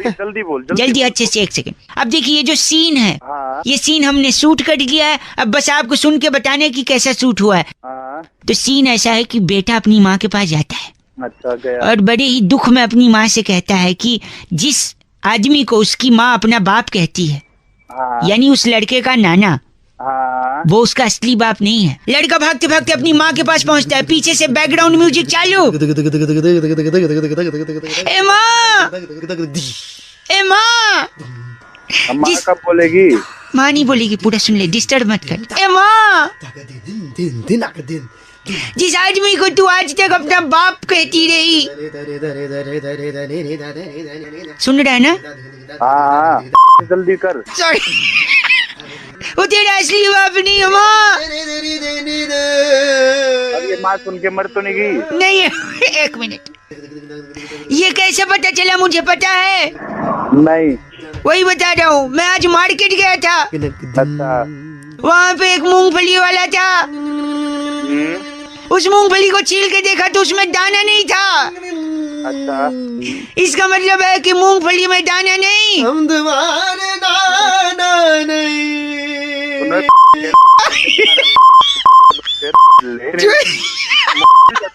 जल्दी बोल। जल्दी अच्छे से, 1 सेकंड। अब देखिए, ये जो सीन है, हाँ। ये सीन हमने शूट कर लिया है। अब बस आपको सुन के बताने की कैसा शूट हुआ है। हाँ। तो सीन ऐसा है कि बेटा अपनी माँ के पास जाता है। अच्छा, गया। और बड़े ही दुख में अपनी माँ से कहता है कि जिस आदमी को उसकी माँ अपना बाप कहती है, हाँ। यानी उस लड़के का नाना, हाँ। वो उसका असली बाप नहीं है। लड़का भागते भागते अपनी माँ के पास पहुंचता है। पीछे से बैकग्राउंड म्यूजिक चालू। ए माँ, ए माँ। माँ कब बोलेगी? माँ नहीं बोलेगी, पूरा सुन ले, डिस्टर्ब मत कर। ए माँ, जिस आदमी को तू आज तक अपना बाप कहती रही, सुन रहा है ना? हाँ। जल्दी कर। सॉरी, वो तेरा असली बाप नहीं है माँ। अब ये माँ सुन के मर तो नहीं गई? नहीं, 1 मिनट। ये कैसे पता चला? मुझे पता है। नहीं। वही बता रहा हूँ। मैं आज मार्केट गया था। अच्छा। वहाँ पे एक मूंगफली वाला था। उस मूंगफली को छील के देखा तो उसमें दाना नहीं था। अच्छा। इसका मतलब है कि मूंगफली में दाना नहीं। हम तुम्हारे दाना नहीं।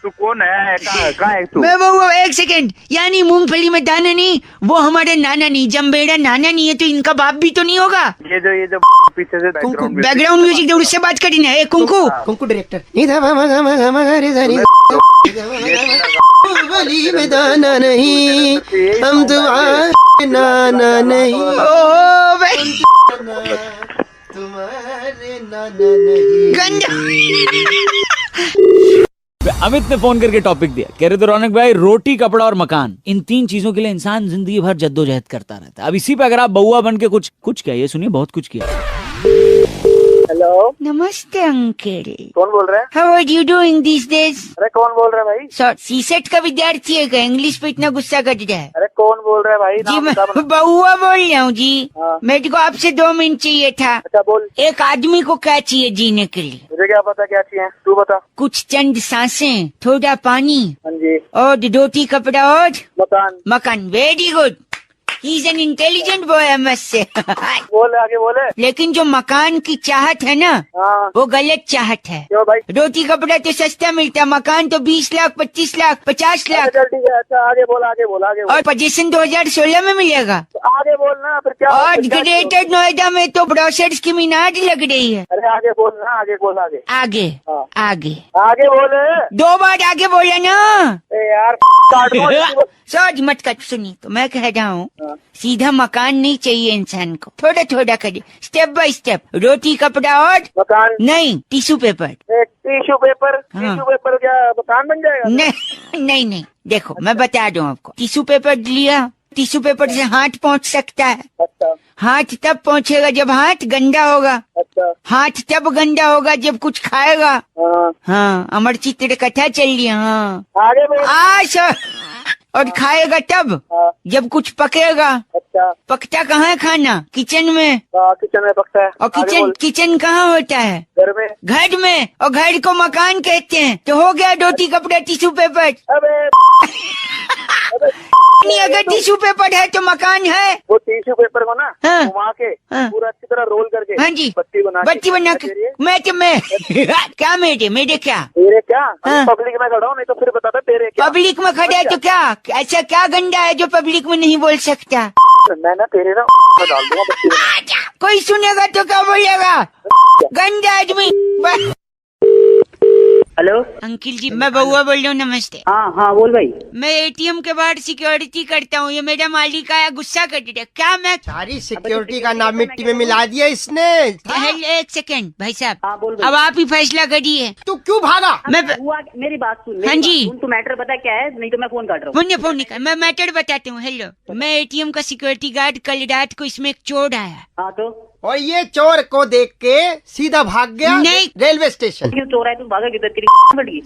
तू कौन है? कहाँ है तू? मैं वो 1 सेकंड। यानी मूंगफली में दाना नहीं, वो हमारे नाना नहीं। जब मेरा नाना नहीं है तो इनका बाप भी तो नहीं होगा। ये जो पीछे से बैकग्राउंड म्यूजिक दे, उससे बात करी ना। ए कुंकू, कुंकू डायरेक्टर। मूंगफली में दाना नहीं, हम तुम्हारे नाना नहीं। ओ भाई, तुम्हारे नाना नहीं। गंदा। अमित ने फोन करके टॉपिक दिया, कह रहे थे रौनक भाई, रोटी, कपड़ा और मकान, इन 3 चीजों के लिए इंसान जिंदगी भर जद्दोजहद करता रहता है। अब इसी पे अगर आप बउआ बन के कुछ क्या, ये सुनिए, बहुत कुछ किया। हेलो, नमस्ते अंकल। कौन बोल रहे हैं? How are you doing this days? अरे कौन बोल रहा है भाई? सीसेट का विद्यार्थी है क्या? इंग्लिश पे इतना गुस्सा कर रहा है। अरे कौन बोल रहा है भाई? जी, मैं बउआ बोल रहा हूँ जी। हाँ। मेरे को आपसे 2 मिनट चाहिए था। अच्छा बोल। एक आदमी को क्या चाहिए जीने के लिए? मुझे क्या पता क्या चाहिए, तू बता। कुछ चंद सांसें, थोड़ा पानी, हाँ जी। और रोटी, कपड़ा और मकान। मकान। Very good. He is an intelligent boy, I must say. बोले, आगे बोले। लेकिन जो मकान की चाहत है ना, हाँ। वो गलत चाहत है। क्यों भाई? रोटी कपड़ा तो सस्ता मिलता है, मकान तो 20 लाख, 25 लाख, 50 लाख। चल ठीक है। अच्छा आगे बोल, आगे बोल, आगे बोल। और पोजीशन 2016 में मिलेगा। आगे बोलना फिर क्या? और ग्रेटर नोएडा में तो ब्रोशर्स की मीनार लग रही है। अरे आगे बोलना, आगे बोल, आगे। आगे, हाँ। आगे, आगे बोले। 2 बार आगे बोला ना। यार सोच मत कर। सुनी तो मैं कह रहा हूँ, सीधा मकान नहीं चाहिए इंसान को, थोड़ा थोड़ा करिए, स्टेप बाय स्टेप। रोटी, कपड़ा और मकान नहीं, टिश्यू पेपर। Tissue paper? हाँ। टिश्यू पेपर क्या मकान बन जाएगा? नहीं, देखो मैं बता दूं आपको। टिश्यू पेपर लिया, टिश्यू पेपर से हाथ पहुंच सकता है। अच्छा। हाथ तब पहुंचेगा जब हाथ गंदा होगा। अच्छा। हाथ तब गंदा होगा जब कुछ खाएगा। हाँ, अमर चित्र कथा चल रही है। हाँ, आगे बोल। और खाएगा तब जब कुछ पकेगा। अच्छा। पकता कहाँ है खाना? किचन में। किचन में पकता है। और किचन कहाँ होता है? घर में। घर में, और घर को मकान कहते हैं। तो हो गया रोटी, कपड़ा, टिश्यू पेपर। अबे नहीं, अगर टिश्यू पेपर है तो मकान है। वो टिश्यू पेपर को ना हाँ। घुमा के हाँ। पूरा अच्छी तरह रोल करके, हाँ जी, बत्ती बना के। मैं क्या मेरे क्या तेरे क्या? हाँ। पब्लिक में खड़ा हूँ, नहीं तो फिर बताता तेरे क्या। पब्लिक में खड़ा है तो क्या? ऐसा क्या गंदा है जो पब्लिक में नहीं बोल सकता? मैं ना तेरे ना डाल दूंगा बत्ती बना। कोई सुनेगा तो क्या बोलेगा? गंदा आदमी। हेलो अंकिल जी, मैं बउआ बोल रहा हूँ, नमस्ते। हाँ हाँ बोल भाई। मैं एटीएम के बाहर सिक्योरिटी करता हूँ, ये मेरा मालिक आया, गुस्सा कर दिया। क्या मैं सारी सिक्योरिटी का नाम मिट्टी में मिला दिया इसने। एक सेकेंड भाई साहब, हाँ बोल भाई। अब आप ही फैसला करिए। तू क्यों भागा? मैं मेरी बात सुन। हाँ जी। तू मैटर पता क्या है, नहीं तो मैं फोन काट रहा हूँ। फोन निकाल, मैं मैटर बताती हूँ। हेलो, मैं एटीएम का सिक्योरिटी गार्ड। कल रात को इसमें एक चोर आया। हाँ तो और ये चोर को देख के सीधा भाग गया नहीं। Railway station. क्यों चोर है, तू भागा किधर? तेरी फट गई।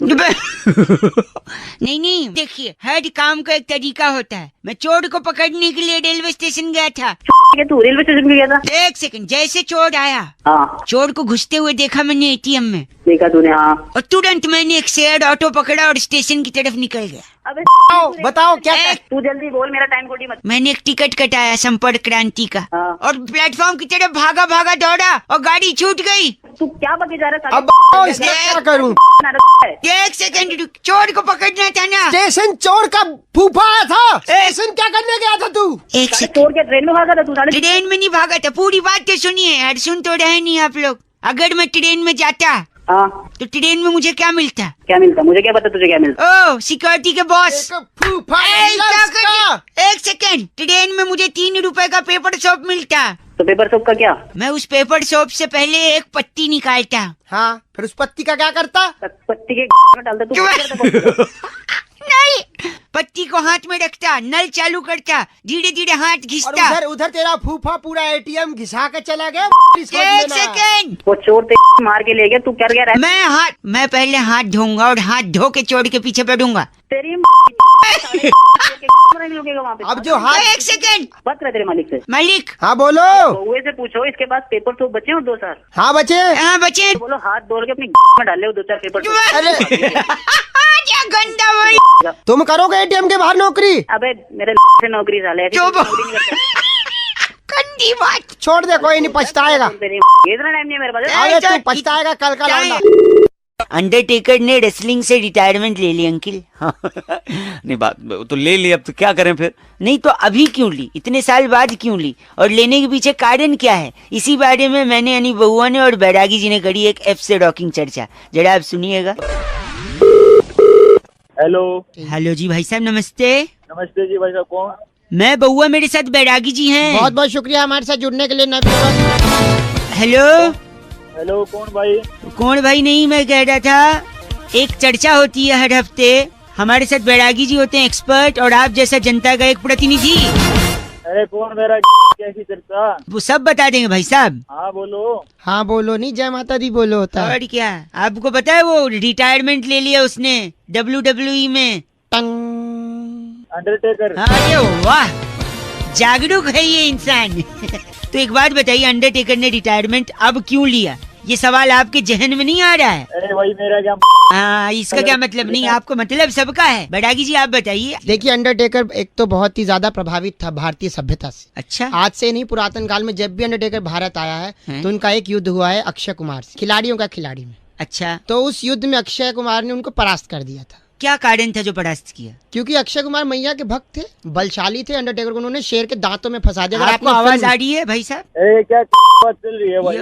नहीं, देखिए, हर काम का एक तरीका होता है। मैं चोर को पकड़ने के लिए रेलवे स्टेशन गया था। तू रेलवे स्टेशन पे गया था? एक सेकंड, जैसे चोर आया, हाँ चोर को घुसते हुए देखा मैंने एटीएम में। देखा तूने? हाँ। और तुरंत मैंने एक शेयर्ड ऑटो पकड़ा और स्टेशन की तरफ निकल गया। अबे बताओ क्या तू जल्दी बोल, मेरा टाइम खोटी मत। मैंने एक टिकट कटाया संपर्क क्रांति का, हाँ। और प्लेटफॉर्म की तरफ भागा भागा दौड़ा और गाड़ी छूट गई। तू क्या बके जा रहा है? अब इसका क्या करूं? एक सेकंड, चोर को पकड़ना था ना। स्टेशन चोर का फूफा आया था। स्टेशन क्या करने गया था तू? एक सेकंड, चोर के ट्रेन में भागा था तू? ट्रेन में नहीं भागा था, पूरी बात तो सुनिए यार, सुन तो रहे नहीं आप लोग। अगर मैं ट्रेन में जाता हाँ तो ट्रेन में मुझे क्या मिलता? क्या मिलता? मुझे क्या पता तुझे क्या मिलता? ओ सिक्योरिटी के बॉस। फूफा एक सेकंड, ट्रेन में मुझे 3 रुपए का पेपर सोप मिलता। तो पेपर सोप का क्या? मैं उस पेपर सोप से पहले एक पत्ती निकालता। हाँ, फिर उस पत्ती का क्या करता? पत्ती के डालता तू? नहीं, पत्ती को हाथ में रखता, नल चालू करता, धीरे धीरे हाथ घिसता। उधर उधर तेरा फूफा पूरा एटीएम घिसा के चला गया। एक सेकंड, वो चोर ते मार के ले गया, तू कर गया? मैं पहले हाथ धोऊंगा और हाथ धो के चोर के पीछे पड़ूंगा। तेरी वहाँ पे। अब जो हाथ। एक सेकंड, बात रहे तेरे मालिक से। मालिक। हाँ बोलो। बउए से पूछो इसके पास पेपर सोप बचे हो 2 साल? हाँ बचे। हाँ बचे। तो बोलो हाथ धो के अपनी में डाले हो 2-4 पेपर सोप। अरे क्या गंदा बोल। तुम करोगे एटीएम के बाहर नौकरी? अबे मेरे से नौकरी साले। गंदी बात। छोड़ दे, कोई नहीं, पछताएगा। इतना टाइम नहीं है मेरे पास। अरे तू पछताएगा कल का लौंडा। अंडरटेकर ने रेसलिंग से रिटायरमेंट ले ली अंकिल। नहीं बात तो ले ली, अब तो क्या करें फिर? नहीं तो अभी क्यों ली, इतने साल बाद क्यों ली, और लेने के पीछे कारण क्या है? इसी बारे में मैंने यानी बउआ ने और बैरागी जी ने करी एक एफ से रॉकिंग चर्चा, जरा आप सुनिएगा। हेलो जी भाई साहब, नमस्ते। नमस्ते जी भाई साहब, कौन? मैं बउआ, मेरे साथ बैरागी जी हैं। बहुत बहुत शुक्रिया हमारे साथ जुड़ने के लिए। हेलो कौन भाई? कौन भाई नहीं, मैं कह रहा था एक चर्चा होती है हर हफ्ते, हमारे साथ बैरागी जी होते हैं एक्सपर्ट, और आप जैसा जनता का एक प्रतिनिधि। अरे कौन मेरा कैसी चर्चा? वो सब बता देंगे भाई साहब। हाँ बोलो। हाँ बोलो, नहीं जय माता दी बोलो होता है। और क्या, आपको पता है वो रिटायरमेंट ले लिया उसने WWE में। अंडरटेकर। अरे वाह, जागरूक है ये इंसान। तो एक बात बताइए, अंडरटेकर ने रिटायरमेंट अब क्यों लिया? ये सवाल आपके जहन में नहीं आ रहा है? अरे वही मेरा क्या? हाँ, इसका क्या मतलब? नहीं, आपको मतलब सबका है। बैरागी जी आप बताइए। देखिए, अंडरटेकर एक तो बहुत ही ज्यादा प्रभावित था भारतीय सभ्यता से। अच्छा। आज से नहीं, पुरातन काल में जब भी अंडरटेकर भारत आया है तो उनका एक युद्ध हुआ है अक्षय कुमार से, खिलाड़ियों का खिलाड़ी में। अच्छा। तो उस युद्ध में अक्षय कुमार ने उनको परास्त कर दिया था। क्या कारण था जो परास्त किया? क्योंकि अक्षय कुमार मैया के भक्त थे, बलशाली थे। अंडरटेकर को उन्होंने शेर के दांतों में फंसा दिया। आपको आवाज आ रही है भाई साहब? क्या बात चल रही है भाई?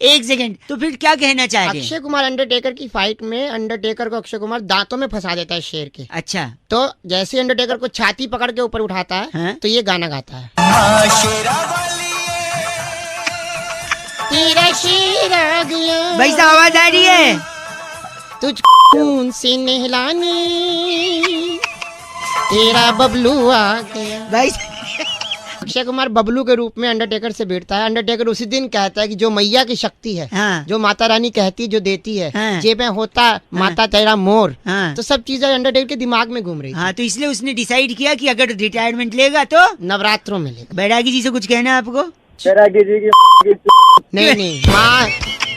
एक सेकंड, तो फिर क्या कहना चाह रहे हैं? अक्षय कुमार अंडरटेकर की फाइट में अंडरटेकर को अक्षय कुमार दांतों में फंसा देता है शेर के। अच्छा। तो जैसे अंडरटेकर को छाती पकड़ के ऊपर उठाता है तो ये गाना गाता है। भाई साहब आवाज आ रही है? तुझ खून से नहलाने तेरा बबलू आ गया। भाई अक्षय कुमार बबलू के रूप में अंडरटेकर से भिड़ता है। अंडरटेकर उसी दिन कहता है कि जो मैया की शक्ति है, जो माता रानी कहती है, जो देती है, जे में होता माता तेरा मोर, तो सब चीजें अंडरटेकर के दिमाग में घूम रही हाँ, तो इसलिए उसने डिसाइड किया कि अगर रिटायरमेंट लेगा तो नवरात्रों में लेगा। बैरागी जी से कुछ कहना है आपको? बैरागी जी की नहीं,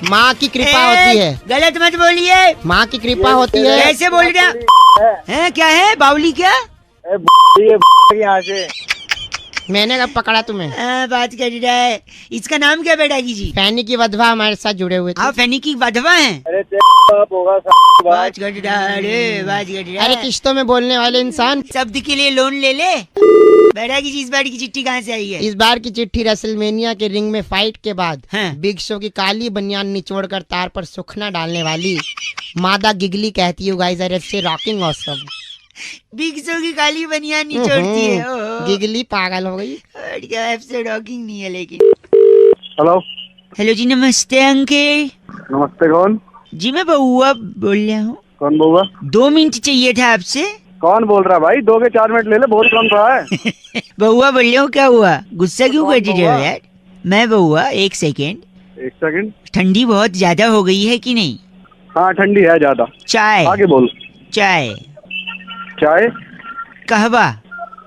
माँ की कृपा होती है। गलत मत बोलिए। माँ की कृपा होती है। कैसे बोल रहे हैं? क्या है बावली? क्या यहाँ से मैंने कब पकड़ा तुम्हें? बात कर रहा है। इसका नाम क्या बैठागी जी? फैनी की वधवा हमारे साथ जुड़े हुए थे। हाँ, फैनी की वधवा है। अरे होगा बात कर रहा है, बात कर रहा है। अरे किश्तों में बोलने वाले इंसान। शब्द के लिए लोन ले ले। बैठागी जी, इस बार की चिट्ठी कहाँ से आई है? इस बार की चिट्ठी रेसलमेनिया के रिंग में फाइट के बाद हाँ। बिग शो की काली बनियान निचोड़कर तार पर सुखना डालने वाली मादा गिगली कहती है गाइस आर से रॉकिंग ऑसम। बिग शो की काली बनियान निचोड़ती है। ओहो। गिगली पागल हो गई। एफसे रॉकिंग नहीं है लेकिन। हेलो हेलो जी, नमस्ते अंकल। नमस्ते, कौन? जी मैं बउआ बोल रहा हूँ। कौन बउआ? 2 मिनट चाहिए था आपसे। कौन बोल रहा है भाई? 2 के 4 मिनट ले ले, बहुत कम रहा है। बउआ बोल रहा हूँ, क्या हुआ? गुस्सा क्यों कर रहे हो यार? मैं बउआ, 1 सेकेंड। 1 सेकंड। ठंडी बहुत ज्यादा हो गई है कि नहीं? हाँ ठंडी है ज्यादा। चाय? आगे बोल। चाय? चाय? कहवा?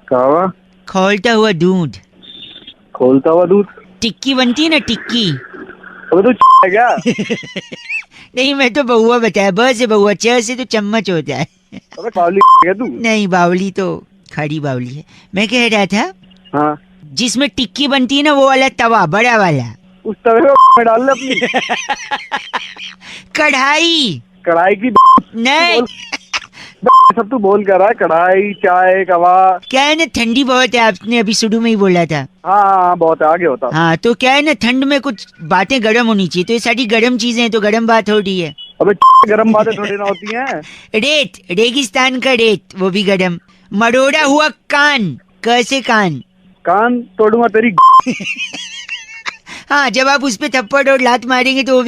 कहवा? खोलता हुआ दूध? खोलता हुआ दूध? टिक्की बनती है ना, टिक्की। अबे तू है क्या? नहीं, मैं तो बउआ बताया। ब से बउआ, च से तो चम्मच होता है। अबे बावली है तू? नहीं, बावली तो खड़ी बावली है। मैं कह रहा था, हाँ, जिसमें टिक्की बनती है ना, वो वाला तवा, बड़ा वाला। उस तवे में डाल ले अपनी। कढ़ाई? कढ़ाई की नहीं, सब तू बोल कर रहा है। कढ़ाई, चाय, कवा। क्या है ना, ठंडी बहुत है। आपने अभी शुरू में ही बोला था। हाँ बहुत है, आगे होता। हाँ, तो क्या है ना, ठंड में कुछ बातें गर्म होनी चाहिए। तो ये सारी गर्म चीजें हैं, तो गर्म बात हो रही है। अबे गरम बातें थोड़ी ना होती हैं। रेत, रेगिस्तान का रेत, वो भी गर्म। मरोड़ा हुआ कान? कैसे कान? कान तोड़ूंगा तेरी। हाँ, जब आप उस पे थप्पड़ और लात मारेंगे तो वो